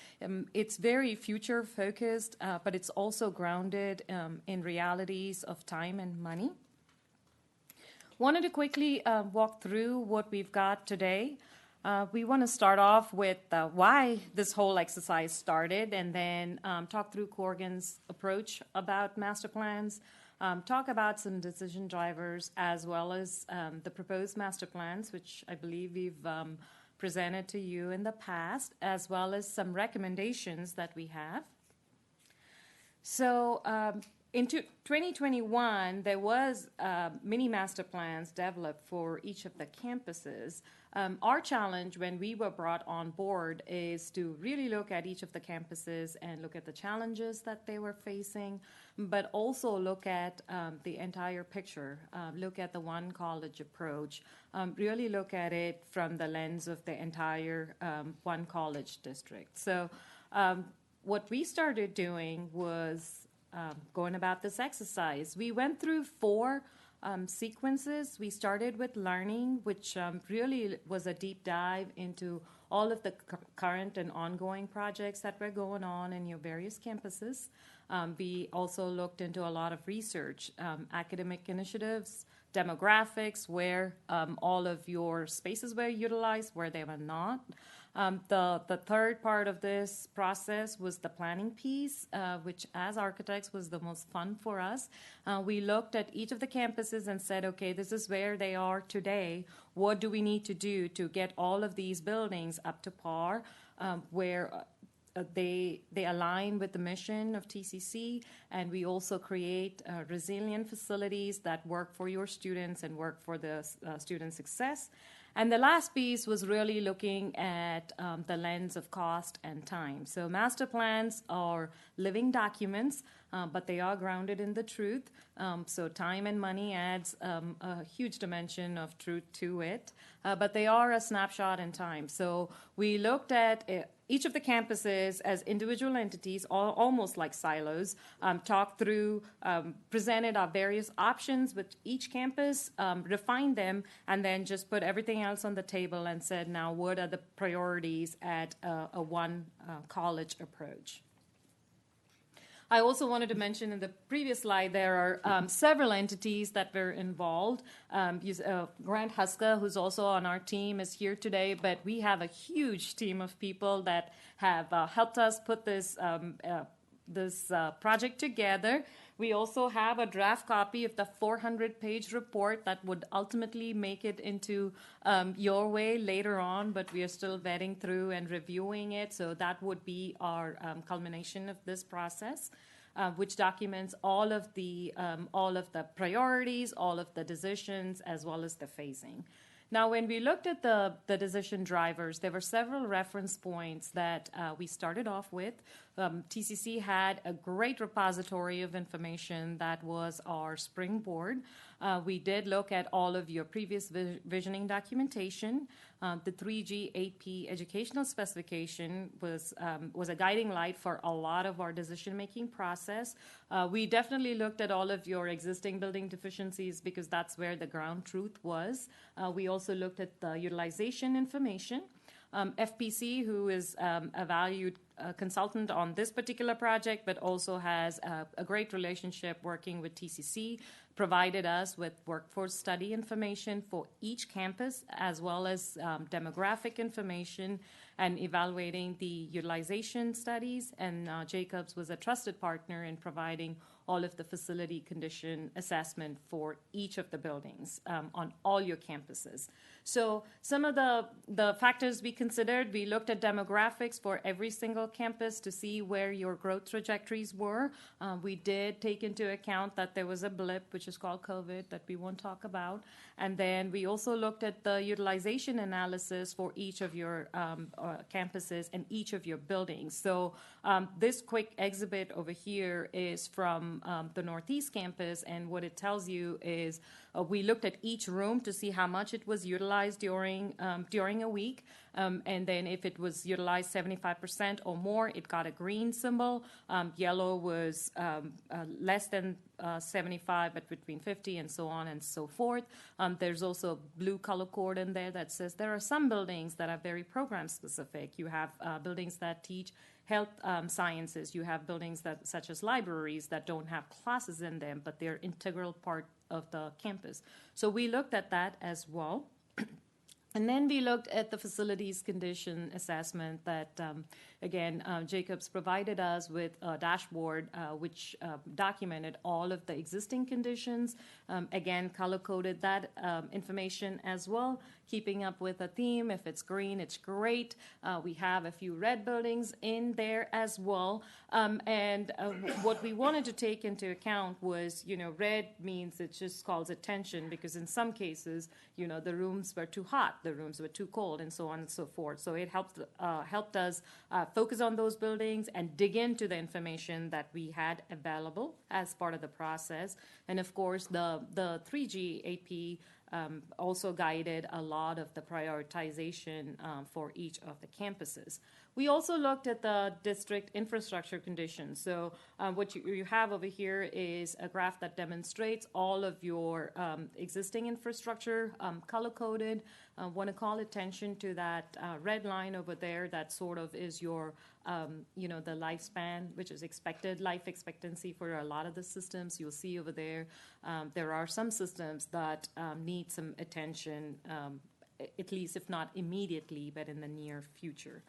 It's very future-focused, but it's also grounded in realities of time and money. Wanted to quickly walk through what we've got today. We want to start off with why this whole exercise started, and then talk through Corgan's approach about master plans, talk about some decision drivers, as well as the proposed master plans, which I believe we've presented to you in the past, as well as some recommendations that we have. So in 2021, there was mini master plans developed for each of the campuses. Our challenge when we were brought on board is to really look at each of the campuses and look at the challenges that they were facing, but also look at the entire picture, look at the one college approach, really look at it from the lens of the entire one college district. So what we started doing was going about this exercise. We went through 4 sequences. We started with learning, which really was a deep dive into all of the current and ongoing projects that were going on in your various campuses. We also looked into a lot of research, academic initiatives, demographics, where all of your spaces were utilized, where they were not. The third part of this process was the planning piece, which as architects was the most fun for us. We looked at each of the campuses and said, okay, this is where they are today. What do we need to do to get all of these buildings up to par, where they align with the mission of TCC, and we also create resilient facilities that work for your students and work for the student success. And the last piece was really looking at the lens of cost and time. So master plans are living documents, but they are grounded in the truth. So time and money adds a huge dimension of truth to it, but they are a snapshot in time. So we looked at each of the campuses as individual entities, almost like silos, talked through, presented our various options with each campus, refined them, and then just put everything else on the table and said, now what are the priorities at a one college approach? I also wanted to mention in the previous slide, there are several entities that were involved. Grant Huska, who's also on our team, is here today, but we have a huge team of people that have helped us put this project together. We also have a draft copy of the 400-page report that would ultimately make it into your way later on, but we are still vetting through and reviewing it. So that would be our culmination of this process, which documents all of the priorities, all of the decisions, as well as the phasing. Now, when we looked at the decision drivers, there were several reference points that we started off with. TCC had a great repository of information that was our springboard. We did look at all of your previous visioning documentation. The 3G 8P educational specification was a guiding light for a lot of our decision-making process. We definitely looked at all of your existing building deficiencies because that's where the ground truth was. We also looked at the utilization information. FPC, who is a valued consultant on this particular project, but also has a great relationship working with TCC, provided us with workforce study information for each campus, as well as demographic information and evaluating the utilization studies. And Jacobs was a trusted partner in providing all of the facility condition assessment for each of the buildings on all your campuses. So some of the factors we considered, we looked at demographics for every single campus to see where your growth trajectories were. We did take into account that there was a blip, which is called COVID, that we won't talk about. And then we also looked at the utilization analysis for each of your campuses and each of your buildings. So this quick exhibit over here is from the Northeast campus, and what it tells you is we looked at each room to see how much it was utilized during a week, and then if it was utilized 75% or more, it got a green symbol. Yellow was less than 75, but between 50, and so on and so forth. There's also a blue color code in there that says there are some buildings that are very program specific. You have buildings that teach health sciences. You have buildings that, such as libraries, that don't have classes in them, but they're integral part of the campus. So we looked at that as well. And then we looked at the facilities condition assessment that, again, Jacobs provided us with a dashboard which documented all of the existing conditions. Again, color-coded that information as well, keeping up with a theme. If it's green, it's great. We have a few red buildings in there as well. And what we wanted to take into account was, red means it just calls attention because in some cases, the rooms were too hot, the rooms were too cold, and so on and so forth. So it helped us focus on those buildings and dig into the information that we had available as part of the process. And of course, the 3G 8P also guided a lot of the prioritization for each of the campuses. We also looked at the district infrastructure conditions. So what you have over here is a graph that demonstrates all of your existing infrastructure color-coded. Want to call attention to that red line over there. That sort of is your, the lifespan, which is expected life expectancy for a lot of the systems. You'll see over there, there are some systems that need some attention, at least if not immediately, but in the near future.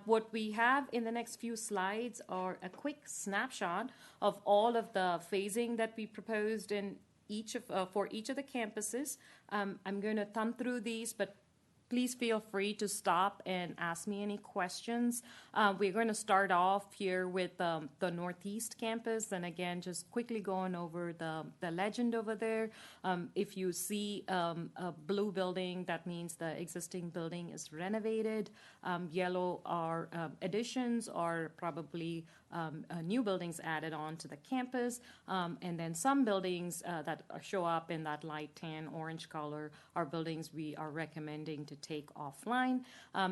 What we have in the next few slides are a quick snapshot of all of the phasing that we proposed in for each of the campuses. I'm going to thumb through these, but please feel free to stop and ask me any questions. We're going to start off here with the Northeast campus, and again, just quickly going over the legend over there. If you see a blue building, that means the existing building is renovated. Yellow are additions or probably new buildings added on to the campus. And then some buildings that show up in that light tan orange color are buildings we are recommending to take offline.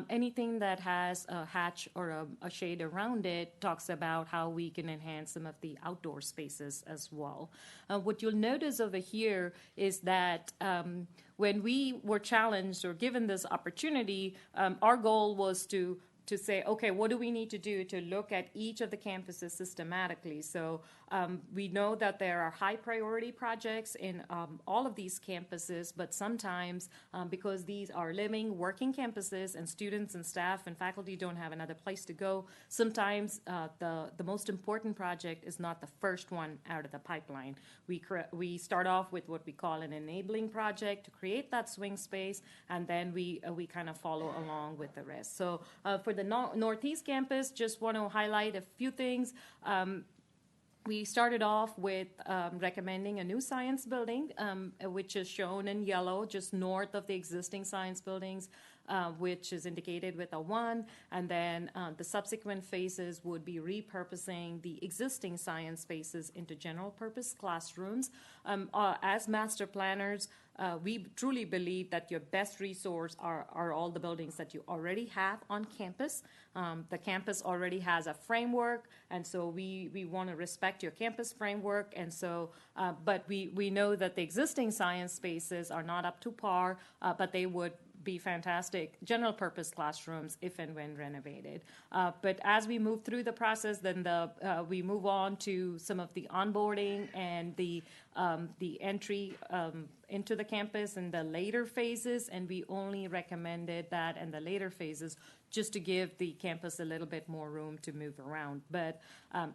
Anything that has a hatch or a shade around it talks about how we can enhance some of the outdoor spaces as well. What you'll notice over here is that when we were challenged or given this opportunity, our goal was to say, okay, what do we need to do to look at each of the campuses systematically? So we know that there are high priority projects in all of these campuses, but sometimes because these are living, working campuses and students and staff and faculty don't have another place to go, sometimes the most important project is not the first one out of the pipeline. We start off with what we call an enabling project to create that swing space, and then we kind of follow along with the rest. So for the Northeast campus, just want to highlight a few things. We started off with recommending a new science building, which is shown in yellow, just north of the existing science buildings, which is indicated with a 1. And then the subsequent phases would be repurposing the existing science spaces into general purpose classrooms. As master planners, we truly believe that your best resource are all the buildings that you already have on campus. The campus already has a framework, and so we want to respect your campus framework. And so, but we know that the existing science spaces are not up to par, but they would be fantastic general purpose classrooms if and when renovated. But as we move through the process, then we move on to some of the onboarding and the entry into the campus in the later phases, and we only recommended that in the later phases just to give the campus a little bit more room to move around. But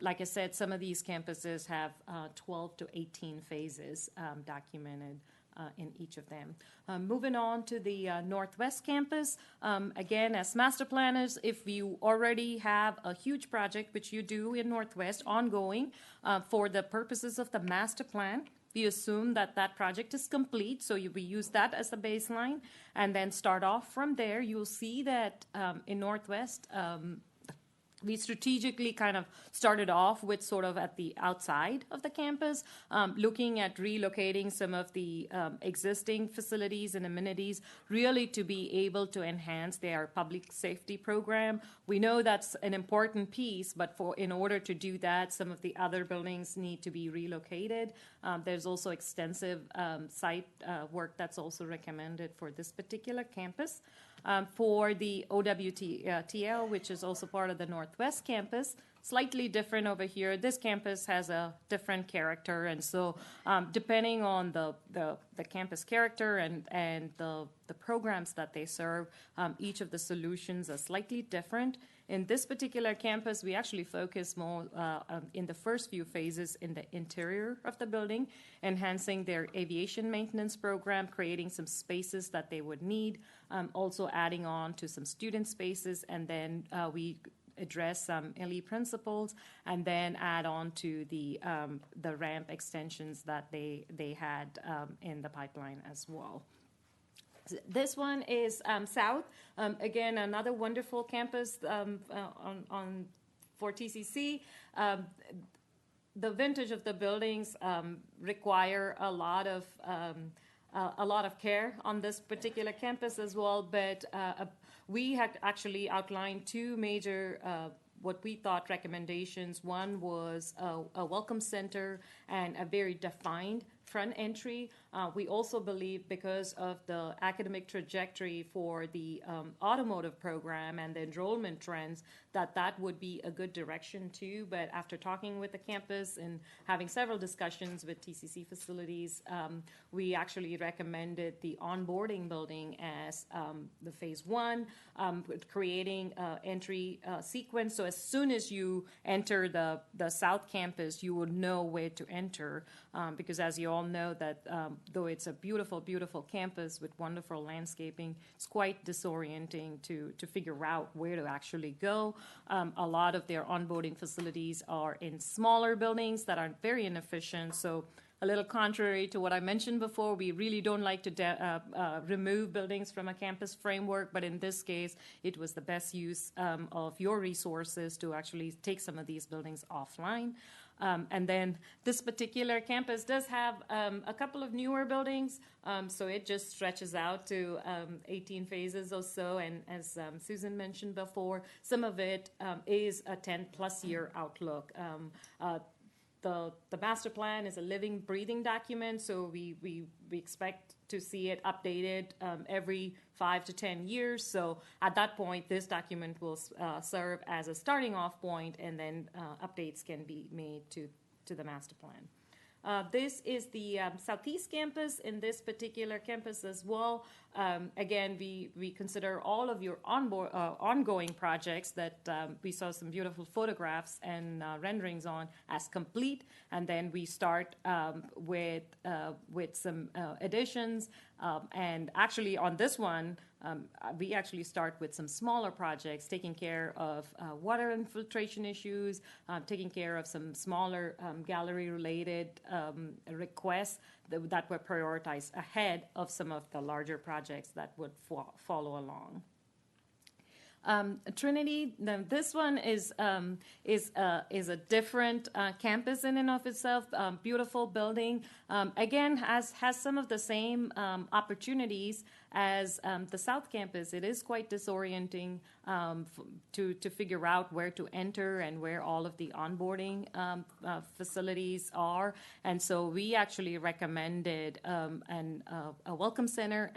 like I said, some of these campuses have 12 to 18 phases documented in each of them. Moving on to the Northwest campus, again, as master planners, if you already have a huge project, which you do in Northwest, ongoing, for the purposes of the master plan, we assume that that project is complete, so we use that as the baseline, and then start off from there. You'll see that in Northwest, we strategically kind of started off with sort of at the outside of the campus, looking at relocating some of the existing facilities and amenities, really to be able to enhance their public safety program. We know that's an important piece, but in order to do that, some of the other buildings need to be relocated. There's also extensive site work that's also recommended for this particular campus. For the OWTL, which is also part of the Northwest campus, slightly different over here. This campus has a different character, and so depending on the campus character and the programs that they serve, each of the solutions are slightly different. In this particular campus, we actually focus more in the first few phases in the interior of the building, enhancing their aviation maintenance program, creating some spaces that they would need, also adding on to some student spaces, and then we address some LE principles, and then add on to the ramp extensions that they had in the pipeline as well. This one is south. Again, another wonderful campus for TCC. The vintage of the buildings require a lot of care on this particular campus as well, but we had actually outlined two major what we thought recommendations. One was a welcome center and a very defined front entry. We also believe, because of the academic trajectory for the automotive program and the enrollment trends, that would be a good direction too. But after talking with the campus and having several discussions with TCC facilities, we actually recommended the onboarding building as the phase one, creating an entry sequence. So as soon as you enter the South Campus, you will know where to enter, because as you all know, that though it's a beautiful, beautiful campus with wonderful landscaping, it's quite disorienting to figure out where to actually go. A lot of their onboarding facilities are in smaller buildings that are very inefficient. So a little contrary to what I mentioned before, we really don't like to remove buildings from a campus framework, but in this case, it was the best use of your resources to actually take some of these buildings offline. And then this particular campus does have a couple of newer buildings, so it just stretches out to 18 phases or so. And as Susan mentioned before, some of it is a 10-plus year outlook. The master plan is a living, breathing document, so we expect to see it updated every 5 to 10 years. So at that point, this document will serve as a starting off point, and then updates can be made to the master plan. This is the Southeast Campus. In this particular campus as well, again, we consider all of your ongoing projects that we saw some beautiful photographs and renderings on as complete, and then we start with some additions. And actually on this one, we actually start with some smaller projects, taking care of water infiltration issues, taking care of some smaller gallery-related requests that were prioritized ahead of some of the larger projects that would follow along. Trinity, this one is a different campus in and of itself. Beautiful building. Again, has some of the same opportunities as the South Campus. It is quite disorienting to figure out where to enter and where all of the onboarding facilities are. And so we actually recommended a welcome center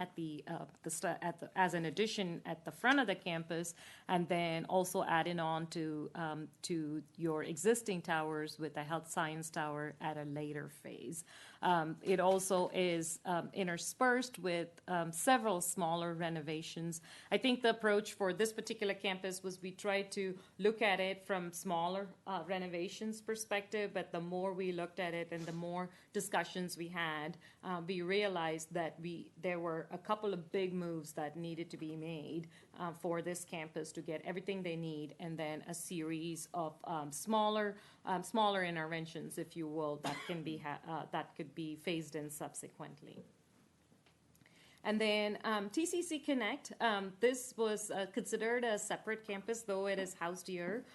as an addition at the front of the campus, and then also adding on to your existing towers with the health science tower at a later phase. It also is interspersed with several smaller renovations. I think the approach for this particular campus was we tried to look at it from smaller renovations perspective, but the more we looked at it and the more discussions we had, we realized that there were a couple of big moves that needed to be made for this campus to get everything they need, and then a series of smaller interventions, if you will, that could be phased in subsequently. And then TCC Connect, this was considered a separate campus, though it is housed here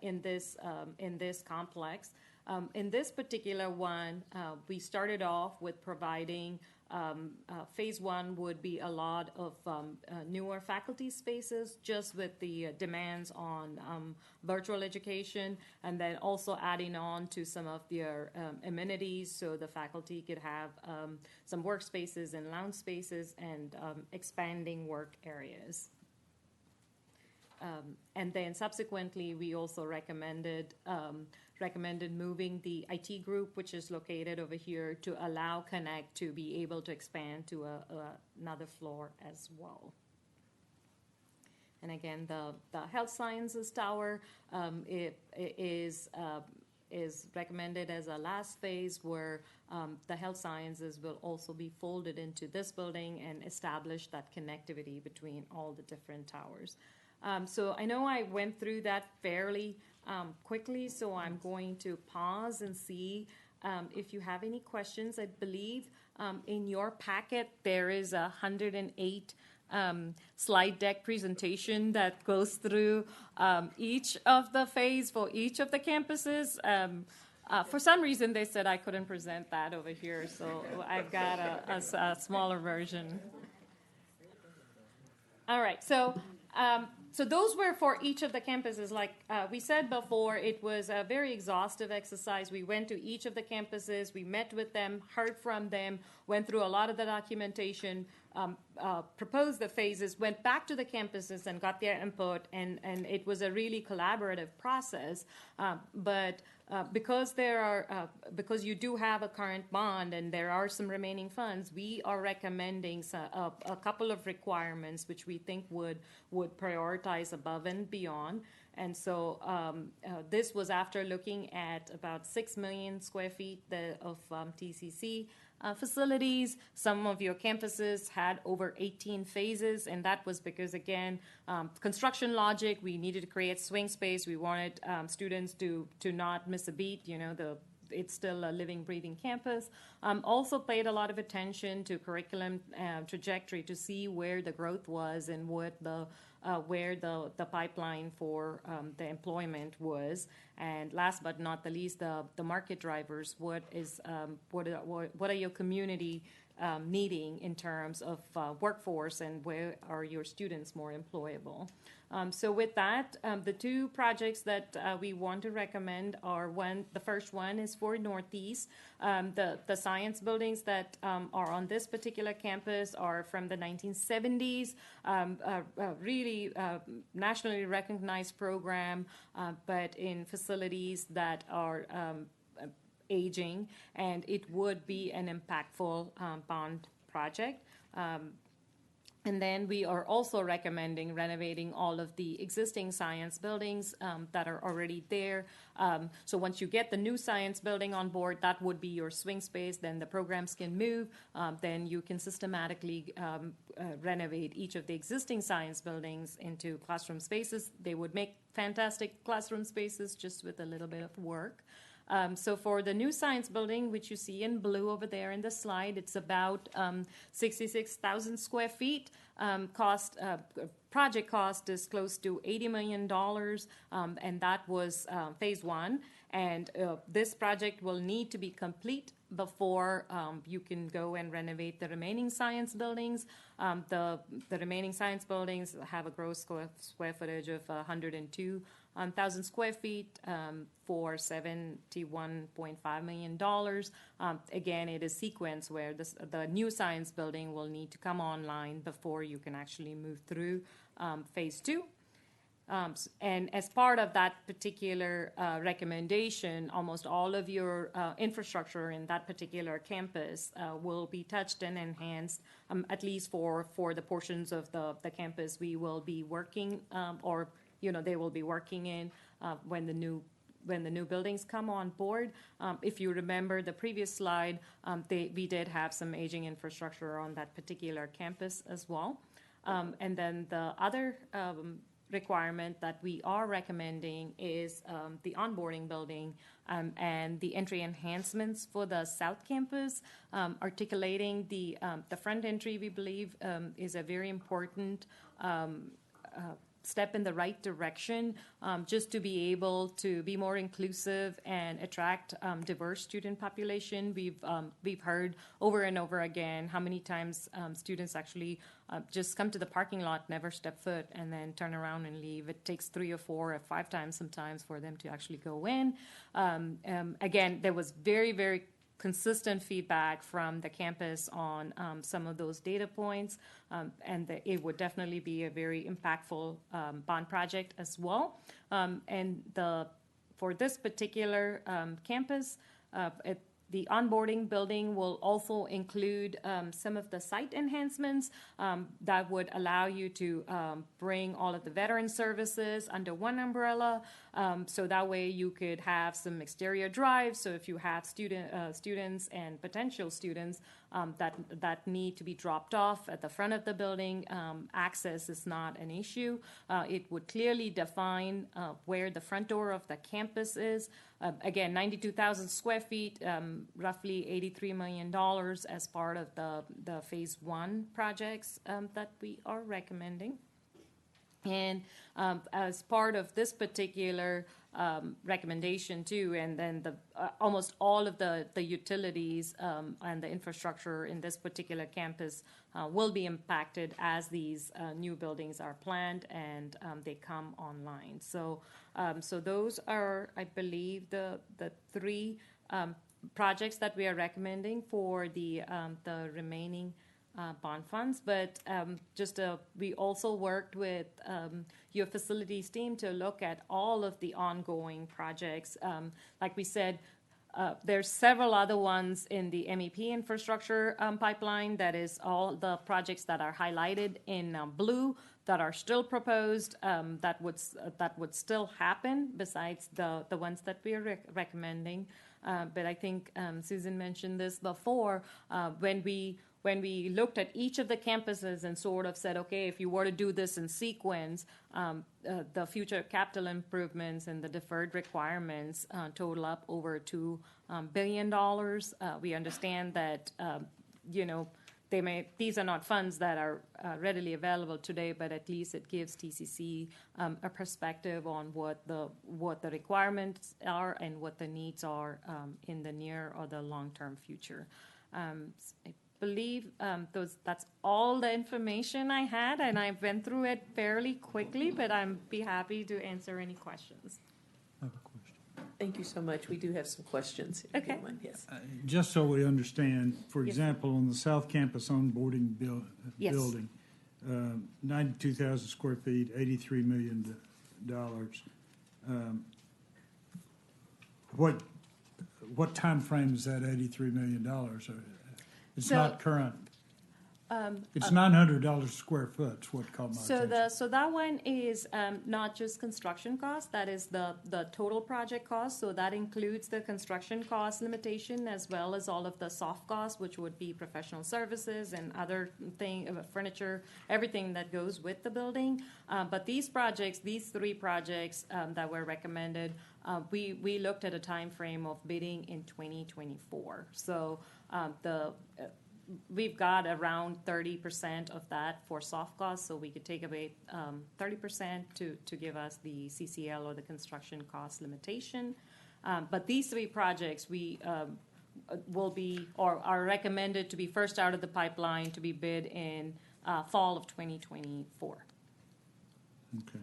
in this complex. In this particular one, we started off with providing phase one would be a lot of newer faculty spaces, just with the demands on virtual education, and then also adding on to some of their amenities, so the faculty could have some workspaces and lounge spaces and expanding work areas. And then subsequently, we also recommended moving the IT group, which is located over here, to allow Connect to be able to expand to another floor as well. And again, the health sciences tower is recommended as a last phase, where the health sciences will also be folded into this building and establish that connectivity between all the different towers. So I know I went through that fairly quickly, so I'm going to pause and see if you have any questions. I believe in your packet there is a 108 slide deck presentation that goes through each of the phase for each of the campuses. For some reason, they said I couldn't present that over here, so I've got a smaller version. All right, so those were for each of the campuses. Like we said before, it was a very exhaustive exercise. We went to each of the campuses, we met with them, heard from them, went through a lot of the documentation, proposed the phases, went back to the campuses and got their input, and it was a really collaborative process. But because because you do have a current bond and there are some remaining funds, we are recommending a couple of requirements which we think would prioritize above and beyond. And so this was after looking at about 6 million square feet of TCC facilities. Some of your campuses had over 18 phases, and that was because, again, construction logic, we needed to create swing space. We wanted students to not miss a beat. It's still a living, breathing campus. Also paid a lot of attention to curriculum trajectory to see where the growth was and where the pipeline for the employment was. And last but not the least, the market drivers. What are your community needing in terms of workforce, and where are your students more employable? So with that, the two projects that we want to recommend are the first one is for Northeast. The science buildings that are on this particular campus are from the 1970s, really nationally recognized program, but in facilities that are aging, and it would be an impactful bond project. And then we are also recommending renovating all of the existing science buildings that are already there. So once you get the new science building on board, that would be your swing space. Then the programs can move. Then you can systematically renovate each of the existing science buildings into classroom spaces. They would make fantastic classroom spaces just with a little bit of work. So for the new science building, which you see in blue over there in the slide, it's about 66,000 square feet. Project cost is close to $80 million, and that was phase one. And this project will need to be complete before you can go and renovate the remaining science buildings. The remaining science buildings have a gross square footage of 102,000 square feet for $71.5 million. Again, it is sequence where the new science building will need to come online before you can actually move through phase two. And as part of that particular recommendation, almost all of your infrastructure in that particular campus will be touched and enhanced, at least for the portions of the campus we will be working, or they will be working in when the new buildings come on board. If you remember the previous slide, we did have some aging infrastructure on that particular campus as well. And then the other requirement that we are recommending is the onboarding building and the entry enhancements for the South Campus. Articulating the front entry, we believe, is a very important step in the right direction, just to be able to be more inclusive and attract diverse student population. We've heard over and over again how many times students actually just come to the parking lot, never step foot, and then turn around and leave. It takes 3 or 4 or 5 times sometimes for them to actually go in. Again, there was very, very consistent feedback from the campus on some of those data points, and it would definitely be a very impactful bond project as well. And for this particular campus, the onboarding building will also include some of the site enhancements that would allow you to bring all of the veteran services under one umbrella. So that way you could have some exterior drives. So if you have students and potential students that need to be dropped off at the front of the building, access is not an issue. It would clearly define where the front door of the campus is. Again, 92,000 square feet, roughly $83 million as part of the phase one projects that we are recommending. And as part of this particular recommendation too, and then almost all of the utilities and the infrastructure in this particular campus will be impacted as these new buildings are planned and they come online. So those are, I believe, the three projects that we are recommending for the remaining bond funds. But we also worked with your facilities team to look at all of the ongoing projects. Like we said, there's several other ones in the MEP infrastructure pipeline. That is all the projects that are highlighted in blue that are still proposed, that would still happen besides the ones that we are recommending. But I think Susan mentioned this before, when we looked at each of the campuses and sort of said, okay, if you were to do this in sequence, the future capital improvements and the deferred requirements total up over $2 billion. We understand that, these are not funds that are readily available today, but at least it gives TCC a perspective on what the requirements are and what the needs are in the near or the long-term future. I believe that's all the information I had, and I went through it fairly quickly, but I'd be happy to answer any questions. I have a question. Thank you so much. We do have some questions. If you don't mind. Yes. Just so we understand, for Yes. example, on the South Campus onboarding Yes. building, 92,000 square feet, $83 million. What time frame is that $83 million? It's not current. It's $900 a square foot. It's what caught my attention. So that one is not just construction cost. That is the total project cost. So that includes the construction cost limitation as well as all of the soft costs, which would be professional services and other furniture, everything that goes with the building. But these three projects that were recommended, we looked at a time frame of bidding in 2024. So we've got around 30% of that for soft costs, so we could take away 30% to give us the CCL or the construction cost limitation. But these three projects will be or are recommended to be first out of the pipeline to be bid in fall of 2024. Okay.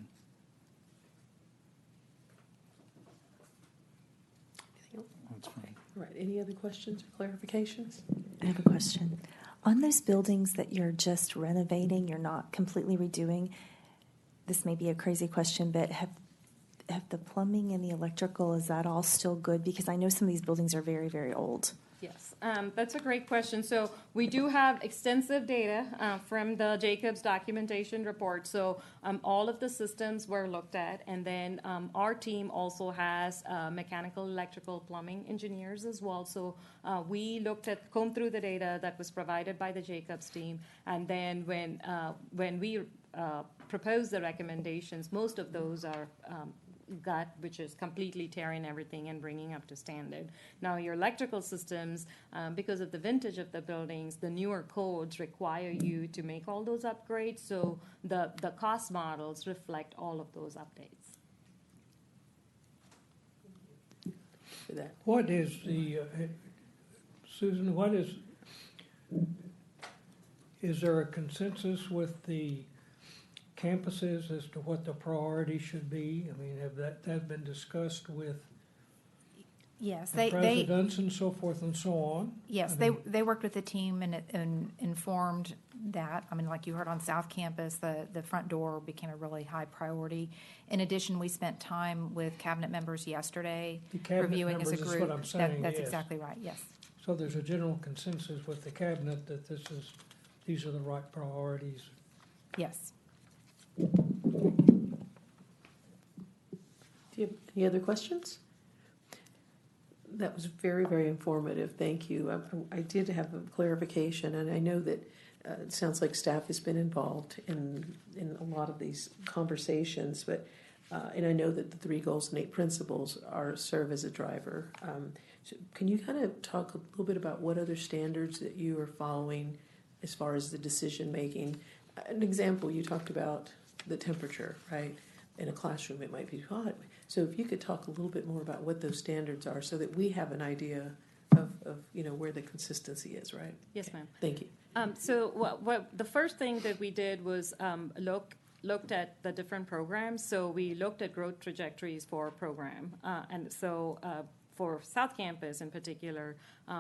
That's fine. All right. Any other questions or clarifications? I have a question. On those buildings that you're just renovating, you're not completely redoing, this may be a crazy question, but have the plumbing and the electrical, is that all still good? Because I know some of these buildings are very, very old. Yes, that's a great question. So we do have extensive data from the Jacobs documentation report. So all of the systems were looked at, and then our team also has mechanical, electrical, plumbing engineers as well. So we combed through the data that was provided by the Jacobs team, and then when we proposed the recommendations, most of those are which is completely tearing everything and bringing up to standard. Now, your electrical systems, because of the vintage of the buildings, the newer codes require you to make all those upgrades, so the cost models reflect all of those updates. For that. What is the, Susan, is there a consensus with the campuses as to what the priority should be? I mean, has been discussed with Yes, the presidents and so forth and so on? Yes, they worked with the team and informed that. I mean, like you heard on South Campus, the front door became a really high priority. In addition, we spent time with cabinet members yesterday reviewing as a group. Is what I'm saying, That's yes. exactly right. Yes. So there's a general consensus with the cabinet that these are the right priorities. Yes. Do you have any other questions? That was very, very informative. Thank you. I did have a clarification, and I know that it sounds like staff has been involved in a lot of these conversations, but and I know that the 3 goals and 8 principles serve as a driver. So can you kind of talk a little bit about what other standards that you are following as far as the decision making? An example, you talked about the temperature, right? In a classroom, it might be hot. So if you could talk a little bit more about what those standards are so that we have an idea of where the consistency is, right? Yes, ma'am. Thank you. So the first thing that we did was looked at the different programs. So we looked at growth trajectories for a program. And so for South Campus in particular,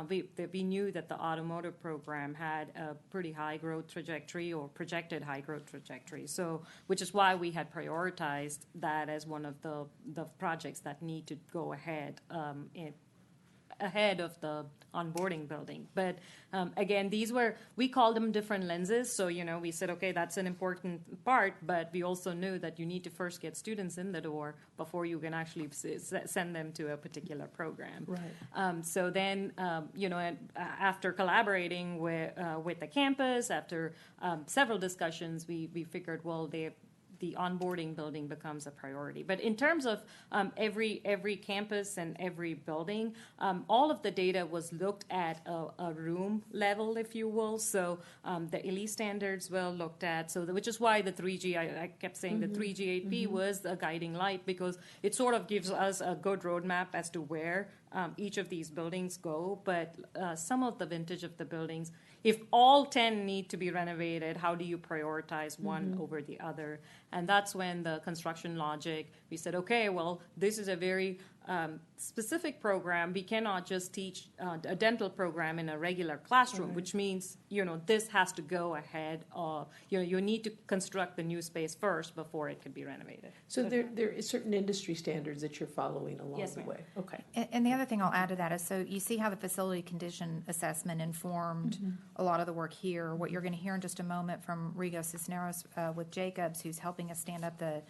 we knew that the automotive program had a pretty high growth trajectory or projected high growth trajectory. So, which is why we had prioritized that as one of the projects that need to go ahead ahead of the onboarding building. But again, we called them different lenses. So, we said, okay, that's an important part, but we also knew that you need to first get students in the door before you can actually send them to a particular program. Right. So then, after collaborating with the campus, after several discussions, we figured, well, the onboarding building becomes a priority. But in terms of every campus and every building, all of the data was looked at a room level, if you will. So the ELE standards were looked at, which is why the 3G, I kept saying the 3G8P was a guiding light, because it sort of gives us a good roadmap as to where each of these buildings go. But some of the vintage of the buildings, if all 10 need to be renovated, how do you prioritize one over the other? And that's when the construction logic, we said, okay, well, this is a very specific program. We cannot just teach a dental program in a regular classroom, which means, this has to go ahead. You need to construct the new space first before it could be renovated. So there is certain industry standards that you're following along Yes, the ma'am. way. Okay. And the other thing I'll add to that is, so you see how the facility condition assessment informed a lot of the work here. What you're going to hear in just a moment from Rigo Cisneros with Jacobs, who's helping us stand up the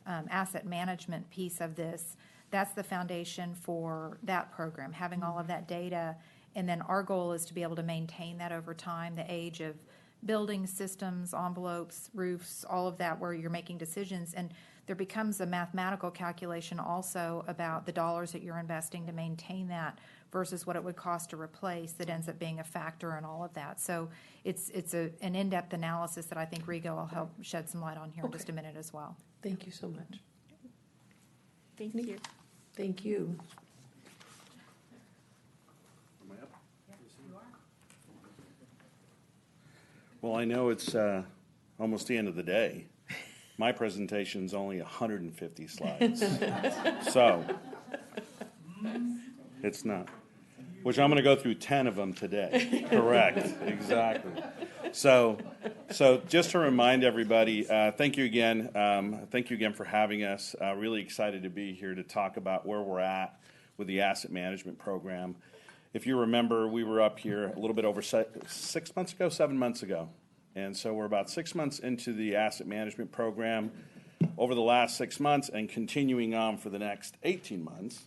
asset management piece of this. That's the foundation for that program, having all of that data. And then our goal is to be able to maintain that over time, the age of building systems, envelopes, roofs, all of that, where you're making decisions. And there becomes a mathematical calculation also about the dollars that you're investing to maintain that versus what it would cost to replace, that ends up being a factor in all of that. So it's an in-depth analysis that I think Rigo will help shed some light on here in just a minute as well. Thank you so much. Thank you. Thank you. Well, I know it's almost the end of the day. My presentation's only 150 slides. So, it's not. Which I'm going to go through 10 of them today. Correct. Exactly. So just to remind everybody, thank you again. Thank you again for having us. Really excited to be here to talk about where we're at with the asset management program. If you remember, we were up here a little bit over 7 months ago. And so we're about 6 months into the asset management program. Over the last 6 months and continuing on for the next 18 months,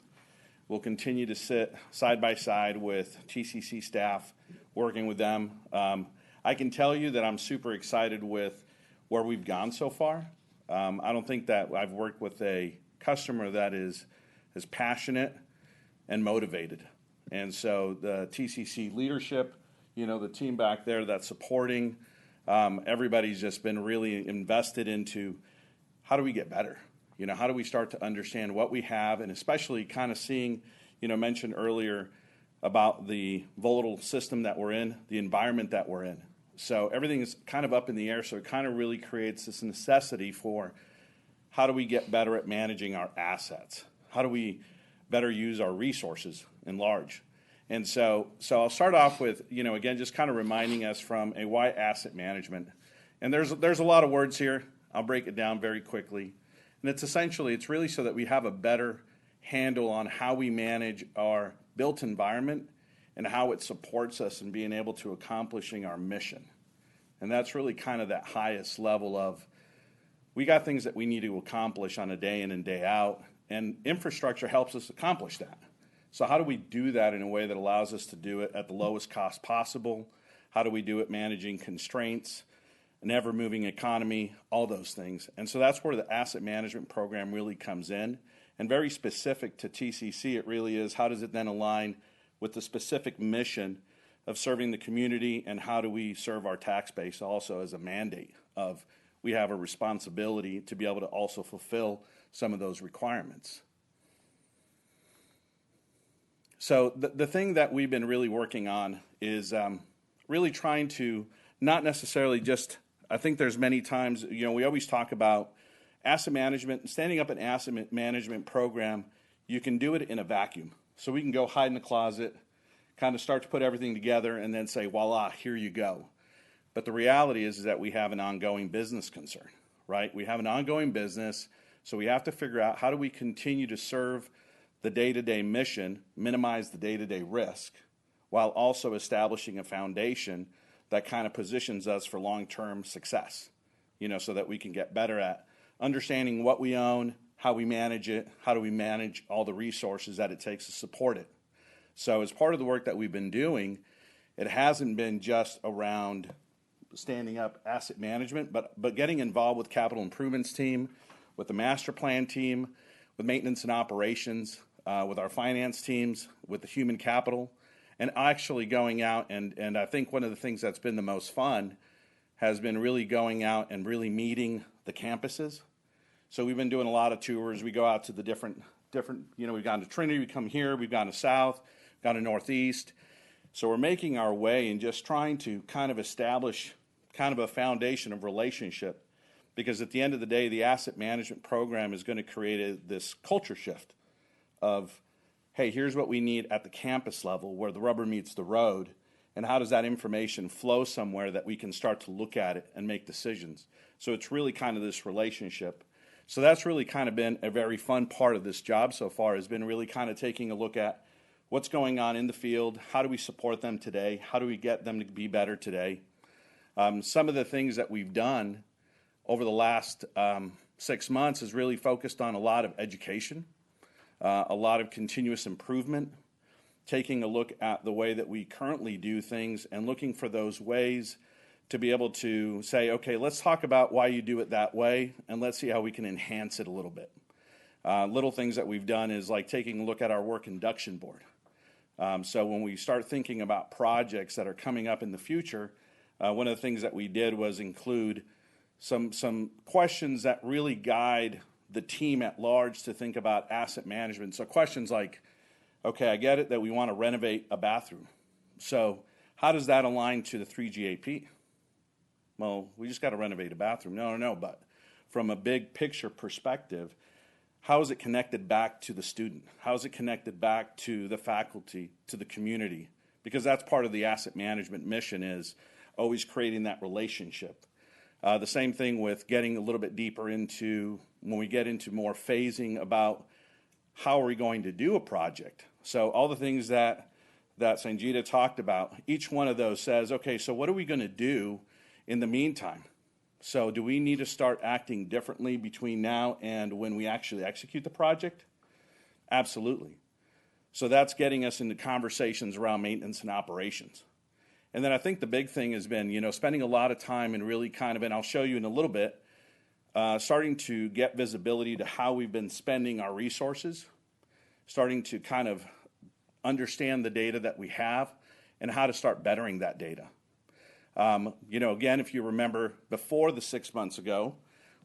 we'll continue to sit side by side with TCC staff, working with them. I can tell you that I'm super excited with where we've gone so far. I don't think that I've worked with a customer that is as passionate and motivated. And so the TCC leadership, the team back there that's supporting, everybody's just been really invested into how do we get better? How do we start to understand what we have, and especially kind of seeing, mentioned earlier about the volatile system that we're in, the environment that we're in. So everything is kind of up in the air, so it kind of really creates this necessity for how do we get better at managing our assets? How do we better use our resources in large? And so I'll start off with, again, just kind of reminding us from a why asset management. And there's a lot of words here. I'll break it down very quickly. And it's really so that we have a better handle on how we manage our built environment and how it supports us in being able to accomplishing our mission. And that's really kind of that highest level of, we got things that we need to accomplish on a day in and day out, and infrastructure helps us accomplish that. So how do we do that in a way that allows us to do it at the lowest cost possible? How do we do it managing constraints, an ever-moving economy, all those things? And so that's where the asset management program really comes in. And very specific to TCC, it really is, how does it then align with the specific mission of serving the community, and how do we serve our tax base also as a mandate of we have a responsibility to be able to also fulfill some of those requirements. So the thing that we've been really working on is really trying to not necessarily just, I think there's many times, we always talk about asset management, standing up an asset management program, you can do it in a vacuum. So we can go hide in the closet, kind of start to put everything together and then say, voila, here you go. But the reality is that we have an ongoing business concern, right? We have an ongoing business, so we have to figure out how do we continue to serve the day-to-day mission, minimize the day-to-day risk, while also establishing a foundation that kind of positions us for long-term success, so that we can get better at understanding what we own, how we manage it, how do we manage all the resources that it takes to support it. So as part of the work that we've been doing, it hasn't been just around standing up asset management, but getting involved with capital improvements team, with the master plan team, with maintenance and operations, with our finance teams, with the human capital, and actually going out and I think one of the things that's been the most fun has been really going out and really meeting the campuses. So we've been doing a lot of tours. We go out to the different, we've gone to Trinity, we come here, we've gone to South, gone to Northeast. So we're making our way and just trying to kind of establish kind of a foundation of relationship, because at the end of the day, the asset management program is going to create this culture shift of, hey, here's what we need at the campus level where the rubber meets the road, and how does that information flow somewhere that we can start to look at it and make decisions. So it's really kind of this relationship. So that's really kind of been a very fun part of this job so far, has been really kind of taking a look at what's going on in the field, how do we support them today, how do we get them to be better today. Some of the things that we've done over the last 6 months is really focused on a lot of education, a lot of continuous improvement, taking a look at the way that we currently do things and looking for those ways to be able to say, okay, let's talk about why you do it that way, and let's see how we can enhance it a little bit. Little things that we've done is like taking a look at our work induction board. So when we start thinking about projects that are coming up in the future, one of the things that we did was include some questions that really guide the team at large to think about asset management. So questions like, okay, I get it that we want to renovate a bathroom. So how does that align to the 3GAP? Well, we just got to renovate a bathroom. No, but from a big picture perspective, how is it connected back to the student? How is it connected back to the faculty, to the community? Because that's part of the asset management mission, is always creating that relationship. The same thing with getting a little bit deeper into, when we get into more phasing about how are we going to do a project. So all the things that Sangeeta talked about, each one of those says, okay, so what are we going to do in the meantime? So do we need to start acting differently between now and when we actually execute the project? Absolutely. So that's getting us into conversations around maintenance and operations. And then I think the big thing has been, spending a lot of time and really kind of, and I'll show you in a little bit, starting to get visibility to how we've been spending our resources, starting to kind of understand the data that we have and how to start bettering that data. Again, if you remember, before the 6 months ago,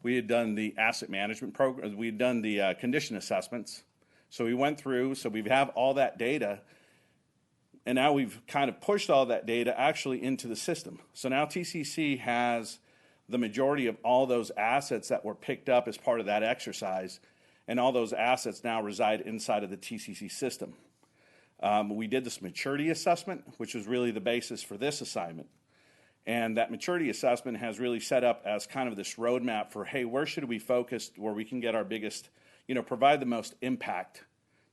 we had done the asset management program, we had done the condition assessments. So we went through, so we have all that data, and now we've kind of pushed all that data actually into the system. So now TCC has the majority of all those assets that were picked up as part of that exercise, and all those assets now reside inside of the TCC system. We did this maturity assessment, which was really the basis for this assignment. And that maturity assessment has really set up as kind of this roadmap for, hey, where should we focus where we can get our biggest, provide the most impact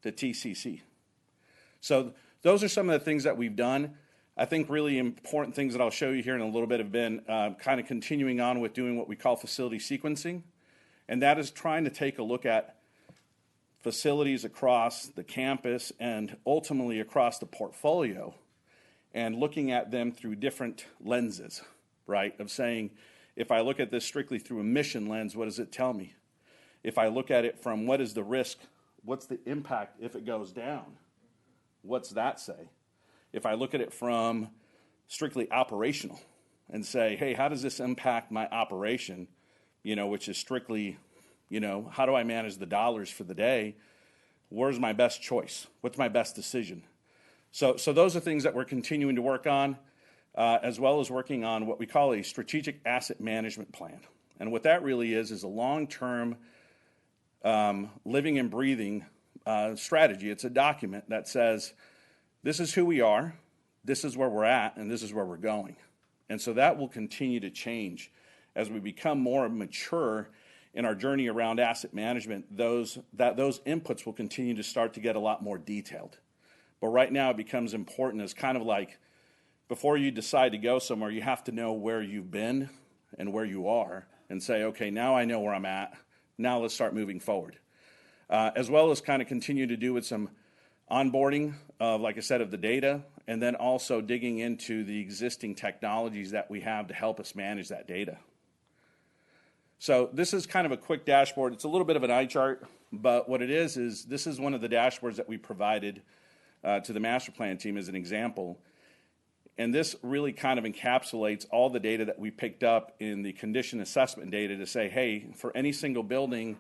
to TCC. So those are some of the things that we've done. I think really important things that I'll show you here in a little bit have been kind of continuing on with doing what we call facility sequencing. And that is trying to take a look at facilities across the campus and ultimately across the portfolio, and looking at them through different lenses, right? Of saying, if I look at this strictly through a mission lens, what does it tell me? If I look at it from what is the risk, what's the impact if it goes down? What's that say? If I look at it from strictly operational and say, hey, how does this impact my operation, which is strictly, how do I manage the dollars for the day? Where's my best choice? What's my best decision? So those are things that we're continuing to work on, as well as working on what we call a strategic asset management plan. And what that really is a long-term living and breathing strategy. It's a document that says, this is who we are, this is where we're at, and this is where we're going. And so that will continue to change as we become more mature in our journey around asset management. Those inputs will continue to start to get a lot more detailed. But right now it becomes important as kind of like before you decide to go somewhere, you have to know where you've been and where you are and say, okay, now I know where I'm at. Now let's start moving forward. As well as kind of continue to do with some onboarding of, like I said, of the data, and then also digging into the existing technologies that we have to help us manage that data. So this is kind of a quick dashboard. It's a little bit of an eye chart, but what it is this is one of the dashboards that we provided to the master plan team as an example. And this really kind of encapsulates all the data that we picked up in the condition assessment data to say, hey, for any single building,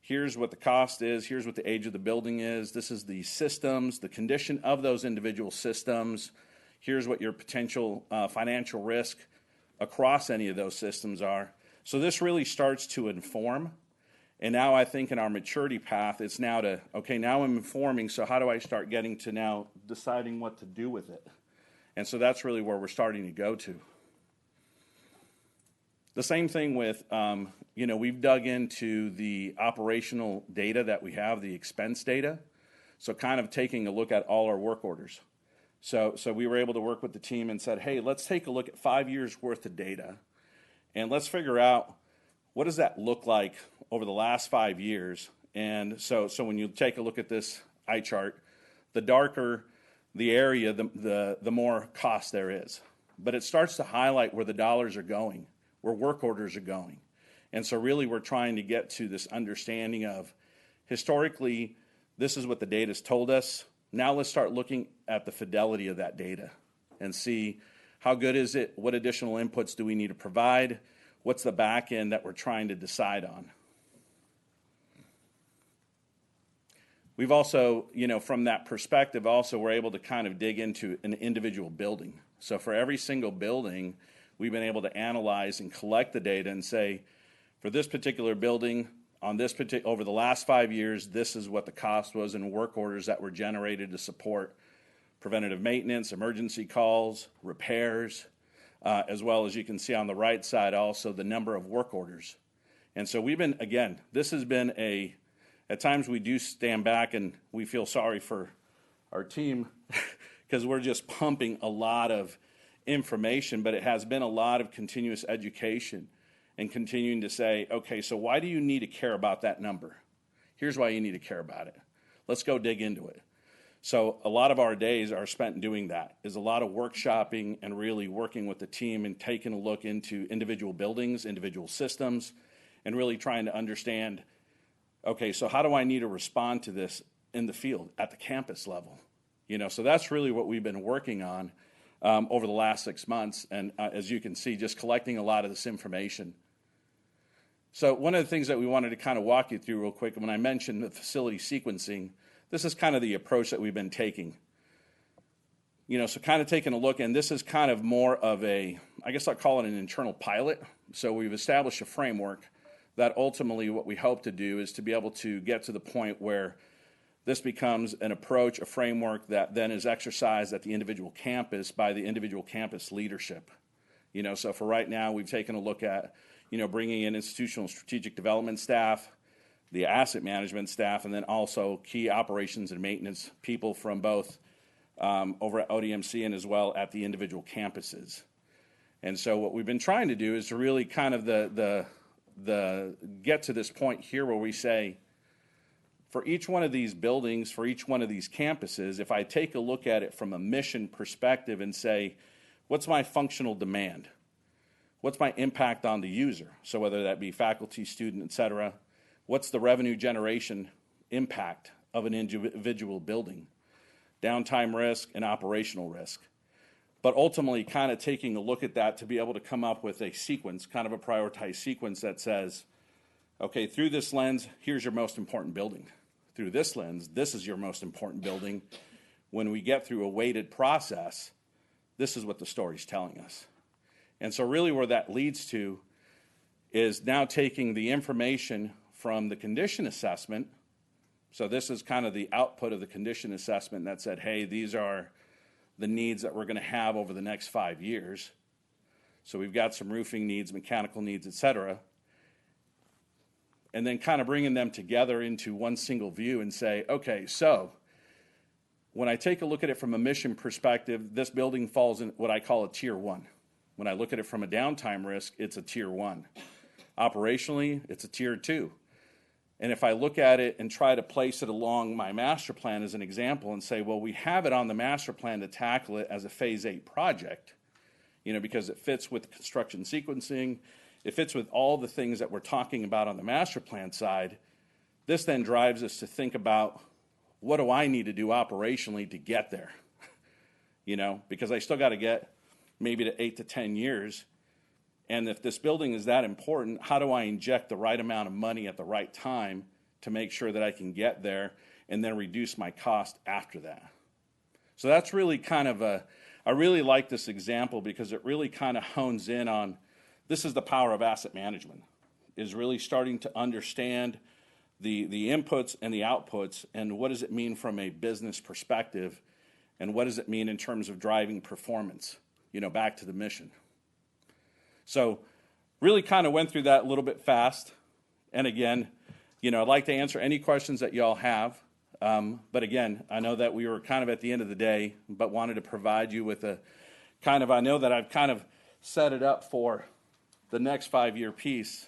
here's what the cost is, here's what the age of the building is, this is the systems, the condition of those individual systems, here's what your potential financial risk across any of those systems are. So this really starts to inform. And now I think in our maturity path, it's now to, okay, now I'm informing, so how do I start getting to now deciding what to do with it? And so that's really where we're starting to go to. The same thing with, we've dug into the operational data that we have, the expense data. So kind of taking a look at all our work orders. So we were able to work with the team and said, hey, let's take a look at 5 years worth of data. And let's figure out what does that look like over the last 5 years. And so when you take a look at this eye chart, the darker the area, the more cost there is. But it starts to highlight where the dollars are going, where work orders are going. And so really we're trying to get to this understanding of historically, this is what the data's told us. Now let's start looking at the fidelity of that data and see how good is it, what additional inputs do we need to provide, what's the back end that we're trying to decide on. We've also, from that perspective, also we're able to kind of dig into an individual building. So for every single building, we've been able to analyze and collect the data and say, for this particular building, over the last 5 years, this is what the cost was in work orders that were generated to support preventative maintenance, emergency calls, repairs, as well as you can see on the right side also the number of work orders. And so we've been, again, this has been at times we do stand back and we feel sorry for our team because we're just pumping a lot of information, but it has been a lot of continuous education and continuing to say, okay, so why do you need to care about that number? Here's why you need to care about it. Let's go dig into it. So a lot of our days are spent doing that, is a lot of workshopping and really working with the team and taking a look into individual buildings, individual systems, and really trying to understand, okay, so how do I need to respond to this in the field at the campus level? So that's really what we've been working on over the last 6 months. And as you can see, just collecting a lot of this information. So one of the things that we wanted to kind of walk you through real quick, when I mentioned the facility sequencing, this is kind of the approach that we've been taking. So kind of taking a look, and this is kind of more of I guess I'll call it an internal pilot. So we've established a framework that ultimately what we hope to do is to be able to get to the point where this becomes an approach, a framework that then is exercised at the individual campus by the individual campus leadership. So for right now, we've taken a look at, bringing in institutional strategic development staff, the asset management staff, and then also key operations and maintenance people from both over at ODMC and as well at the individual campuses. And so what we've been trying to do is to really kind of get to this point here where we say, for each one of these buildings, for each one of these campuses, if I take a look at it from a mission perspective and say, what's my functional demand? What's my impact on the user? So whether that be faculty, student, et cetera, what's the revenue generation impact of an individual building? Downtime risk and operational risk. But ultimately kind of taking a look at that to be able to come up with a sequence, kind of a prioritized sequence that says, okay, through this lens, here's your most important building. Through this lens, this is your most important building. when we get through a weighted process, this is what the story's telling us. And so really where that leads to is now taking the information from the condition assessment. So this is kind of the output of the condition assessment that said, hey, these are the needs that we're going to have over the next 5 years. So we've got some roofing needs, mechanical needs, et cetera. And then kind of bringing them together into one single view and say, okay, so when I take a look at it from a mission perspective, this building falls in what I call a tier 1. When I look at it from a downtime risk, it's a tier 1. Operationally, it's a tier 2. And if I look at it and try to place it along my master plan as an example and say, well, we have it on the master plan to tackle it as a phase 8 project, because it fits with construction sequencing, it fits with all the things that we're talking about on the master plan side. This then drives us to think about, what do I need to do operationally to get there? Because I still got to get maybe to 8 to 10 years. And if this building is that important, how do I inject the right amount of money at the right time to make sure that I can get there and then reduce my cost after that? So that's really kind of I really like this example because it really kind of hones in on, this is the power of asset management, is really starting to understand the inputs and the outputs and what does it mean from a business perspective and what does it mean in terms of driving performance, back to the mission. So really kind of went through that a little bit fast. And again, I'd like to answer any questions that y'all have. But again, I know that we were kind of at the end of the day, but wanted to provide you with a I know that I've kind of set it up for the next 5-year piece.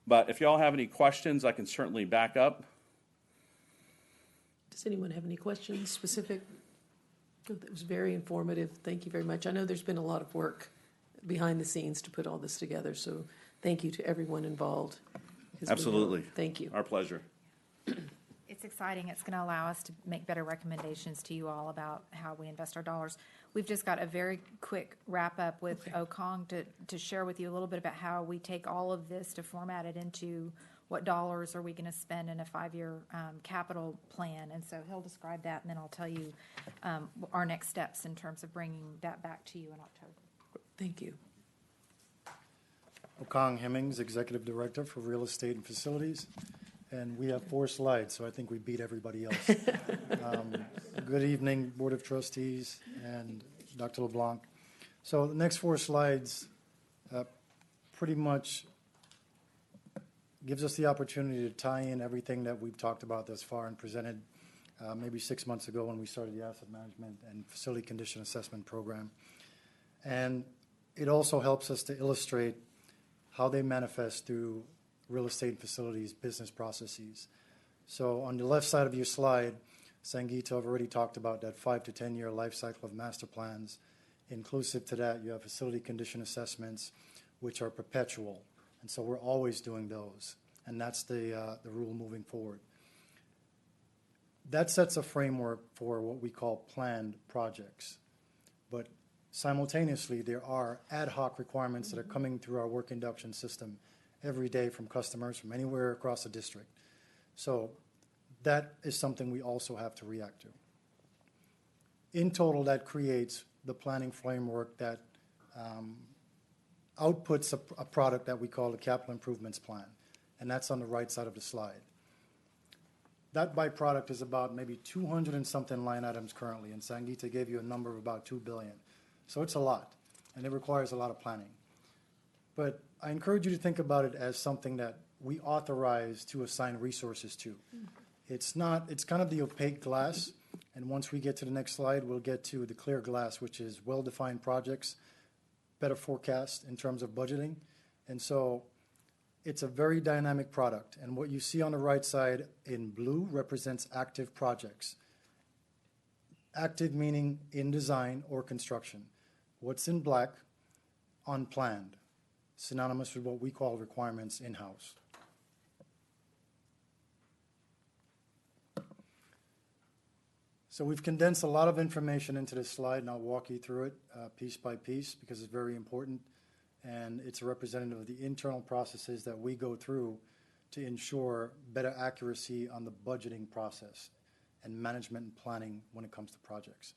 But if y'all have any questions, I can certainly back up. Does anyone have any questions specific? That was very informative. Thank you very much. I know there's been a lot of work behind the scenes to put all this together, so thank you to everyone involved. Absolutely. Thank you. Our pleasure. It's exciting. It's going to allow us to make better recommendations to you all about how we invest our dollars. We've just got a very quick wrap up with Okong to share with you a little bit about how we take all of this to format it into what dollars are we going to spend in a 5-year capital plan. And so he'll describe that, and then I'll tell you our next steps in terms of bringing that back to you in October. Thank you. Okong Hemmings, Executive Director for Real Estate and Facilities. And we have 4 slides, so I think we beat everybody else. Good evening, Board of Trustees and Dr. LeBlanc. So the next 4 slides pretty much gives us the opportunity to tie in everything that we've talked about thus far and presented maybe 6 months ago when we started the Asset Management and Facility Condition Assessment Program. And it also helps us to illustrate how they manifest through real estate and facilities business processes. So on the left side of your slide, Sangeeta have already talked about that 5 to 10 year life cycle of master plans. Inclusive to that, you have facility condition assessments, which are perpetual. And so we're always doing those. And that's the rule moving forward. That sets a framework for what we call planned projects. But simultaneously, there are ad hoc requirements that are coming through our work induction system every day from customers from anywhere across the district. So that is something we also have to react to. In total, that creates the planning framework that outputs a product that we call a capital improvements plan, and that's on the right side of the slide. That byproduct is about maybe 200 and something line items currently, and Sangeeta gave you a number of about $2 billion. So it's a lot, and it requires a lot of planning. But I encourage you to think about it as something that we authorize to assign resources to. It's kind of the opaque glass, and once we get to the next slide, we'll get to the clear glass, which is well-defined projects, better forecast in terms of budgeting. And so it's a very dynamic product. And what you see on the right side in blue represents active projects. Active meaning in design or construction. What's in black, unplanned, synonymous with what we call requirements in-house. So we've condensed a lot of information into this slide, and I'll walk you through it piece by piece because it's very important, and it's a representative of the internal processes that we go through to ensure better accuracy on the budgeting process. and management and planning when it comes to projects.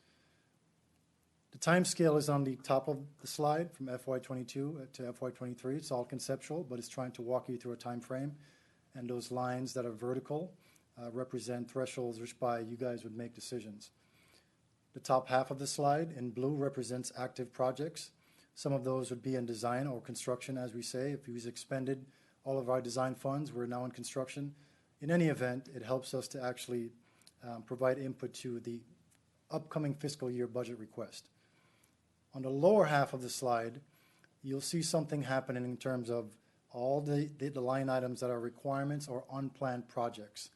The time scale is on the top of the slide from FY22 to FY23. It's all conceptual, but it's trying to walk you through a time frame. And those lines that are vertical represent thresholds which by you guys would make decisions. The top half of the slide in blue represents active projects. Some of those would be in design or construction, as we say. If we've expended all of our design funds, we're now in construction. In any event, it helps us to actually provide input to the upcoming fiscal year budget request. On the lower half of the slide, you'll see something happening in terms of all the line items that are requirements or unplanned projects.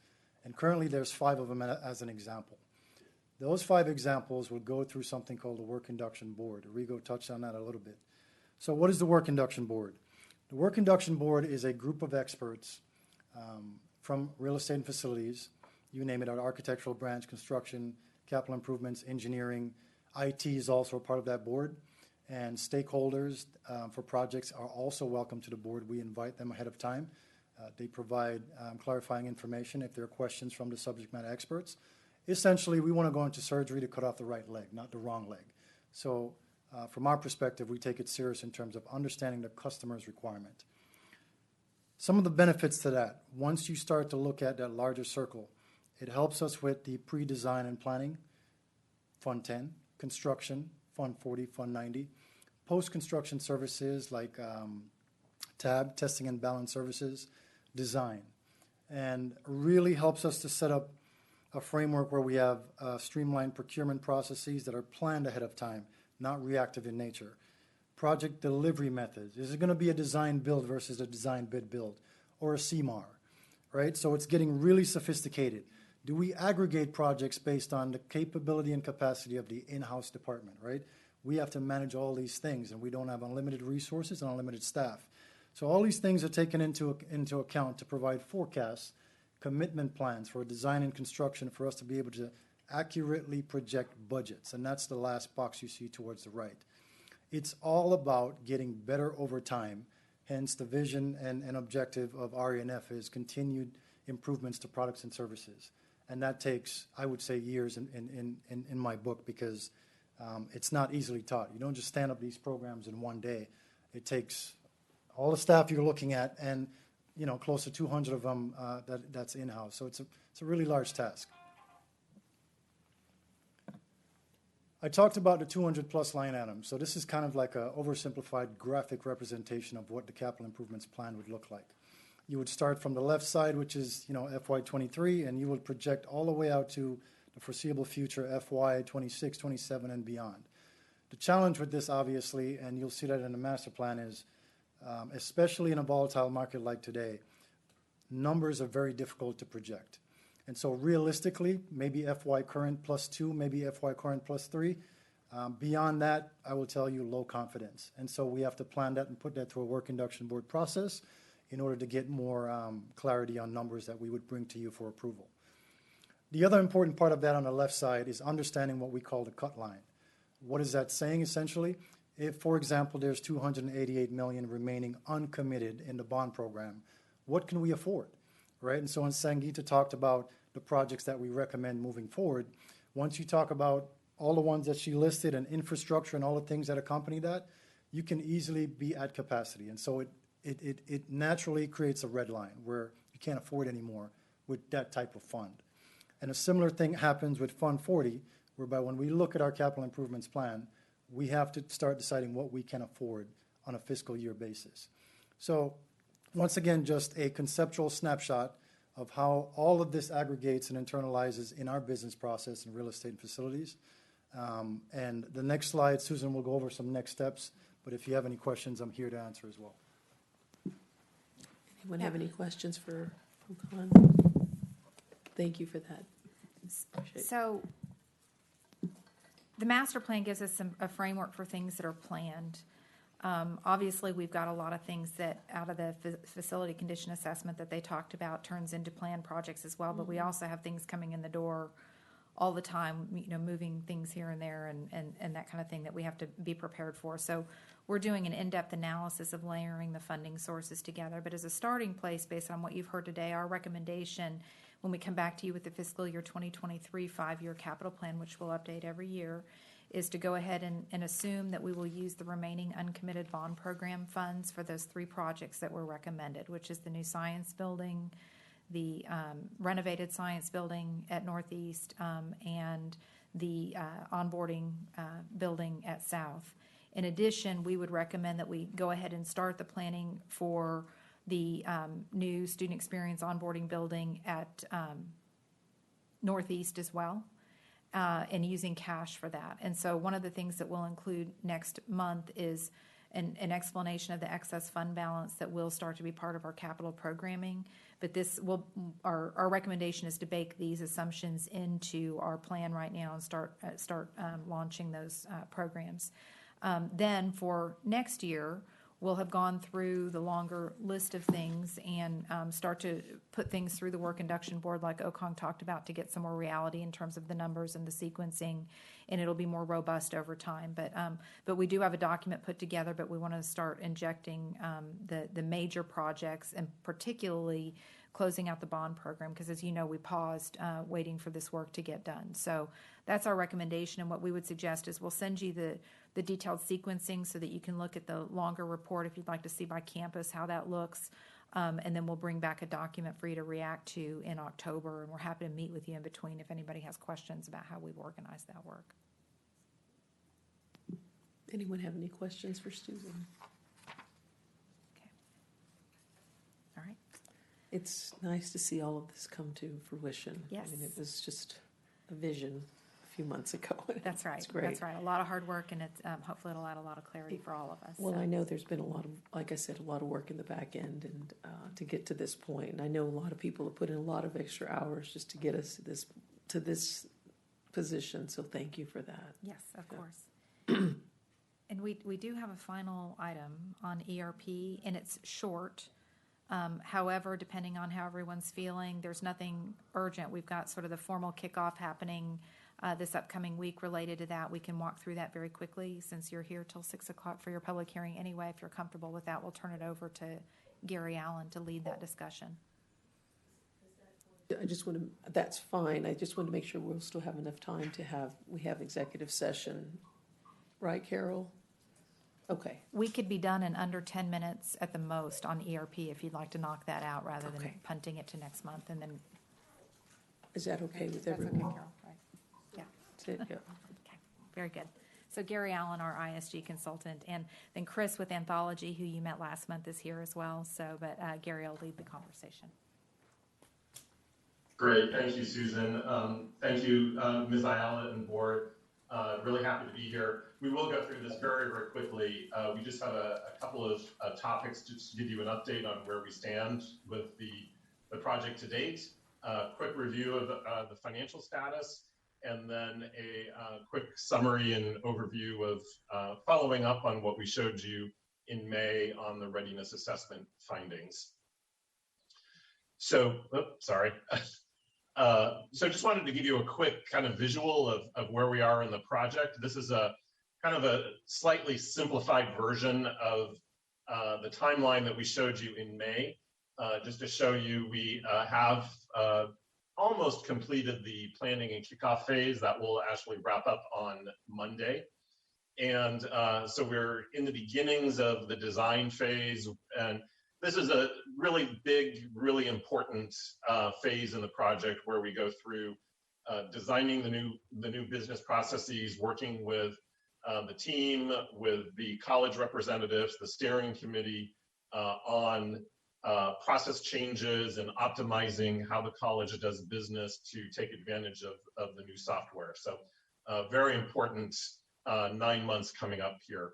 And currently there's 5 of them as an example. Those 5 examples will go through something called the Work Induction Board. Rigo touched on that a little bit. So what is the Work Induction Board? The Work Induction Board is a group of experts from real estate and facilities, you name it, our architectural branch, construction, capital improvements, engineering. IT is also a part of that board. And stakeholders for projects are also welcome to the board. We invite them ahead of time. They provide clarifying information if there are questions from the subject matter experts. Essentially, we want to go into surgery to cut off the right leg, not the wrong leg. So from our perspective, we take it serious in terms of understanding the customer's requirement. Some of the benefits to that, once you start to look at that larger circle, it helps us with the pre-design and planning, Fund 10, construction, Fund 40, Fund 90, post-construction services like TAB, testing and balance services, design, and really helps us to set up a framework where we have streamlined procurement processes that are planned ahead of time, not reactive in nature. Project delivery methods. Is it going to be a design build versus a design bid build or a CMAR, right? So it's getting really sophisticated. Do we aggregate projects based on the capability and capacity of the in-house department, right? We have to manage all these things, and we don't have unlimited resources and unlimited staff. So all these things are taken into account to provide forecasts, commitment plans for design and construction for us to be able to accurately project budgets. And that's the last box you see towards the right. It's all about getting better over time. Hence, the vision and objective of RENF is continued improvements to products and services. And that takes, I would say, years in my book because it's not easily taught. You don't just stand up these programs in one day. It takes all the staff you're looking at and close to 200 of them that's in-house. So it's a really large task. I talked about the 200-plus line items. So this is kind of like an oversimplified graphic representation of what the capital improvements plan would look like. You would start from the left side, which is FY23, and you would project all the way out to the foreseeable future, FY26, 27, and beyond. The challenge with this, obviously, and you'll see that in the master plan, is especially in a volatile market like today, numbers are very difficult to project. And so realistically, maybe FY current plus 2, maybe FY current plus 3. Beyond that, I will tell you low confidence. And so we have to plan that and put that through a work induction board process in order to get more clarity on numbers that we would bring to you for approval. The other important part of that on the left side is understanding what we call the cut line. What is that saying essentially? If, for example, there's $288 million remaining uncommitted in the bond program, what can we afford, right? And so when Sangeeta talked about the projects that we recommend moving forward, once you talk about all the ones that she listed and infrastructure and all the things that accompany that, you can easily be at capacity. And so it naturally creates a red line where you can't afford anymore with that type of fund. And a similar thing happens with Fund 40, whereby when we look at our capital improvements plan, we have to start deciding what we can afford on a fiscal year basis. So once again, just a conceptual snapshot of how all of this aggregates and internalizes in our business process in real estate and facilities. And the next slide, Susan will go over some next steps, but if you have any questions, I'm here to answer as well. Anyone have any questions for Okan? Thank you for that. So the master plan gives us a framework for things that are planned. Obviously, we've got a lot of things that out of the facility condition assessment that they talked about turns into planned projects as well, but we also have things coming in the door all the time, moving things here and there and that kind of thing that we have to be prepared for. So we're doing an in-depth analysis of layering the funding sources together. But as a starting place, based on what you've heard today, our recommendation when we come back to you with the fiscal year 2023 5-year capital plan, which we'll update every year, is to go ahead and assume that we will use the remaining uncommitted bond program funds for those 3 projects that were recommended, which is the new science building, the renovated science building at Northeast, and the onboarding building at South. In addition, we would recommend that we go ahead and start the planning for the new student experience onboarding building at Northeast as well, and using cash for that. And so one of the things that we'll include next month is an explanation of the excess fund balance that will start to be part of our capital programming. But our recommendation is to bake these assumptions into our plan right now and start launching those programs. Then for next year, we'll have gone through the longer list of things and start to put things through the work induction board like Okong talked about to get some more reality in terms of the numbers and the sequencing, and it'll be more robust over time. But we do have a document put together, but we want to start injecting the major projects and particularly closing out the bond program because, as you know, we paused waiting for this work to get done. So that's our recommendation, and what we would suggest is we'll send you the detailed sequencing so that you can look at the longer report if you'd like to see by campus how that looks, and then we'll bring back a document for you to react to in October, and we're happy to meet with you in between if anybody has questions about how we've organized that work. Anyone have any questions for Susan? Okay. All right. It's nice to see all of this come to fruition. Yes. I mean, it was just a vision a few months ago. That's right. It's great. That's right. A lot of hard work, and it's hopefully it'll add a lot of clarity for all of us. Well, so. I know there's been a lot of, like I said, a lot of work in the back end and to get to this point. And I know a lot of people have put in a lot of extra hours just to get us to this position. So thank you for that. Yes, of course. And we do have a final item on ERP, and it's short. However, depending on how everyone's feeling, there's nothing urgent. We've got sort of the formal kickoff happening this upcoming week related to that. We can walk through that very quickly since you're here till 6 o'clock for your public hearing anyway. If you're comfortable with that, we'll turn it over to Gary Allen to lead that discussion. That's fine. I just want to make sure we'll still have enough time we have executive session. Right, Carol? Okay. We could be done in under 10 minutes at the most on ERP if you'd like to knock that out rather than punting it to next month and then. Is that okay with That's everyone? okay, Carol, right? Yeah. That's it, yeah. Okay, very good. So Gary Allen, our ISG consultant, and then Chris with Anthology, who you met last month, is here as well. But Gary will lead the conversation. Great, thank you, Susan. Thank you, Ms. Ayala and board. Really happy to be here. We will go through this very, very quickly. We just have a couple of topics to give you an update on where we stand with the project to date, quick review of the financial status, and then a quick summary and overview of following up on what we showed you in May on the readiness assessment findings. So, sorry. So just wanted to give you a quick kind of visual of where we are in the project. This is a kind of a slightly simplified version of the timeline that we showed you in May. Just to show you, we have almost completed the planning and kickoff phase that will actually wrap up on Monday. And so we're in the beginnings of the design phase, and this is a really big, really important phase in the project where we go through designing the new business processes, working with the team, with the college representatives, the steering committee on process changes and optimizing how the college does business to take advantage of the new software. So very important 9 months coming up here.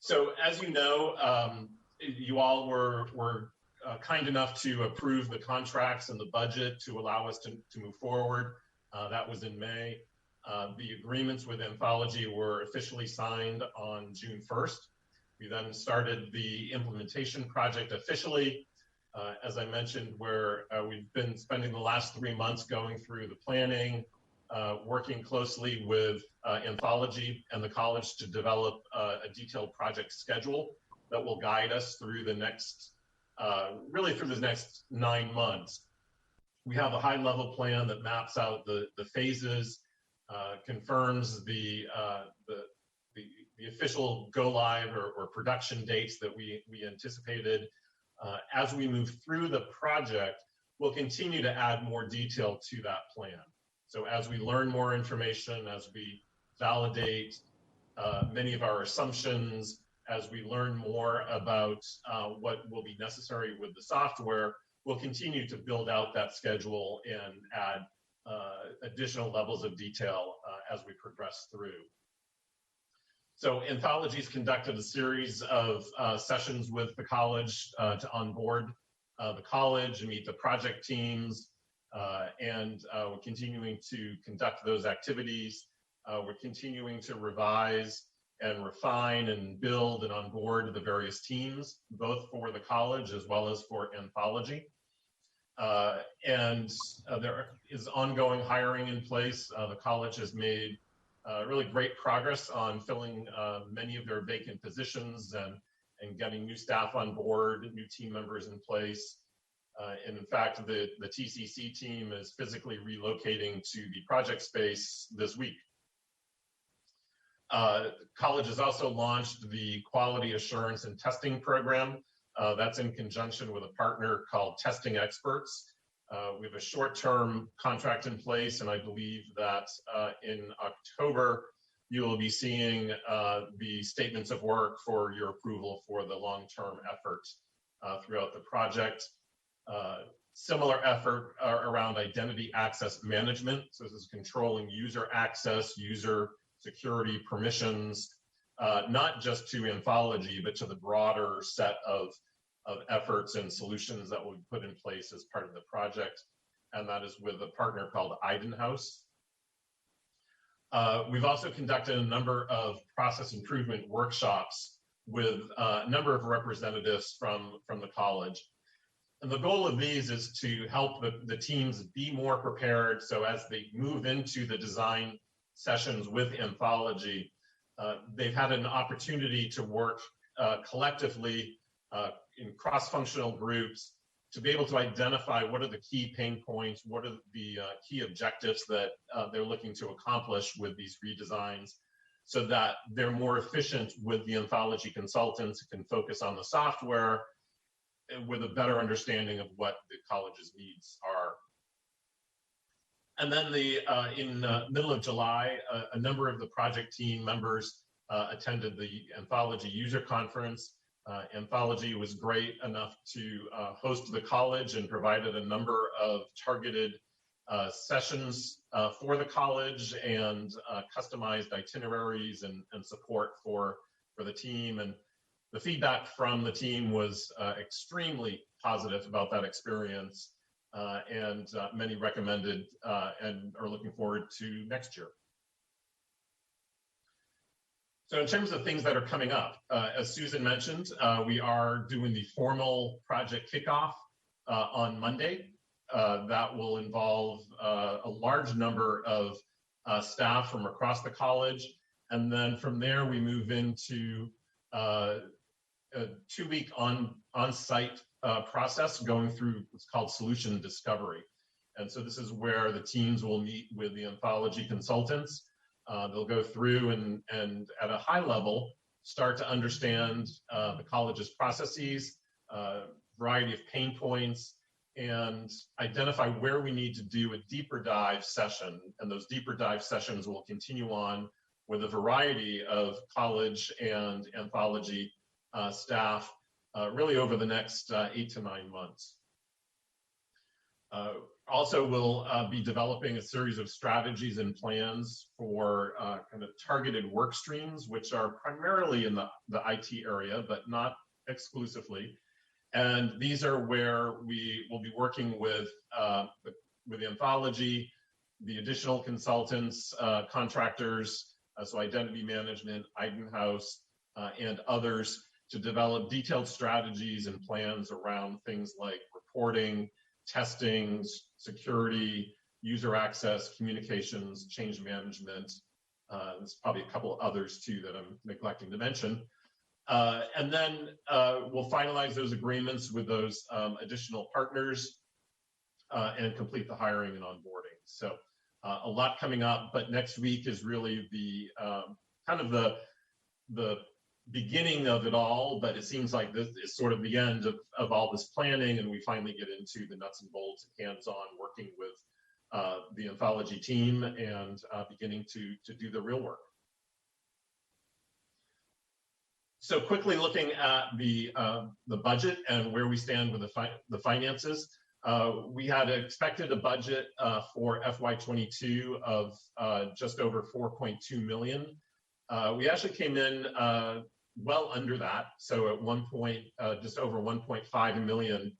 So as you know, you all were kind enough to approve the contracts and the budget to allow us to move forward. That was in May. The agreements with Anthology were officially signed on June 1st. We then started the implementation project officially. As I mentioned, where we've been spending the last 3 months going through the planning, working closely with Anthology and the college to develop a detailed project schedule that will guide us through the next, really through the next 9 months. We have a high-level plan that maps out the phases, confirms the official go-live or production dates that we anticipated. As we move through the project, we'll continue to add more detail to that plan. So as we learn more information, as we validate many of our assumptions, as we learn more about what will be necessary with the software, we'll continue to build out that schedule and add additional levels of detail as we progress through. So Anthology's conducted a series of sessions with the college to onboard the college and meet the project teams, and we're continuing to conduct those activities. We're continuing to revise and refine and build and onboard the various teams, both for the college as well as for Anthology. And there is ongoing hiring in place. The college has made really great progress on filling many of their vacant positions and getting new staff on board, new team members in place. And in fact, the TCC team is physically relocating to the project space this week. College has also launched the Quality Assurance and Testing Program. That's in conjunction with a partner called Testing Experts. We have a short-term contract in place, and I believe that in October, you will be seeing the statements of work for your approval for the long-term effort throughout the project. Similar effort around identity access management. So this is controlling user access, user security permissions, not just to Anthology, but to the broader set of efforts and solutions that will be put in place as part of the project. And that is with a partner called House. We've also conducted a number of process improvement workshops with a number of representatives from the college. And the goal of these is to help the teams be more prepared, so as they move into the design sessions with Anthology, they've had an opportunity to work collectively in cross-functional groups to be able to identify what are the key pain points, what are the key objectives that they're looking to accomplish with these redesigns, so that they're more efficient with the Anthology consultants who can focus on the software with a better understanding of what the college's needs are. And then in the middle of July, a number of the project team members attended the Anthology user conference. Anthology was great enough to host the college and provided a number of targeted sessions for the college and customized itineraries and support for the team. And the feedback from the team was extremely positive about that experience, and many recommended and are looking forward to next year. So in terms of things that are coming up, as Susan mentioned, we are doing the formal project kickoff on Monday. That will involve a large number of staff from across the college. And then from there, we move into a 2-week on-site process going through what's called solution discovery. And so this is where the teams will meet with the Anthology consultants. They'll go through and at a high level, start to understand the college's processes, variety of pain points, and identify where we need to do a deeper dive session. And those deeper dive sessions will continue on with a variety of college and Anthology staff really over the next 8 to 9 months. Also, we'll be developing a series of strategies and plans for kind of targeted work streams, which are primarily in the IT area, but not exclusively. And these are where we will be working with Anthology, the additional consultants, contractors, so identity management, House, and others, to develop detailed strategies and plans around things like reporting, testing, security, user access, communications, change management. There's probably a couple others too that I'm neglecting to mention. And then we'll finalize those agreements with those additional partners. and complete the hiring and onboarding. So a lot coming up, but next week is really the kind of the beginning of it all, but it seems like this is sort of the end of all this planning, and we finally get into the nuts and bolts, hands-on working with the anthology team and beginning to do the real work. So quickly looking at the budget and where we stand with the finances. We had expected a budget for FY22 of just over 4.2 million. We actually came in well under that, so at just over 1.5 million.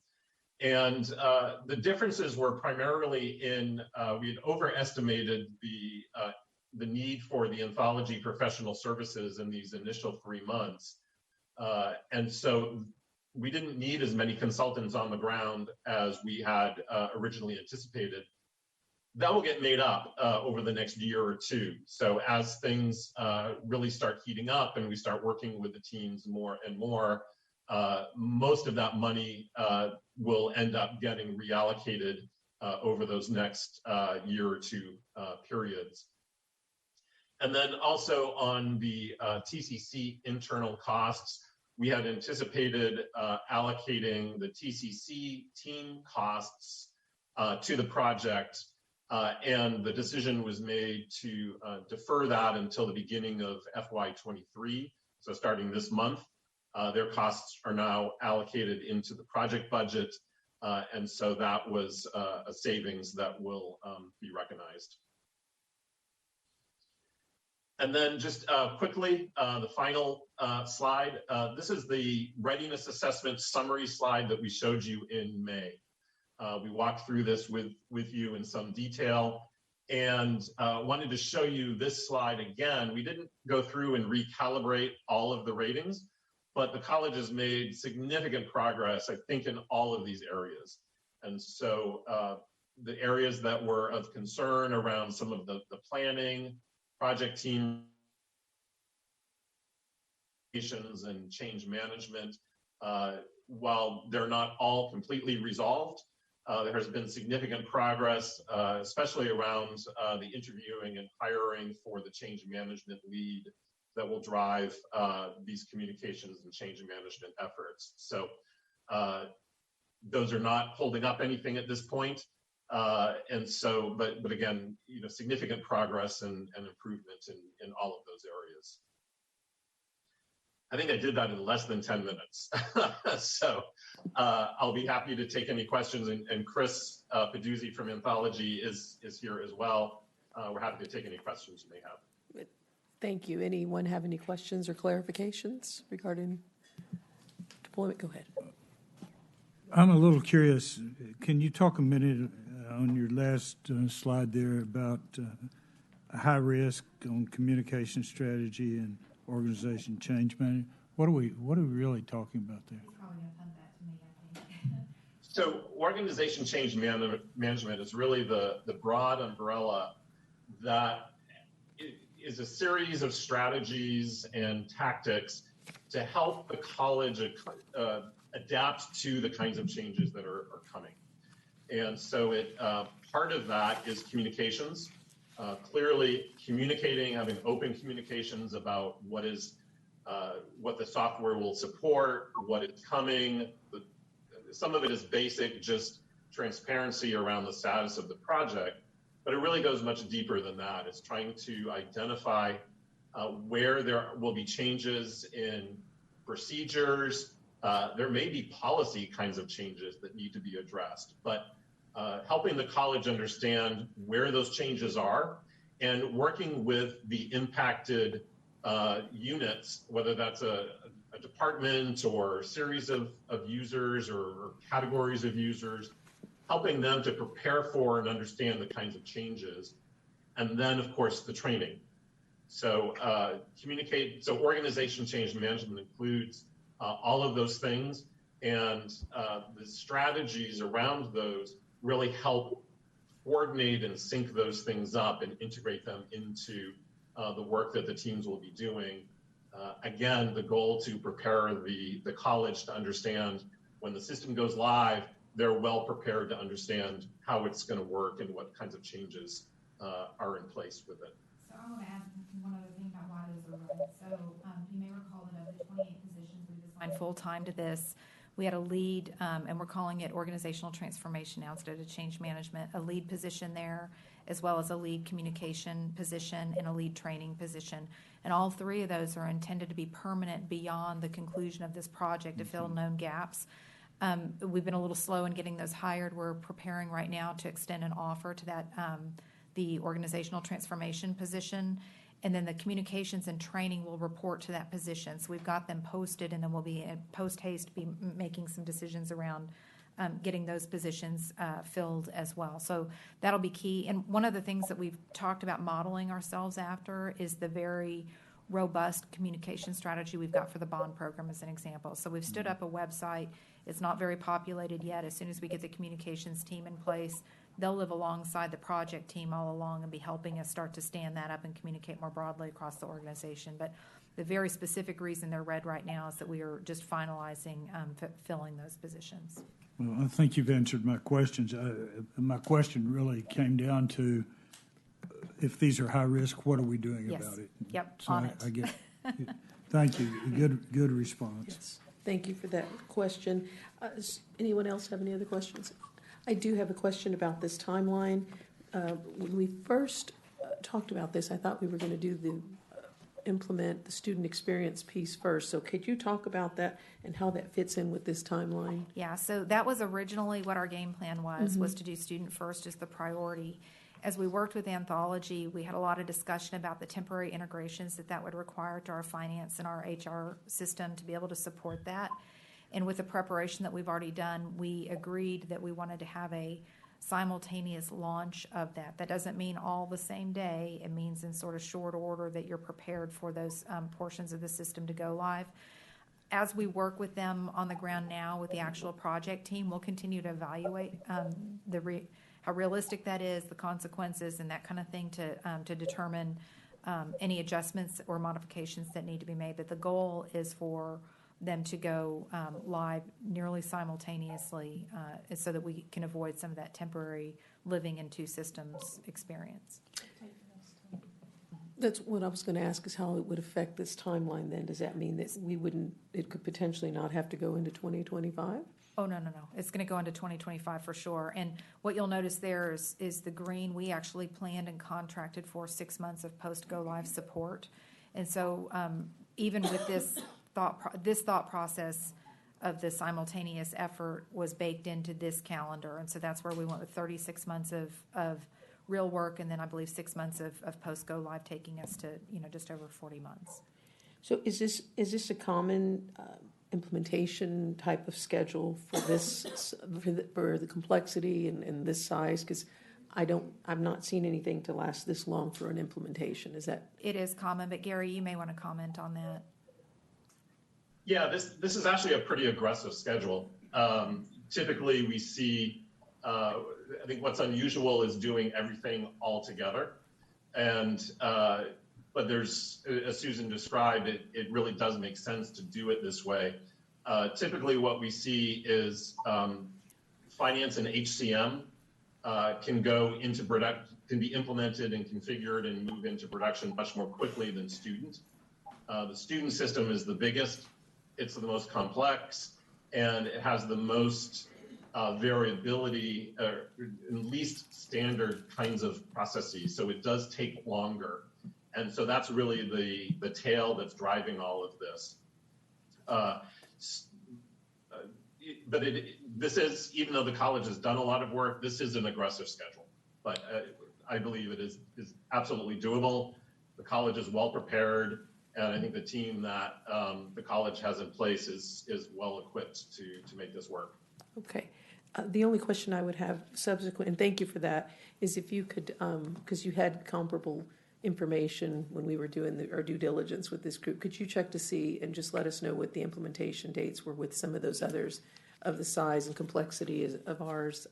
And the differences were primarily in we had overestimated the need for the anthology professional services in these initial 3 months. And so we didn't need as many consultants on the ground as we had originally anticipated. That will get made up over the next year or two. So as things really start heating up and we start working with the teams more and more, most of that money will end up getting reallocated over those next year or two periods. And then also on the TCC internal costs, we had anticipated allocating the TCC team costs to the project, and the decision was made to defer that until the beginning of FY23, so starting this month. Their costs are now allocated into the project budget, and so that was a savings that will be recognized. And then just quickly, the final slide. This is the readiness assessment summary slide that we showed you in May. We walked through this with you in some detail, and wanted to show you this slide again. We didn't go through and recalibrate all of the ratings, but the college has made significant progress, I think, in all of these areas. And so the areas that were of concern around some of the planning, project team and change management, while they're not all completely resolved, there has been significant progress, especially around the interviewing and hiring for the change management lead that will drive these communications and change management efforts. So those are not holding up anything at this point. And so, but again, significant progress and improvement in all of those areas. I think I did that in less than 10 minutes. So I'll be happy to take any questions. And Chris Peduzzi from Anthology is here as well. We're happy to take any questions you may have. Thank you. Anyone have any questions or clarifications regarding deployment? Go ahead. I'm a little curious. Can you talk a minute on your last slide there about high risk on communication strategy and organization change management? What are we really talking about there? So organization change management is really the broad umbrella that is a series of strategies and tactics to help the college adapt to the kinds of changes that are coming. And so part of that is communications. Clearly communicating, having open communications about what the software will support, what is coming. Some of it is basic, just transparency around the status of the project, but it really goes much deeper than that. It's trying to identify where there will be changes in procedures. There may be policy kinds of changes that need to be addressed, but helping the college understand where those changes are and working with the impacted units, whether that's a department or a series of users or categories of users, helping them to prepare for and understand the kinds of changes. And then, of course, the training. So organization change management includes all of those things, and the strategies around those really help coordinate and sync those things up and integrate them into the work that the teams will be doing. Again, the goal to prepare the college to understand when the system goes live, they're well prepared to understand how it's going to work and what kinds of changes are in place with it. So I want to add one other thing about why those are red. So you may recall that of the 28 positions we've assigned full-time to this, we had a lead, and we're calling it organizational transformation now instead of change management, a lead position there, as well as a lead communication position and a lead training position. And all three of those are intended to be permanent beyond the conclusion of this project to fill known gaps. We've been a little slow in getting those hired. We're preparing right now to extend an offer to that, the organizational transformation position. And then the communications and training will report to that position. So we've got them posted, and then we'll be post-haste be making some decisions around getting those positions filled as well. So that'll be key. And one of the things that we've talked about modeling ourselves after is the very robust communication strategy we've got for the bond program as an example. So we've stood up a website. It's not very populated yet. As soon as we get the communications team in place, they'll live alongside the project team all along and be helping us start to stand that up and communicate more broadly across the organization. But the very specific reason they're red right now is that we are just finalizing filling those positions. Well, I think you've answered my questions. My question really came down to if these are high risk, what are we doing about it? Yep, so on it. I get, thank you. Good response. Yes. Thank you for that question. Does anyone else have any other questions? I do have a question about this timeline. When we first talked about this, I thought we were going to do the implement the student experience piece first. So could you talk about that and how that fits in with this timeline? Yeah, so that was originally what our game plan was to do student first as the priority. As we worked with Anthology, we had a lot of discussion about the temporary integrations that would require to our finance and our HR system to be able to support that. And with the preparation that we've already done, we agreed that we wanted to have a simultaneous launch of that. That doesn't mean all the same day. It means in sort of short order that you're prepared for those portions of the system to go live. As we work with them on the ground now with the actual project team, we'll continue to evaluate how realistic that is, the consequences, and that kind of thing to determine any adjustments or modifications that need to be made. But the goal is for them to go live nearly simultaneously so that we can avoid some of that temporary living in two systems experience. That's what I was going to ask, is how it would affect this timeline then. Does that mean that it could potentially not have to go into 2025? Oh, no. It's going to go into 2025 for sure. And what you'll notice there is the green. We actually planned and contracted for 6 months of post-go-live support. And so even with this thought process of the simultaneous effort was baked into this calendar. And so that's where we went with 36 months of real work, and then I believe 6 months of post-go-live, taking us to just over 40 months. So is this a common implementation type of schedule for this for the complexity and this size? Because I've not seen anything to last this long for an implementation. Is that? It is common, but Gary, you may want to comment on that. Yeah, this is actually a pretty aggressive schedule. Typically, we see, I think what's unusual is doing everything all together. And, but there's, as Susan described, it really does make sense to do it this way. Typically, what we see is finance and HCM can go into production, can be implemented and configured and move into production much more quickly than student. The student system is the biggest. It's the most complex, and it has the most variability, least standard kinds of processes. So it does take longer. And so that's really the tail that's driving all of this. But this is, even though the college has done a lot of work, this is an aggressive schedule. But I believe it is absolutely doable. The college is well prepared. And I think the team that the college has in place is well equipped to make this work. Okay. The only question I would have subsequent, and thank you for that, is if you could, because you had comparable information when we were doing our due diligence with this group, could you check to see and just let us know what the implementation dates were with some of those others of the size and complexity of ours?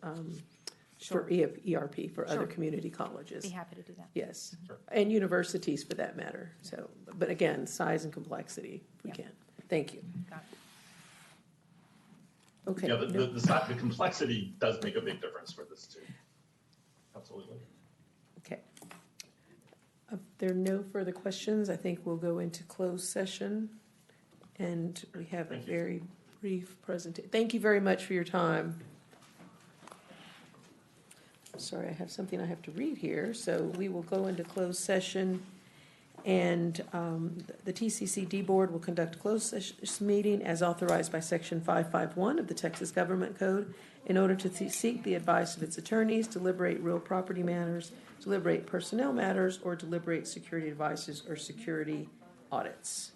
Sure. For ERP, for other community colleges. Be happy to do that. Yes. Sure. And universities for that matter. So, but again, size and complexity, if we can. Thank you. Got Okay. Yeah, the complexity does make a big difference for this too. Absolutely. Okay. If there are no further questions, I think we'll go into closed session. And we have a very brief presentation. Thank you very much for your time. Sorry, I have something I have to read here. So we will go into closed session, and the TCCD Board will conduct closed session meeting as authorized by Section 551 of the Texas Government Code in order to seek the advice of its attorneys, deliberate real property matters, deliberate personnel matters, or deliberate security advices or security audits.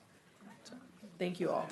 So, thank you all.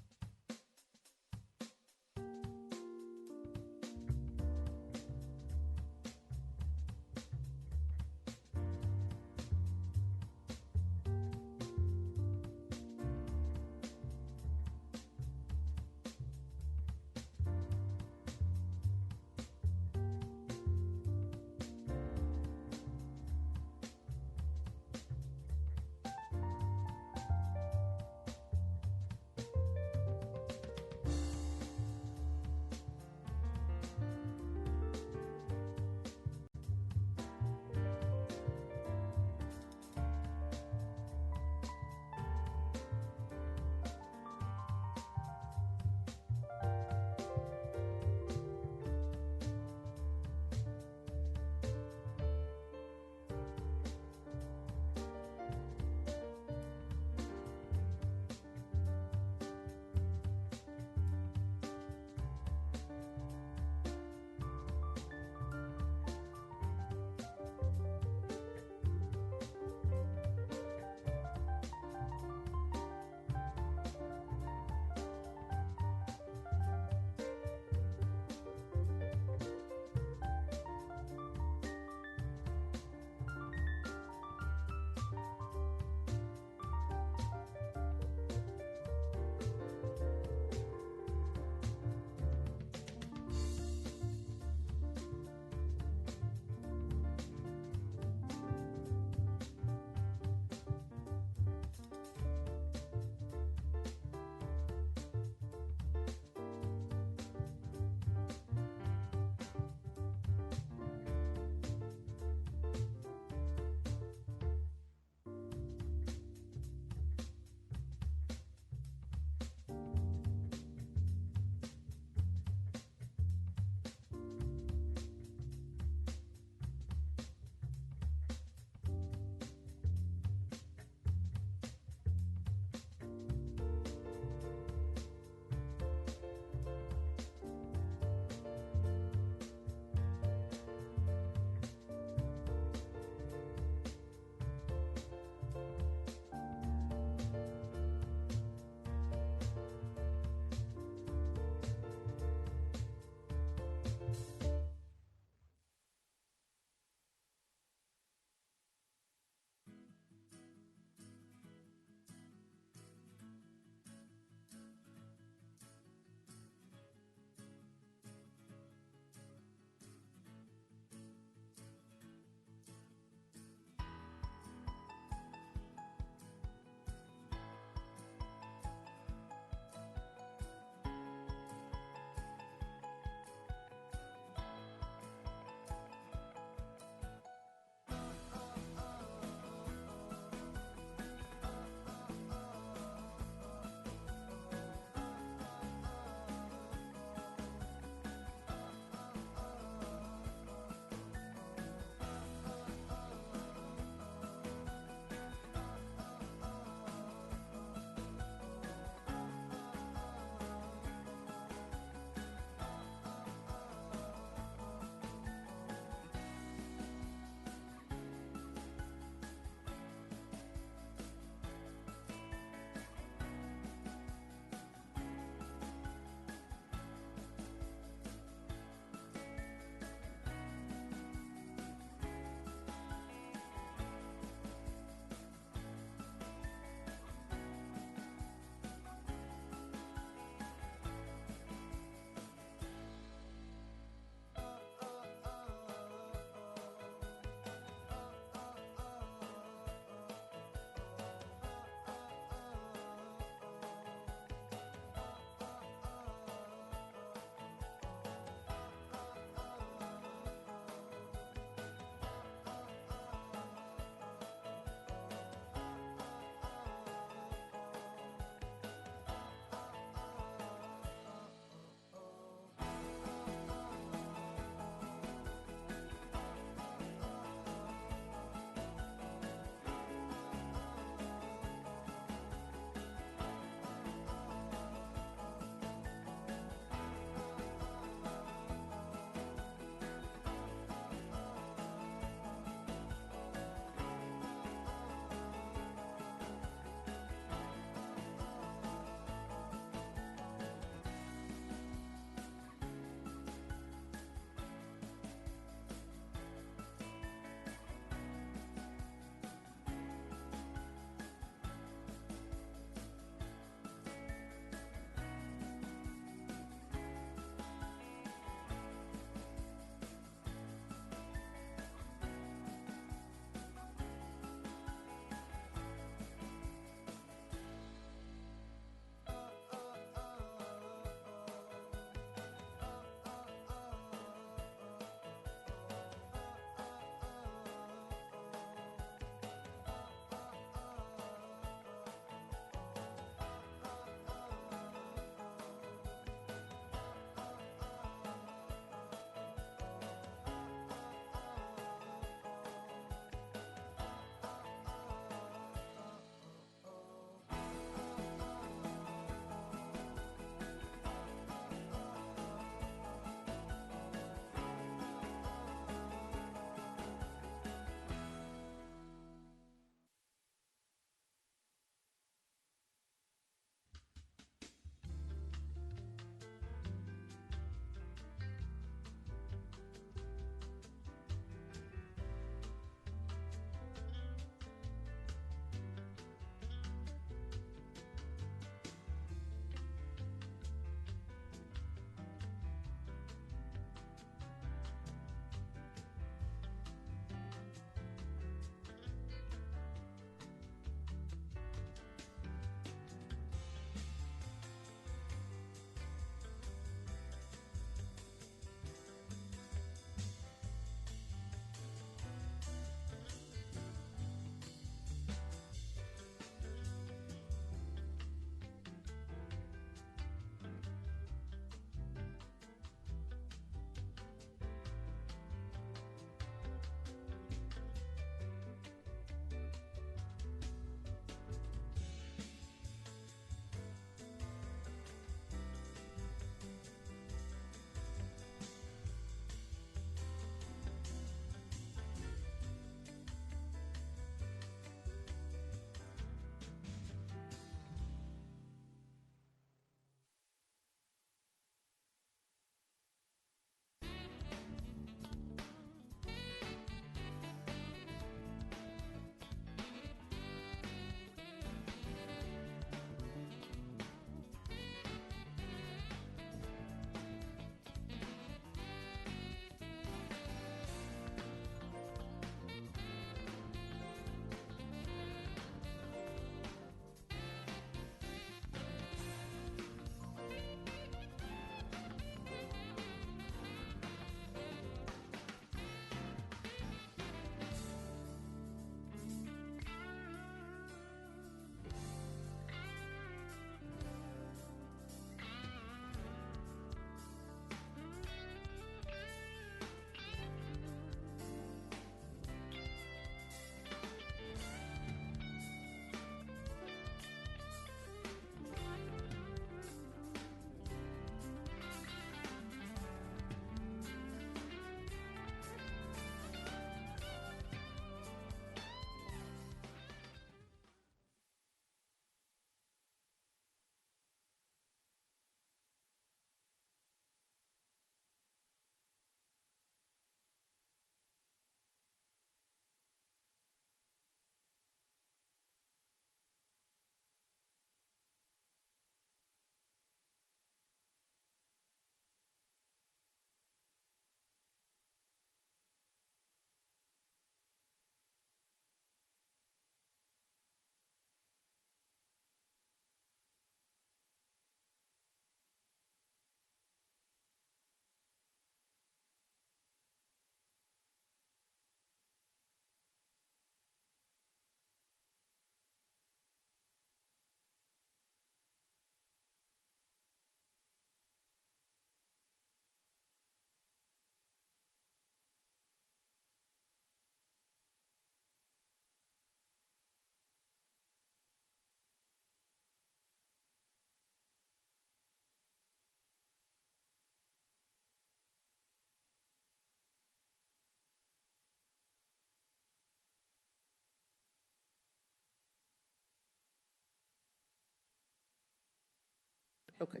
Okay,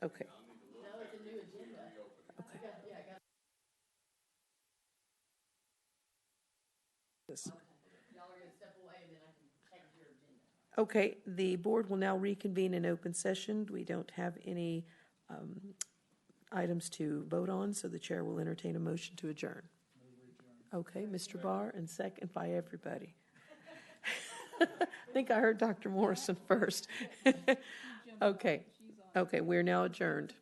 okay. This. Okay, the board will now reconvene in open session. We don't have any items to vote on, so the chair will entertain a motion to adjourn. Okay, Mr. Barr, and second by everybody. I think I heard Dr. Morrison first. Okay, we're now adjourned.